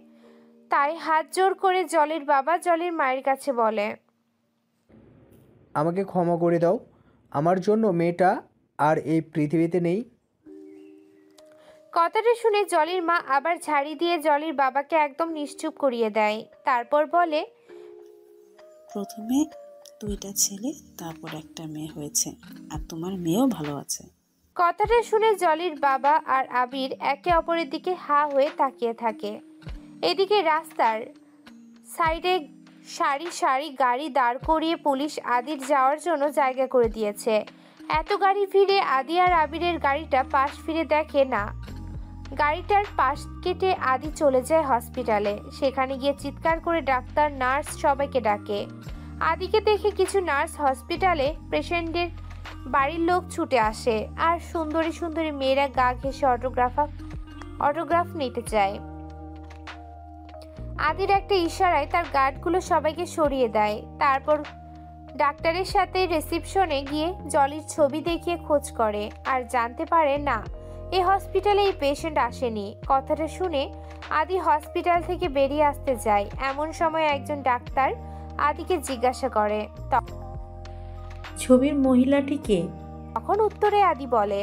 তাই হাত জোর করে জলির বাবা জলির মায়ের কাছে বলে, আমাকে ক্ষমা করে দাও, আমার জন্য মেয়েটা আর এই পৃথিবীতে নেই। কথাটা শুনে জলির মা আবার ঝাড়ি দিয়ে জলির বাবাকে একদম নিশ্চুপ করিয়ে দেয়। তারপর বলে, প্রথমে 2টা ছেলে, তারপর একটা মেয়ে হয়েছে, আর তোমার মেয়েও ভালো আছে। কথাটা শুনে জলির বাবা আর আবির একে অপরের দিকে হা হয়ে তাকিয়ে থাকে। এদিকে রাস্তার সাইডে সারি সারি গাড়ি দাঁড় করিয়ে পুলিশ আদির যাওয়ার জন্য জায়গা করে দিয়েছে। এত গাড়ি ভিড়ে আদি আর আবিরের গাড়িটা পাশ ফিরে দেখে না। গাড়িটার পাশ কেটে আদি চলে যায় হসপিটালে। সেখানে গিয়ে চিৎকার করে ডাক্তার, নার্স সবাইকে ডাকে। আদিকে দেখে কিছু নার্স হসপিটালে পেশেন্টদের বাড়ির লোক ছুটে আসে, আর সুন্দরী সুন্দরী মেয়েরা গা ঘেঁষে অটোগ্রাফ নিতে চায়। আদির একটা ইশারায় তার গার্ডগুলো সবাইকে সরিয়ে দেয়। তারপর ডাক্তারের সাথে রিসেপশনে গিয়ে জলির ছবি দেখিয়ে খোঁজ করে আর জানতে পারে না, এই হসপিটালে এই পেশেন্ট আসেনি। কথাটা শুনে আদি হসপিটাল থেকে বেরিয়ে আসতে যায়। এমন সময় একজন ডাক্তার আদিকে জিজ্ঞাসা করে, ছবির মহিলাটি কে? তখন উত্তরে আদি বলে,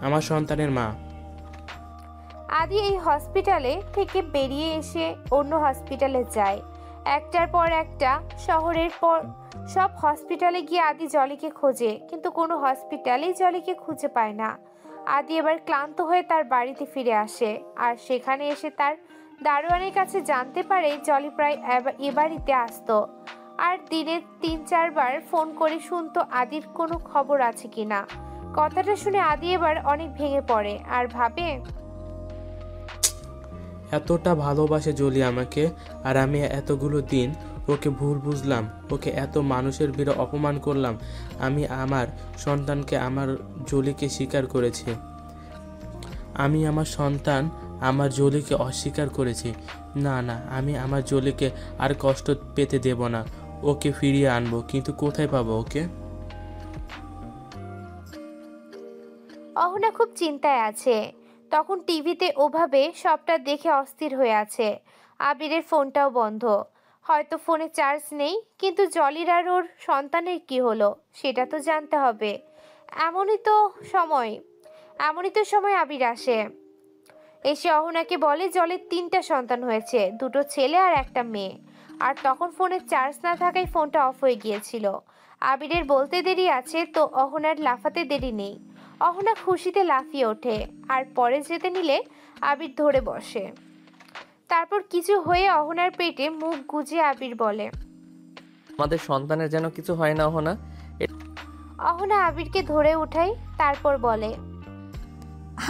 আমার সন্তানের মা। আদি এই হসপিটালে থেকে বেরিয়ে এসে অন্য হসপিটালে যায়। একটার পর একটা শহরের পর সব হসপিটালে গিয়ে আদি জলিকে খোঁজে, কিন্তু কোনো হসপিটালেই জলিকে খুঁজে পায় না। আদি এবার ক্লান্ত হয়ে তার বাড়িতে ফিরে আসে, আর সেখানে এসে তার দারোয়ানের কাছে জানতে পারে জলি প্রায় এ বাড়িতে আসতো, আর দিনে 3-4 বার ফোন করে শুনতো আদির কোনো খবর আছে কিনা। কথাটা শুনে আদি এবার অনেক ভেঙে পড়ে আর ভাবে, এতটা ভালোবাসে জলি আমাকে, আর আমি এতগুলো দিন ওকে ভুল বুঝলাম, ওকে এত মানুষের ভিড়ে অপমান করলাম। আমি আমার সন্তানকে, আমার জলিকে স্বীকার করেছি। আমি আমার সন্তান আমার জলিকে অস্বীকার করেছি। না না, আমি আমার জলিকে আর কষ্ট পেতে দেব না। ওকে ফিরিয়ে আনবো, কিন্তু কোথায় পাবো ওকে? অহনা খুব চিন্তায় আছে। তখন টিভিতে ওভাবে সবটা দেখে অস্থির হয়ে আছে। আবিরের ফোনটাও বন্ধ, হয়তো ফোনে চার্জ নেই। কিন্তু জলির আর ওর সন্তানের কি হলো সেটা তো জানতে হবে। এমনই তো সময় আবির আসে। এসে অহনাকে বলে জলের 3টা সন্তান হয়েছে, 2টো ছেলে আর একটা মেয়ে। আর তখন ফোনে চার্জ না থাকায় ফোনটা অফ হয়ে গিয়েছিল। আবিরের বলতে দেরি আছে তো অহনার লাফাতে দেরি নেই। অহনা খুশিতে লাফিয়ে ওঠে, আর পরে যেতে নিলে আবির ধরে বসে। তারপর কিছু হয়ে অহনার পেটে মুখ গুজে আবির বলে, আমাদের সন্তানের যেন কিছু হয় না অহনা। অহনা আবিরকে ধরে উঠাই, তারপর বলে,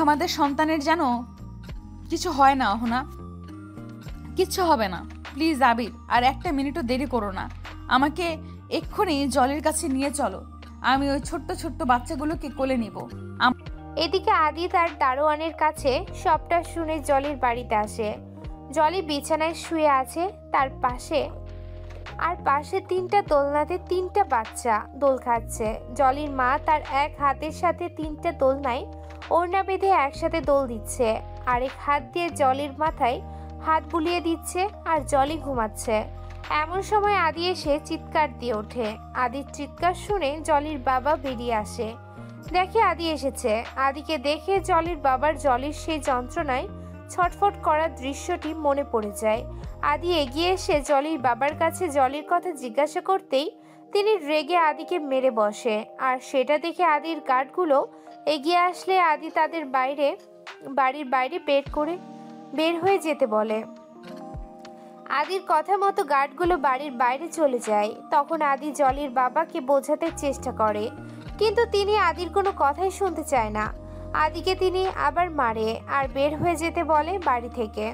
আমাদের সন্তানের যেন কিছু হয় না অহনা। কিচ্ছু হবে না, প্লিজ আবির, আর একটা মিনিটও দেরি করো না। আমাকে এক্ষুনি জলের কাছে নিয়ে চলো, আমি ওই ছোট্ট ছোট্ট বাচ্চাগুলোকে কোলে নিব। এদিকে আদি তার দারোয়ানের কাছে সবটা শুনে জলির বাড়িতে আসে। জলি বিছানায় শুয়ে আছে, তার পাশে তিনটা দোলনাতে তিনটা বাচ্চা দোল খাচ্ছে। জলির মা তার এক হাতের সাথে তিনটা দোলনায় ওড়না বেঁধে একসাথে দোল দিচ্ছে, আরেক হাত দিয়ে জলির মাথায় হাত বুলিয়ে দিচ্ছে, আর জলি ঘুমাচ্ছে। এমন সময় আদি এসে চিৎকার দিয়ে ওঠে। আদির চিৎকার শুনে জলির বাবা বেরিয়ে আসে, দেখে আদি এসেছে। আদিকে দেখে জলির বাবার জলির সেই যন্ত্রণায় ছটফট করার দৃশ্যটি মনে পড়ে যায়। আদি এগিয়ে এসে জলির বাবার কাছে জলির কথা জিজ্ঞাসা করতেই তিনি রেগে আদিকে মেরে বসে, আর সেটা দেখে আদির গার্ডগুলো এগিয়ে আসলে আদি তাদের বাড়ির বাইরে বের হয়ে যেতে বলে। আদির কথা মতো গার্ডগুলো বাড়ির বাইরে চলে যায়। তখন আদি জলির বাবাকে বোঝাতে চেষ্টা করে, কিন্তু তিনি আদির কোনো কথাই শুনতে চায় না। আদিকে তিনি আবার মারে আর বের হয়ে যেতে বলে বাড়ি থেকে।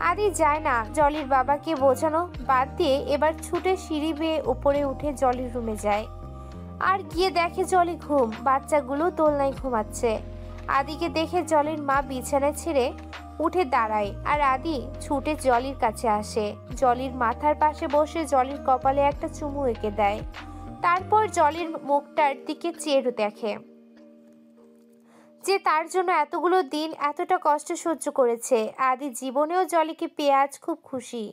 আদি যায় না জলির বাবাকে বোঝানো বাদ দিয়ে এবার ছুটে সিঁড়ি বেয়ে উপরে উঠে জলির রুমে যায়, আর গিয়ে দেখে জলি ঘুম, বাচ্চাগুলো দোলনায় ঘুমাচ্ছে। আদিকে দেখে জলির মা বিছানা ছেড়ে উঠে দাঁড়ায়, আর আদি ছুটে জলির কাছে আসে। জলির মাথার পাশে বসে জলির কপালে একটা চুমু এঁকে দেয়, তারপর জলির মুখটার দিকে চেয়ে দেখে যে তার জন্য এতগুলো দিন এতটা কষ্ট সহ্য করেছে। আদি জীবনেও জলিকে পেয়ে আজ খুব খুশি।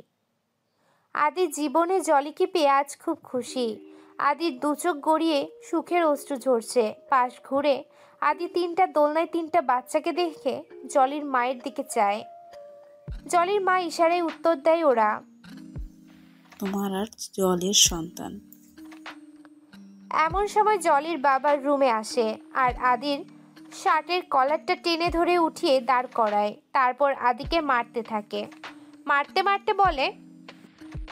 আদির দুচোখ গড়িয়ে সুখের অশ্রু ঝরছে। পাশ ঘুরে আদি তিনটা দোলনায় তিনটা বাচ্চাকে দেখে জলির মায়ের দিকে চায়। জলির মা ইশারায় উত্তর দেয়, ওরা তোমার আর জলের সন্তান। এমন সময় জলির বাবার রুমে আসে আর আদির শার্টের কলারটা টেনে ধরে উঠিয়ে দাঁড় করায়, তারপর আদিকে মারতে থাকে। মারতে মারতে বলে,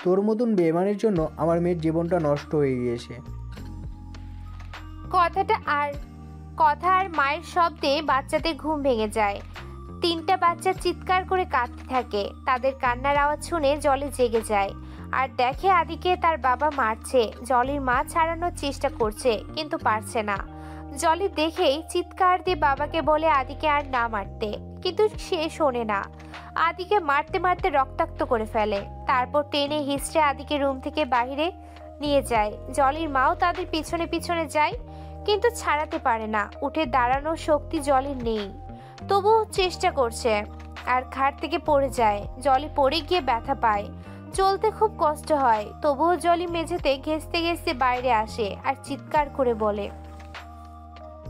তোর মতন বেমানের জন্য আমার মেয়ের জীবনটা নষ্ট হয়ে গিয়েছে। কথা আর মায়ের শব্দে বাচ্চাদের ঘুম ভেঙে যায়। তিনটা বাচ্চা চিৎকার করে কাঁদতে থাকে। তাদের কান্নার আওয়াজ শুনে জলি জেগে যায় আর দেখে আদিকে তার বাবা মারছে। জলির মা ছাড়ানোর চেষ্টা করছে কিন্তু পারছে না। জলি দেখেই চিৎকার দিয়ে বাবাকে বলে আদিকে আর না মারতে, কিন্তু সে শোনে না। আদিকে মারতে মারতে রক্তাক্ত করে ফেলে, তারপর টেনে হিঁচড়ে আদিকে রুম থেকে বাইরে নিয়ে যায়। জলির মাও তাদের পিছনে পিছনে যায়, কিন্তু ছাড়াতে পারে না। উঠে দাঁড়ানোর শক্তি জলির নেই, তবুও চেষ্টা করছে আর খাট থেকে পড়ে যায়। জলি পড়ে গিয়ে ব্যথা পায়, চলতে খুব কষ্ট হয়, তবুও জলি মেঝেতে ঘেঁষতে ঘেঁষতে বাইরে আসে আর চিৎকার করে বলে,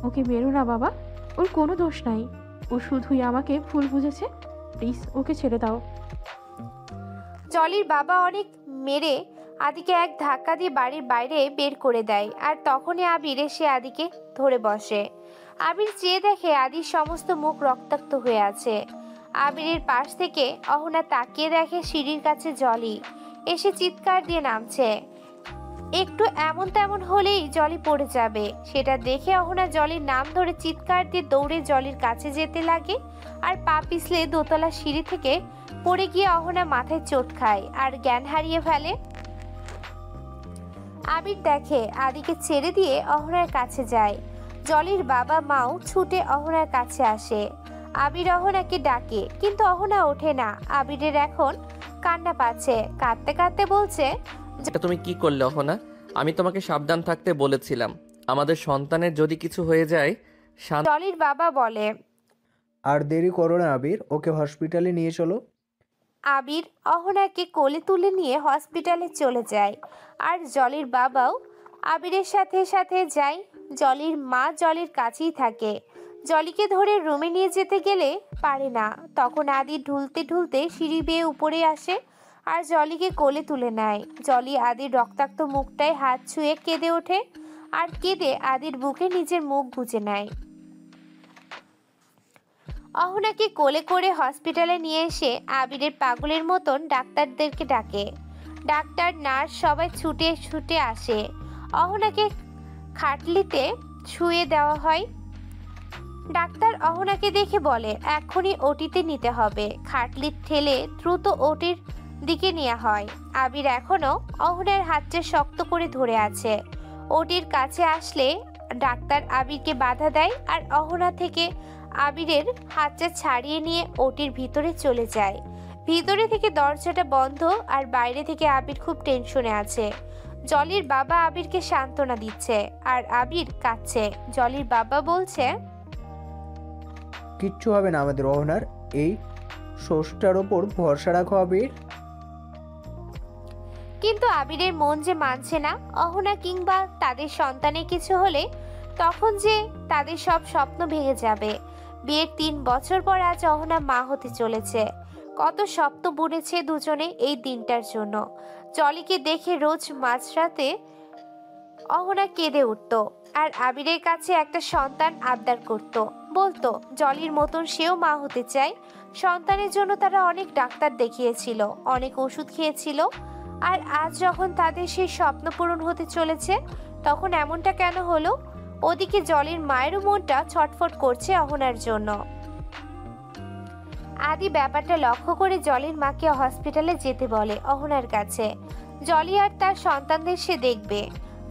ওকে মেরো না বাবা, ওর কোনো দোষ নাই, ও শুধুই আমাকে ভুল বুঝেছে, প্লিজ ওকে ছেড়ে দাও। জলির বাবা অনেক মেরে আদিকে এক ধাক্কা দিয়ে বাড়ির বাইরে বের করে দেয়, আর তখনই আবির এসে আদিকে ধরে বসে। আবির চেয়ে দেখে আদির সমস্ত মুখ রক্তাক্ত হয়ে আছে। আবিরের পাশ থেকে অহনা তাকিয়ে দেখে সিঁড়ির কাছে জলি এসে চিৎকার দিয়ে নামছে। একটু এমন তেমন হলেই জলি পড়ে যাবে, সেটা দেখে অহনা জলির নাম ধরে চিৎকার দিয়ে দৌড়ে জলির কাছে যেতে লাগে, আর পা পিছলে দোতলা সিঁড়ি থেকে পড়ে গিয়ে অহনা মাথায় চোট খায় আর জ্ঞান হারিয়ে ফেলে। আবির দেখে আদিকে ছেড়ে দিয়ে অহনার কাছে যায়। জলির বাবা মাও ছুটে অহনার কাছে আসে। আবির অহনাকে ডাকে, কিন্তু অহনা ওঠে না। আবিরের এখন কান্না পাচ্ছে, কাঁদতে কাঁদতে বলছে, এটা তুমি কি করলে অহনা? আমি তোমাকে সাবধান থাকতে বলেছিলাম, আমাদের সন্তানের যদি কিছু হয়ে যায়। জলির বাবা বলে, আর দেরি করো না আবির, ওকে হসপিটালে নিয়ে চলো। আবির অহনাকে কোলে তুলে নিয়ে হসপিটালে চলে যায়, আর জলির বাবাও আবিরের সাথে সাথে যায়। জলির মা জলির কাছেই থাকে। জলিকে ধরে রুমে নিয়ে যেতে গেলে পারে না। তখন আদি ঢুলতে ঢুলতে সিঁড়ি বেয়ে উপরে আসে আর জলিকে কোলে তুলে নেয়। জলি আদির রক্তাক্ত মুখটায় হাত ছুঁয়ে কেঁদে ওঠে, আর কেঁদে আদির বুকে নিজের মুখ গুজে নেয়। অহনাকে কোলে করে হসপিটালে নিয়ে এসে আবিরের পাগলের মতন ডাক্তারদেরকে ডাকে। ডাক্তার, নার্স সবাই ছুটে ছুটে আসে। অহনাকে খাটলিতে শুয়ে দেওয়া হয়। ডাক্তার অহনাকে দেখে বলে, এক্ষুনি ওটিতে নিতে হবে। খাটলি ঠেলে দ্রুত ওটির দিকে নেওয়া হয়। আবির এখনো অহনার হাতটা শক্ত করে ধরে আছে। ওটির কাছে আসলে ডাক্তার আবিরকে বাধা দেয় আর অহনা থেকে আবিরের হাতটা ছাড়িয়ে নিয়ে ওটির ভিতরে চলে যায়। ভিতরে থেকে দরজাটা বন্ধ আর বাইরে থেকে আবির খুব টেনশনে আছে। জলির বাবা আবিরকে সান্ত্বনা দিচ্ছে আর আবির কাঁদছে। জলির বাবা বলছে, কিচ্ছু হবে না আমাদের অহনার, এই ষষ্ঠটার ওপর ভরসা রাখো আবির। কিন্তু আবিরের মন যে মানছে না। অহনা কিংবা তাদের সন্তানের কিছু হলে তখন যে তাদের সব স্বপ্ন ভেঙে যাবে। বিয়ের 3 বছর পর আজ অহনা মা হতে চলেছে। কত স্বপ্ন বুনেছে দুজনে এই দিনটার জন্য। জলিকে দেখে রোজ মাঝরাতে অহনা কেঁদে উঠত আর আবিরের কাছে একটা সন্তান আবদার করত। বলতো জলির মতন সেও মা হতে চায়। সন্তানের জন্য তারা অনেক ডাক্তার দেখিয়েছিল, অনেক ওষুধ খেয়েছিল। আর আজ যখন তাদের সেই স্বপ্ন পূরণ হতে চলেছে তখন এমনটা কেন হলো? ওদিকে জলির মায়েরও মনটা ছটফট করছে অহনার জন্য। আদি ব্যাপারটা লক্ষ্য করে জলির মাকে হসপিটালে যেতে বলে অহনার কাছে। জলি আর তার সন্তানদের সে দেখবে।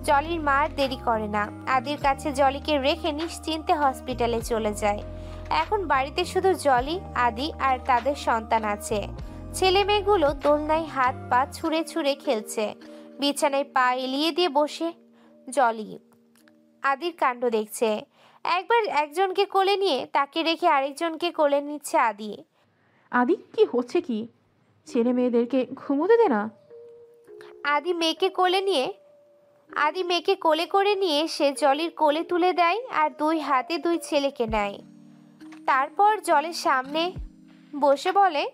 জলির মা আর দেরি করে না, আদির কাছে জলিকে রেখে নিশ্চিন্তে হসপিটালে চলে যায়। এখন বাড়িতে শুধু জলি, আদি আর তাদের সন্তান আছে। ছেলে মেয়েগুলো দোলনায় হাত পা ছুঁড়ে ছুঁড়ে খেলছে। বিছানায় পা এলিয়ে দিয়ে বসে জলি আদির কাণ্ড দেখছে। একবার একজনকে কোলে নিয়ে তাকে রেখে আরেকজনকে কোলে নিচ্ছে আদি। আদি কি হচ্ছে কি? ছেলে মেয়েদেরকে ঘুমোতে দে না। আদি মেয়েকে কোলে করে নিয়ে সে জলির কোলে তুলে দেয় আর 2 হাতে 2 ছেলেকে নেয়। তারপর জলের সামনে বসে বলে,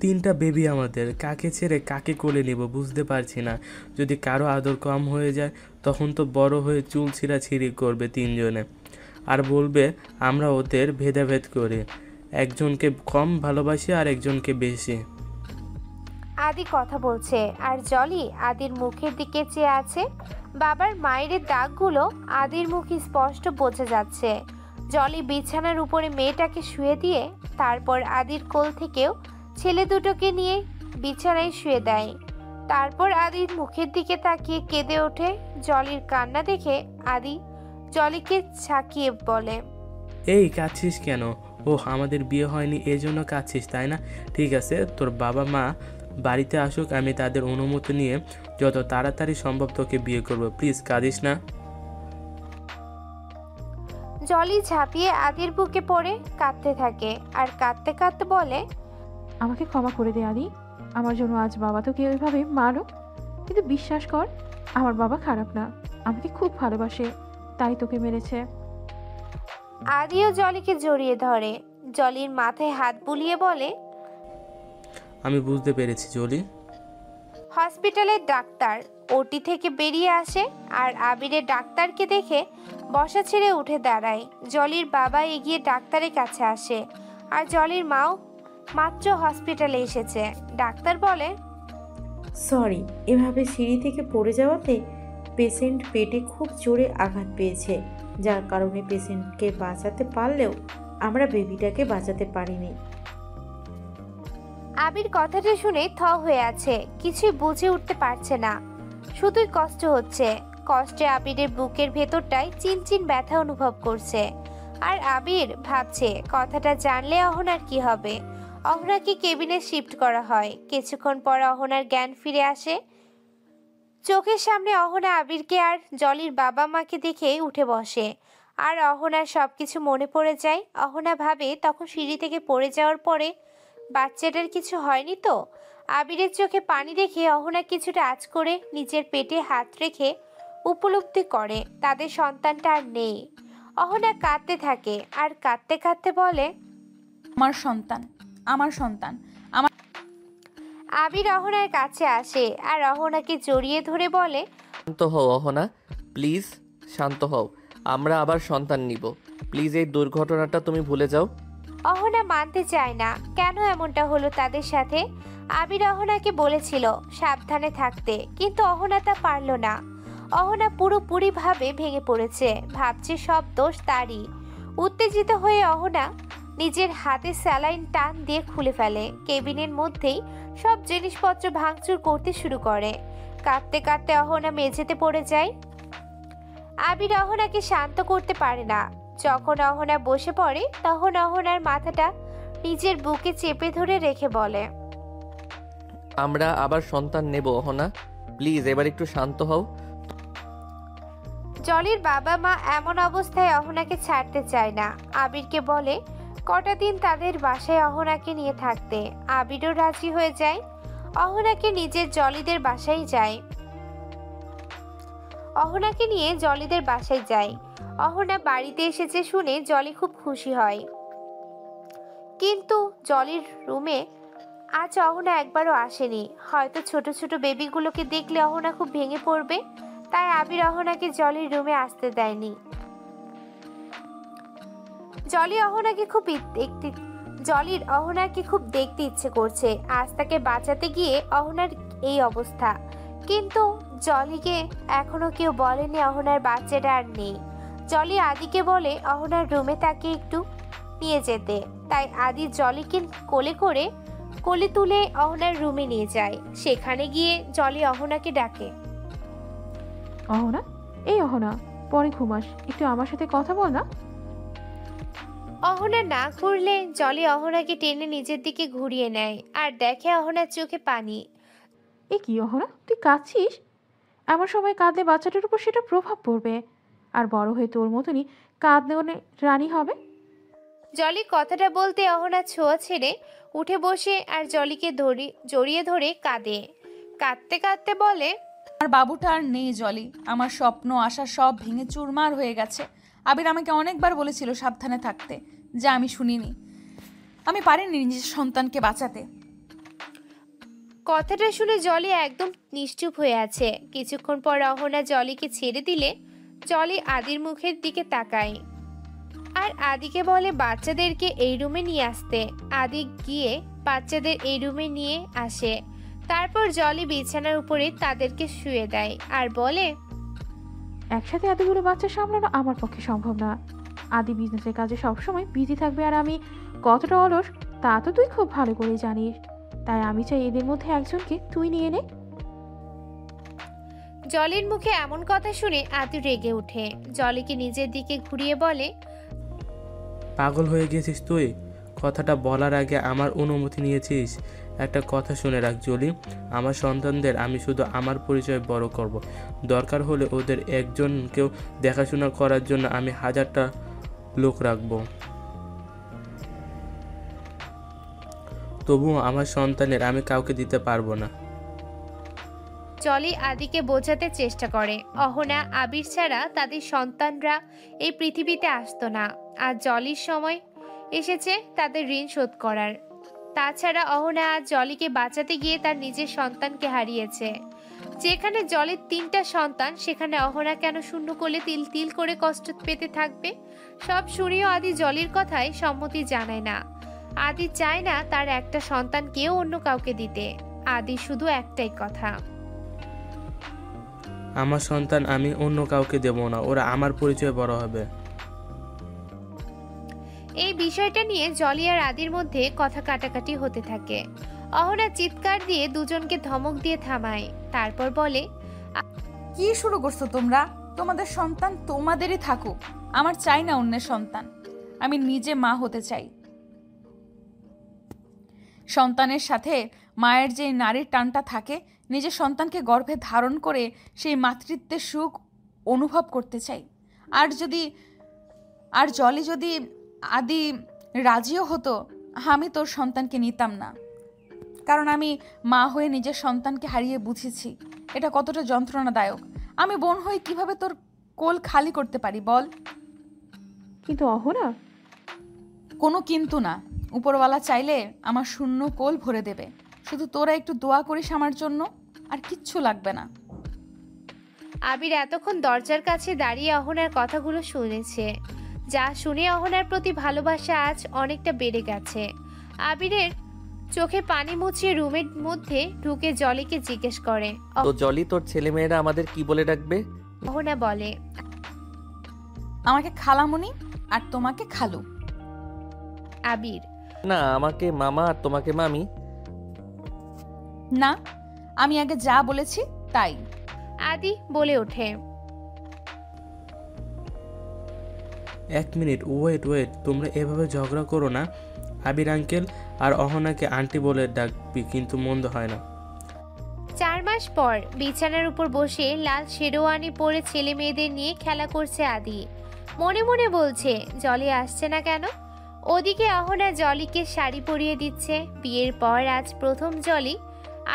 তিনটা বেবি আমাদের, কাকে ছেড়ে কাকে কোলে নেব বুঝতে পারছি না। যদি কারো আদর কম হয়ে যায় তখন তো বড় হয়ে চুল ছিঁড়াছিঁড়ি করবে 3 জনে, আর বলবে আমরা ওদের ভেদাভেদ করি, একজনকে কম ভালোবাসি আর একজনকে বেশি। আদি কথা বলছে আর জলি আদির মুখের দিকে চেয়ে আছে। বাবার মায়ের দাগগুলো আদির মুখে স্পষ্ট বোঝা যাচ্ছে। জলি বিছানার উপরে মেয়েটাকে শুয়ে দিয়ে তারপর আদির কোল থেকেও ছেলে দুটোকে নিয়ে বিছানায় শুয়ে দেয়। তারপর আদির মুখের দিকে তাকিয়ে কেঁদে ওঠে। জলির কান্না দেখে আদি জলিকে ঝাঁকিয়ে বলে, এই কাঁদছিস কেন? আমাদের বিয়ে হয়নি এজন্য কাঁদছিস তাই না? ঠিক আছে, তোর বাবা মা বাড়িতে আসুক, আমি তাদের অনুমতি নিয়ে যত তাড়াতাড়ি সম্ভব তোকে বিয়ে করব, প্লিজ কাঁদিস না। জলি ঝাঁপিয়ে আদির বুকে পড়ে কাঁদতে থাকে আর কাঁদতে কাঁদতে বলে, আমাকে ক্ষমা করে দে আদি, আমার জন্য আজ বাবা তোকে ওইভাবে মারো, কিন্তু বিশ্বাস কর আমার বাবা খারাপ না, আমাকে খুব ভালোবাসে, তাই তোকে মেরেছে। আদিও জলিকে জড়িয়ে ধরে। জলির মাথায় হাত বুলিয়ে বলে, আমি বুঝতে পেরেছি জলি। হসপিটালের ডাক্তার ওটি থেকে বেরিয়ে আসে আর আবিরের ডাক্তারকে দেখে বসা ছেড়ে উঠে দাঁড়ায়। জলির বাবা এগিয়ে ডাক্তারের কাছে আসে আর জলির মাও মাত্র হসপিটালে এসেছে। ডাক্তার বলে, সরি, এভাবে সিঁড়ি থেকে পড়ে যাওয়াতে পেশেন্ট পেটে খুব জোরে আঘাত পেয়েছে, যার কারণে পেশেন্টকে বাঁচাতে পারলেও আমরা বেবিটাকে বাঁচাতে পারিনি। আবির কথাটা শুনে থ হয়ে আছে, কিছুই বুঝে উঠতে পারছে না, শুধুই কষ্ট হচ্ছে। কষ্টে আবিরের বুকের ভেতরটায় চিনচিন ব্যথা অনুভব করছে। আর আবির ভাবছে কথাটা জানলে অহনার কি হবে। অহনাকে কেবিনে শিফট করা হয়। কিছুক্ষণ পর অহনার জ্ঞান ফিরে আসে। চোখের সামনে অহনা আবিরকে আর জলির বাবা মাকে দেখে উঠে বসে আর অহনার সবকিছু মনে পড়ে যায়। অহনা ভাবে তখন সিঁড়ি থেকে পড়ে যাওয়ার পরে বাচ্চাটার কিছু হয়নি তো। আবিরের চোখে পানি দেখে অহনা কিছুটা আঁচ করে নিজের পেটে হাত রেখে উপলব্ধি করে তাদের সন্তানটা আর নেই। অহনা কাঁদতে থাকে আর কাঁদতে কাঁদতে বলে, আমার সন্তান, আমার সন্তান। আবির অহনার কাছে আসে আর অহনাকে জড়িয়ে ধরে বলে, শান্ত হও অহনা, প্লিজ শান্ত হও, আমরা আবার সন্তান নিব, প্লিজ এই দুর্ঘটনাটা তুমি ভুলে যাও। অহনা মানতে চায় না কেন এমনটা হলো তাদের সাথে। আবির অহনাকে বলেছিল সাবধানে থাকতে, কিন্তু অহনা তা পারল না। অহনা পুরোপুরিভাবে ভেঙে পড়েছে, ভাবছে সব দোষ তারই। উত্তেজিত হয়ে অহনা নিজের হাতে স্যালাইন টান দিয়ে খুলে ফেলে। কেবিনের মধ্যেই সব জিনিসপত্র ভাঙচুর করতে শুরু করে। কাঁদতে কাঁদতে অহনা মেঝেতে পড়ে যায়। আবির অহনাকে শান্ত করতে পারে না। যখন অহনা বসে পড়ে তখন অহনার মাথাটা নিজের বুকে চেপে ধরে রেখে বলে, আমরা আবার সন্তান নেব অহনা, প্লিজ এবার একটু শান্ত হও। জলির বাবা মা এমন অবস্থায় অহনাকে ছাড়তে চায় না। আবিরকে বলে কটা দিন তাদের বাসায় অহনাকে নিয়ে থাকতে। আবিরও রাজি হয়ে যায়। অহনাকে নিজের জলিদের বাসায় যায়। অহনাকে নিয়ে জলিদের বাসায় যায়। অহনা বাড়িতে এসেছে শুনে জলি খুব খুশি হয়। কিন্তু জলির রুমে আজ অহনা একবারও আসেনি। হয়তো ছোট ছোট বেবিগুলোকে দেখলে অহনা খুব ভেঙে পড়বে, তাই আবির অহনাকে জলির রুমে আসতে দেয়নি। জলির অহনাকে খুব দেখতে ইচ্ছে করছে। আজ তাকে বাঁচাতে গিয়ে অহনার এই অবস্থা। কিন্তু জলিকে এখনো কেউ বলেনি অহনার বাচ্চাটা আর নেই। জলি আদিকে বলে অহনার রুমে তাকে একটু নিয়ে যেতে। তাই আদি জলিকে কোলে তুলে অহনার রুমে নিয়ে যায়। সেখানে গিয়ে জলি অহনাকে ডাকে, অহনা, এই অহনা, পরে ঘুমাস, একটু আমার সাথে কথা বল না। অহনা না করলে জলি অহনাকে টেনে নিজের দিকে ঘুরিয়ে নেয় আর দেখে অহনার চোখে পানি। এ কি অহনা, তুই কাঁদছিস? এমন সময় কাঁদলে বাচ্চাটার উপর সেটা প্রভাব পড়বে, আর বড় হয়ে তোর মতনই কাঁদলে রানী হবে। জলি কথাটা বলতে অহনা ছোঁয়া ছেড়ে উঠে বসে আর জলিকে জড়িয়ে ধরে কাঁদে। কাঁদতে কাঁদতে বলে, আমার বাবুটা আর নেই জলি। আমার স্বপ্ন আশা সব ভেঙে চুরমার হয়ে গেছে। আবির আমাকে অনেকবার বলেছিল সাবধানে থাকতে, যা আমি শুনিনি। আমি পারিনি নিজের সন্তানকে বাঁচাতে। কথাটা শুনে জলি একদম নিশ্চুপ হয়ে আছে। কিছুক্ষণ পর অহনা জলিকে ছেড়ে দিলে জলি আদির মুখের দিকে তাকায় আর আদিকে বলে বাচ্চাদেরকে এই রুমে নিয়ে আসতে। আদি গিয়ে বাচ্চাদের এই রুমে নিয়ে আসে। তারপর জলি বিছানার উপরে তাদেরকে শুয়ে দেয় আর বলে, একসাথে এতগুলো বাচ্চা সামলানো আমার পক্ষে সম্ভব না। আদি বিজনেসের কাজে সবসময় বিজি থাকবে, আর আমি কতটা অলস তা তো তুই খুব ভালো করে জানিস। তাই আমি চাই এদের মধ্যে একজনকে তুই নিয়ে নে। জলির মুখে এমন কথা শুনে আদি রেগে ওঠে। জলিকে নিজের দিকে ঘুরিয়ে বলে, পাগল হয়ে গেছিস তুই? কথাটা বলার আগে আমার অনুমতি নিয়েছিস? একটা কথা শুনে রাখ জলি, আমার সন্তানদের আমি শুধু আমার পরিচয় বড় করব। দরকার হলে ওদের একজনকেও দেখাশোনা করার জন্য আমি 1000টা লোক রাখব। তবুও আমার সন্তানের আমি কাউকে দিতে পারবো না। জলি আদিকে বোঝাতে চেষ্টা করে অহনা আবির ছাড়া তাদের সন্তানরা এই পৃথিবীতে আসতো না, আর জলির সময় এসেছে তাদের ঋণ শোধ করার। তাছাড়া অহনা আজ জলিকে বাঁচাতে গিয়ে তার নিজের সন্তানকে হারিয়েছে। যেখানে জলির 3টা সন্তান, সেখানে অহনা কেন শূন্য কোলে তিল তিল করে কষ্ট পেতে থাকবে? সব শুনেও আদি জলির কথায় সম্মতি জানায় না। আদি চায় না তার একটা সন্তানকেও অন্য কাউকে দিতে। আদি শুধু একটাই কথা, আমার সন্তান আমি অন্য কাউকে দেব না, ওরা আমার পরিচয় বড় হবে। এই বিষয়টা নিয়ে জলি আর আদির মধ্যে কথা কাটাকাটি হতে থাকে। অহনা চিৎকার দিয়ে দুজনকে ধমক দিয়ে থামায়। তারপর বলে, কি শুরু করছো তোমরা? তোমাদের সন্তান তোমাদেরই থাকুক, আমার চাই না অন্যের সন্তান। আমি নিজে মা হতে চাই। সন্তানের সাথে মায়ের যে নারীর টানটা থাকে, নিজের সন্তানকে গর্ভে ধারণ করে সেই মাতৃত্বের সুখ অনুভব করতে চাই। আর জলি যদি আদি রাজিও হতো, আমি তোর সন্তানকে নিতাম না। কারণ আমি মা হয়ে নিজের সন্তানকে হারিয়ে বুঝেছি এটা কতটা যন্ত্রণাদায়ক। আমি বোন হয়ে কিভাবে তোর কোল খালি করতে পারি বল? কিন্তু অহনা, কোনো কিন্তু না। উপরওয়ালা চাইলে আমার শূন্য কোল ভরে দেবে। শুধু তোরা একটু দোয়া করিস আমার জন্য, আর কিচ্ছু লাগবে না। আবির এতক্ষণ দরজার কাছে দাঁড়িয়ে অহনার কথাগুলো শুনেছে। যা শুনে অহনার প্রতি ভালোবাসা আজ অনেকটা বেড়ে গেছে। আবিরের চোখে পানি মুছিয়ে রুমের মধ্যে ঢুকে জলিকে জিজ্ঞেস করে, তো জলি, তোর ছেলেমেয়েরা আমাদের কি বলে ডাকবে? অহনা বলে, আমাকে খালামণি আর তোমাকে খালু। আবির। না, আমাকে মামা আর তোমাকে মামি। না, আমি আগে যা বলেছি তাই। আদি বলে ওঠে। 1 মিনিট, ওয়েট ওয়েট, তোমরা এভাবে ঝগড়া করো না। আবির আঙ্কেল আর অহনাকে আন্টি বলে ডাকবি কিন্তু মন্দ হয় না। 4 মাস পর বিছানার উপর বসে লাল শেরওয়ানি পরে ছেলে মেয়েদের নিয়ে খেলা করছে আদি। মনে মনে বলছে জলি আসছে না কেন। ওদিকে অহনা জলিকে শাড়ি পরিয়ে দিচ্ছে। বিয়ের পর আজ প্রথম জলি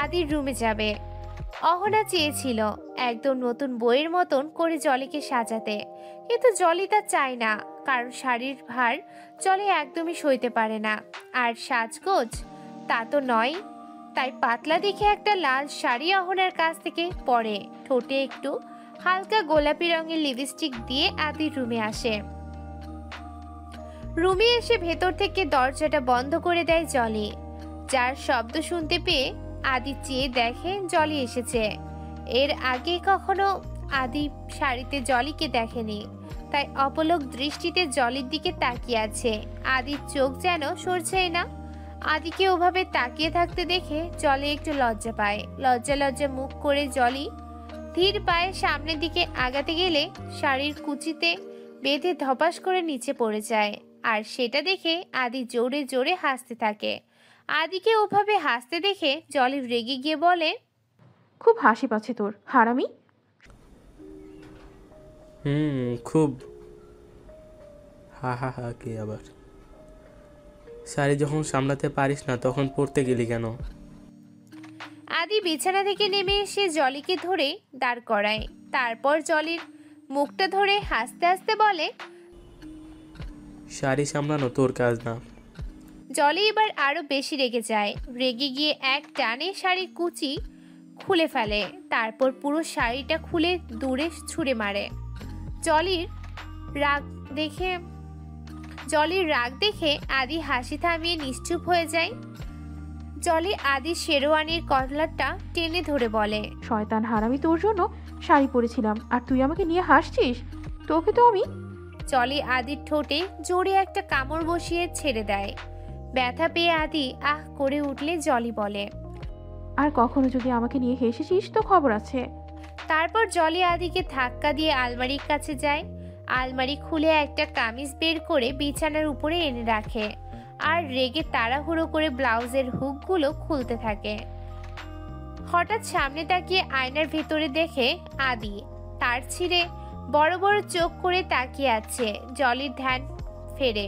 আদির রুমে যাবে। অহনা চেয়েছিল একদম নতুন বইয়ের মতন করে জলিকে সাজাতে, কিন্তু জলি তা চায় না, কারণ শাড়ির ভার জলি একদমই সইতে পারে না। আর সাজগোজ তা তো নয়, তাই পাতলা দেখে একটা লাল শাড়ি অহনার কাছ থেকে পরে ঠোঁটে একটু হালকা গোলাপি রঙের লিপস্টিক দিয়ে আদির রুমে আসে। রুমে এসে ভেতর থেকে দরজাটা বন্ধ করে দেয় জলি। যার শব্দ শুনতে পেয়ে আদি চেয়ে দেখে জলি এসেছে। এর আগে কখনো আদি শাড়িতে জলিকে দেখেনি, তাই অপলক দৃষ্টিতে জলির দিকে তাকিয়ে আছে। আদির চোখ যেন সরছেই না। আদিকে ওভাবে তাকিয়ে থাকতে দেখে জলি একটু লজ্জা পায়। লজ্জা লজ্জা মুখ করে জলি ধীর পায়ে সামনের দিকে আগাতে গেলে শাড়ির কুচিতে বেঁধে ধপাস করে নিচে পড়ে যায়। আর সেটা দেখে আদি জোরে জোরে হাসতে থাকে। আদিকে ওভাবে হাসতে দেখে জলি রেগে গিয়ে বলে, খুব হাসি পাচ্ছে তোর, হারামি। খুব। হা হা হা, কে আবার? শাড়ি যখন সামলাতে পারিস না তখন পড়তে গেলি কেন? আদি বিছানা থেকে নেমে এসে জলিকে ধরে দাঁড় করায়। তারপর জলির মুখটা ধরে হাসতে হাসতে বলে, শাড়ি সামলানো তোর কাজ না। জলি এবার আরো বেশি রেগে যায়। রেগে গিয়ে এক টানে শাড়ির কুচি খুলে ফেলে। তারপর পুরো শাড়িটা খুলে দূরে ছুঁড়ে মারে। জলির রাগ দেখে আদি হাসি থামিয়ে নিশ্চুপ হয়ে যায়। জলি আদি শেরওয়ানির কলারটা টেনে ধরে বলে, শয়তান হারামি, তোর জন্য শাড়ি পরেছিলাম আর তুই আমাকে নিয়ে হাসছিস? তোকে তো আমি। জলি আদির ঠোঁটে জোরে একটা কামড় বসিয়ে ছেড়ে দেয়। ব্যথা পেয়ে আদি আহ করে উঠলে জলি বলে, আর কখনো যদি আমাকে নিয়ে হেসেছিস তো খবর আছে। তারপর জলি আদিকে ধাক্কা দিয়ে আলমারির কাছে যায়। আলমারি খুলে একটা কামিজ বের করে বিছানার উপরে এনে রাখে আর রেগে তাড়াহুড়ো করে ব্লাউজের হুকগুলো খুলতে থাকে। হঠাৎ সামনে তাকিয়ে আয়নার ভেতরে দেখে আদি তার ছিঁড়ে বড় বড় চোখ করে তাকিয়ে আছে। জলির ধ্যান ফেরে।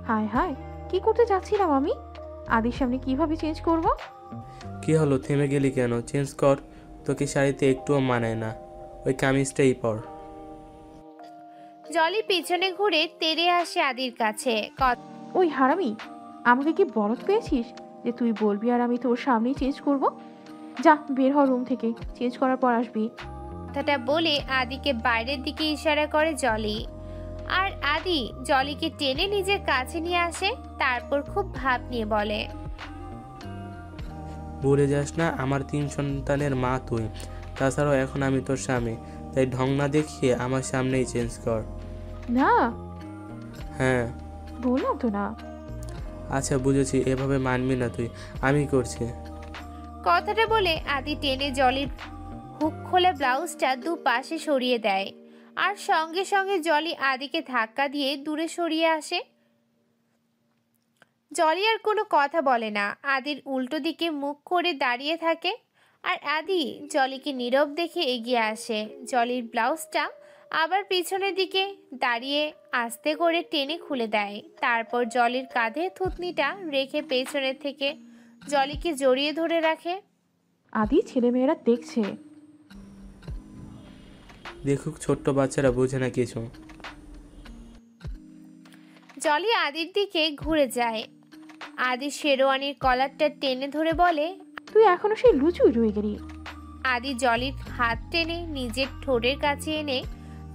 হায় হায়, কি করতে যাচ্ছিলাম আমি? আদির সামনে কিভাবে চেঞ্জ করব? কি হলো, থেমে গেলি কেন? চেঞ্জ কর, তোকে শাড়িতে একটুও মানায় না, ওই কামিজটাই পর। জলি পিছনে ঘুরে তেড়ে আসে আদির কাছে। ওই হারামি, আমাকে কি বলদ পেয়েছিস যে তুই বলবি আর আমি তোর সামনেই চেঞ্জ করব? যা বের হ রুম থেকে, চেঞ্জ করার পর আসবি। কথাটা বলে আদিকে বাইরের দিকে ইশারা করে জলি। আর আদি জলিকে টেনে নিজের কাছে নিয়ে আসে। তারপর খুব ভাব নিয়ে বলে, ভুলে যাস না আমার 3 সন্তানের মা তুই। তাছাড়াও এখন আমি তোর স্বামী, তাই ঢং না দেখিয়ে আমার সামনেই চেঞ্জ কর। না। হ্যাঁ বললাম তো না। আচ্ছা বুঝেছি, এভাবে মানবি না তুই, আমি করছি। কথাটা বলে আদি টেনে জলির হুক খোলা ব্লাউজটা দুপাশে সরিয়ে দেয়। আর সঙ্গে সঙ্গে জলি আদিকে ধাক্কা দিয়ে দূরে সরিয়ে আসে। জলি আর কোনো কথা বলে না, আদির উল্টো দিকে মুখ করে দাঁড়িয়ে থাকে। আর আদি জলিকে নীরব দেখে এগিয়ে আসে। জলির ব্লাউজটা আবার পিছনের দিকে দাঁড়িয়ে আস্তে করে টেনে খুলে দেয়। তারপর জলির কাঁধে থুতনিটা রেখে পেছনের থেকে জলিকে জড়িয়ে ধরে রাখে। আদি, ছেলেমেয়েরা দেখছে। দেখুক, ছোট্ট বাচ্চারা বোঝে না কিছু। জলি আদির দিকে ঘুরে যায়। আদি শেরওয়ানির কলারটা টেনে ধরে বলে, তুই এখনো সেই লুচুই রয়ে গেলি। আদি জলির হাত টেনে নিজের ঠোঁটের কাছে এনে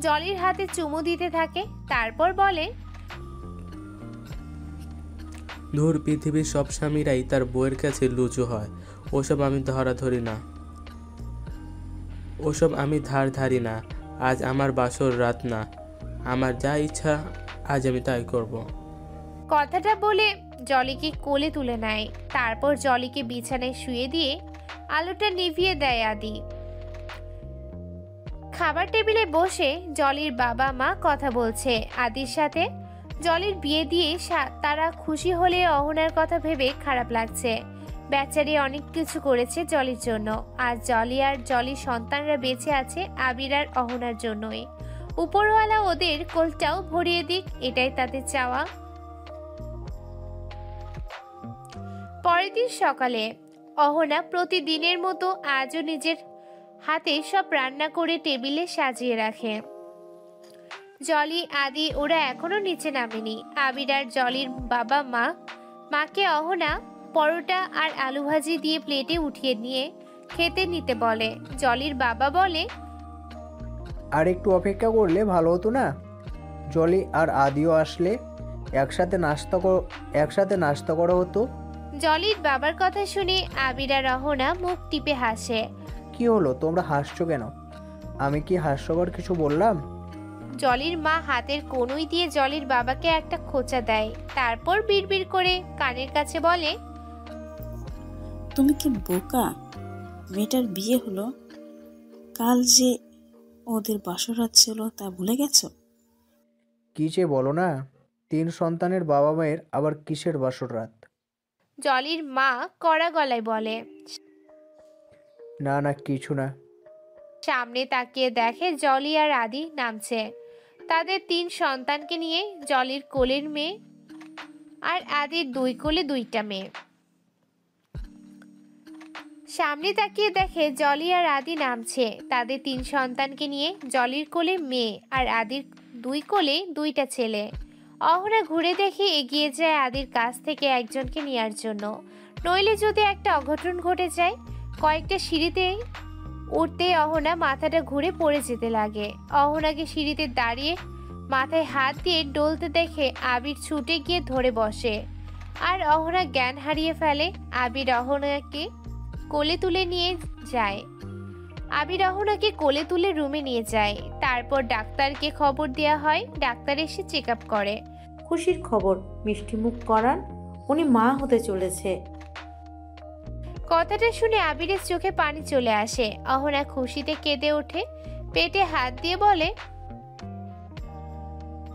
জলির হাতে চুমু দিতে থাকে। তারপর বলে, ধুর, পৃথিবীর সব স্বামীরাই তার বউয়ের কাছে লুচু হয়। ওসব আমি ধরি না, ওসব আমি ধারি না। আজ আমার বাসর রাত না, আমার যা ইচ্ছা আজ আমি তাই করব। কথাটা বলে জলিকে কোলে তুলে নেয়। তারপর জলিকে বিছানায় শুয়ে দিয়ে আলোটা নিভিয়ে দেয় আদি। খাবার টেবিলে বসে জলির বাবা মা কথা বলছে আদির সাথে। জলির বিয়ে দিয়ে তারা খুশি হলে অহনার কথা ভেবে খারাপ লাগছে। বেচারি অনেক কিছু করেছে জলির জন্য, আর জলি আর জলির সন্তানরা বেঁচে আছে আবির আর অহনার জন্যই। উপরওয়ালা ওদের কোলটাও ভরিয়ে দিক, এটাই তাদের চাওয়া। পরের দিন সকালে অহনা প্রতিদিনের মতো আজও নিজের হাতে সব রান্না করে টেবিলে সাজিয়ে রাখে। জলি আদি ওরা এখনো নিচে নামেনি। আবির আর জলির বাবা মাকে অহনা পরোটা আর আলু ভাজি দিয়ে প্লেটে উঠিয়ে নিয়ে খেতে নিতে বলে। জলির বাবা বলে, আর একটু অপেক্ষা করলে ভালো হতো না? জলি আর আদিও আসলে একসাথে নাস্তা করা হতো। জলির বাবার কথা শুনে আবির আর অহনা মুখ টিপে হাসে। কি হলো, তোমরা হাসছো কেন? আমি কি হাস্যকর কিছু বললাম? জলির মা হাতের কনুই দিয়ে জলির বাবাকে একটা খোঁচা দেয়। তারপর বিড়বিড় করে কানের কাছে বলে, তুমি কি বোকা? মেয়েটার বিয়ে হলো, কাল যে ওদের বাসরাত ছিল তা ভুলে গেছো? কি যে বলো না, 3 সন্তানের বাবা মায়ের আবার কিসের বাসর রাত? জলির মা কড়া গলায় বলে। না না, কিছু না। সামনে তাকিয়ে দেখে জলি আর আদি নামছে তাদের 3 সন্তানকে নিয়ে। জলির কোলের মেয়ে আর আদির 2 কোলে 2টা মেয়ে। সামনে তাকিয়ে দেখে জলি আর আদি নামছে তাদের 3 সন্তানকে নিয়ে। জলির কোলে মেয়ে আর আদির 2 কোলে 2টা ছেলে। অহনা ঘুরে দেখে এগিয়ে যায় আদির কাছ থেকে একজনকে নেয়ার জন্য, নইলে যদি একটা অঘটন ঘটে যায়। কয়েকটা সিঁড়িতে উঠতে অহনা মাথাটা ঘুরে পড়ে যেতে লাগে। অহনাকে সিঁড়িতে দাঁড়িয়ে মাথায় হাত দিয়ে ডলতে দেখে আবির ছুটে গিয়ে ধরে বসে, আর অহনা জ্ঞান হারিয়ে ফেলে। আবির অহনাকে কোলে তুলে নিয়ে যায়। আবির অহনাকে কোলে তুলে রুমে নিয়ে যায়। তারপর ডাক্তারকে খবর দেওয়া হয়। ডাক্তার এসে চেক আপ করে। খুশির খবর, মিষ্টিমুখ করান, উনি মা হতে চলেছে। কথাটা শুনে আবিরের চোখে পানি চলে আসে। অহনা খুশিতে কেঁদে ওঠে, পেটে হাত দিয়ে বলে,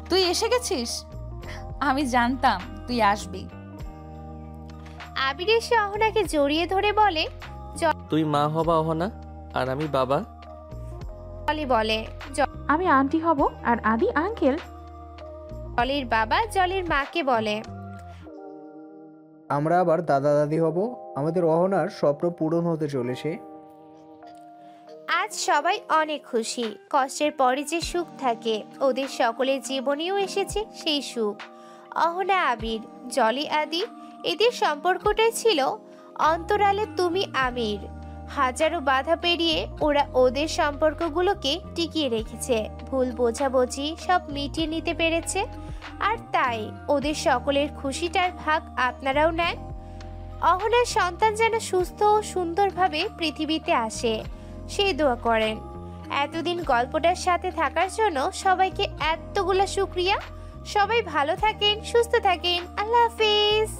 তুই এসে গেছিস? আমি জানতাম তুই আসবি। আবির এসে অহনাকে জড়িয়ে ধরে বলে, তুই মা হবা অহনা, আর আমি বাবা। জলি বলে, আমি আন্টি হব আর আদি আঙ্কেল। জলির বাবা জলির মাকে বলে, আমরা আবার দাদা দাদি হব। আমাদের অহনার স্বপ্ন পূরণ হতে চলেছে। আজ সবাই অনেক খুশি। কষ্টের পরে যে সুখ থাকে, ওদের সকলের জীবনেও এসেছে সেই সুখ। অহনা, আবির, জলি, আদি, এদের সম্পর্কটাই ছিল অন্তরালে তুমি আমির। হাজারো বাধা পেরিয়ে ওরা ওদের সম্পর্কগুলোকে টিকিয়ে রেখেছে। ভুল বোঝাবুঝি সব মিটিয়ে নিতে পেরেছে। আর তাই ওদের সকলের খুশিটার ভাগ আপনারাও নেন। অহনার সন্তান যেন সুস্থ ও সুন্দরভাবে পৃথিবীতে আসে সেই দোয়া করেন। এতদিন গল্পটার সাথে থাকার জন্য সবাইকে এতগুলা শুকরিয়া। সবাই ভালো থাকেন, সুস্থ থাকেন। আল্লাহ হাফেজ।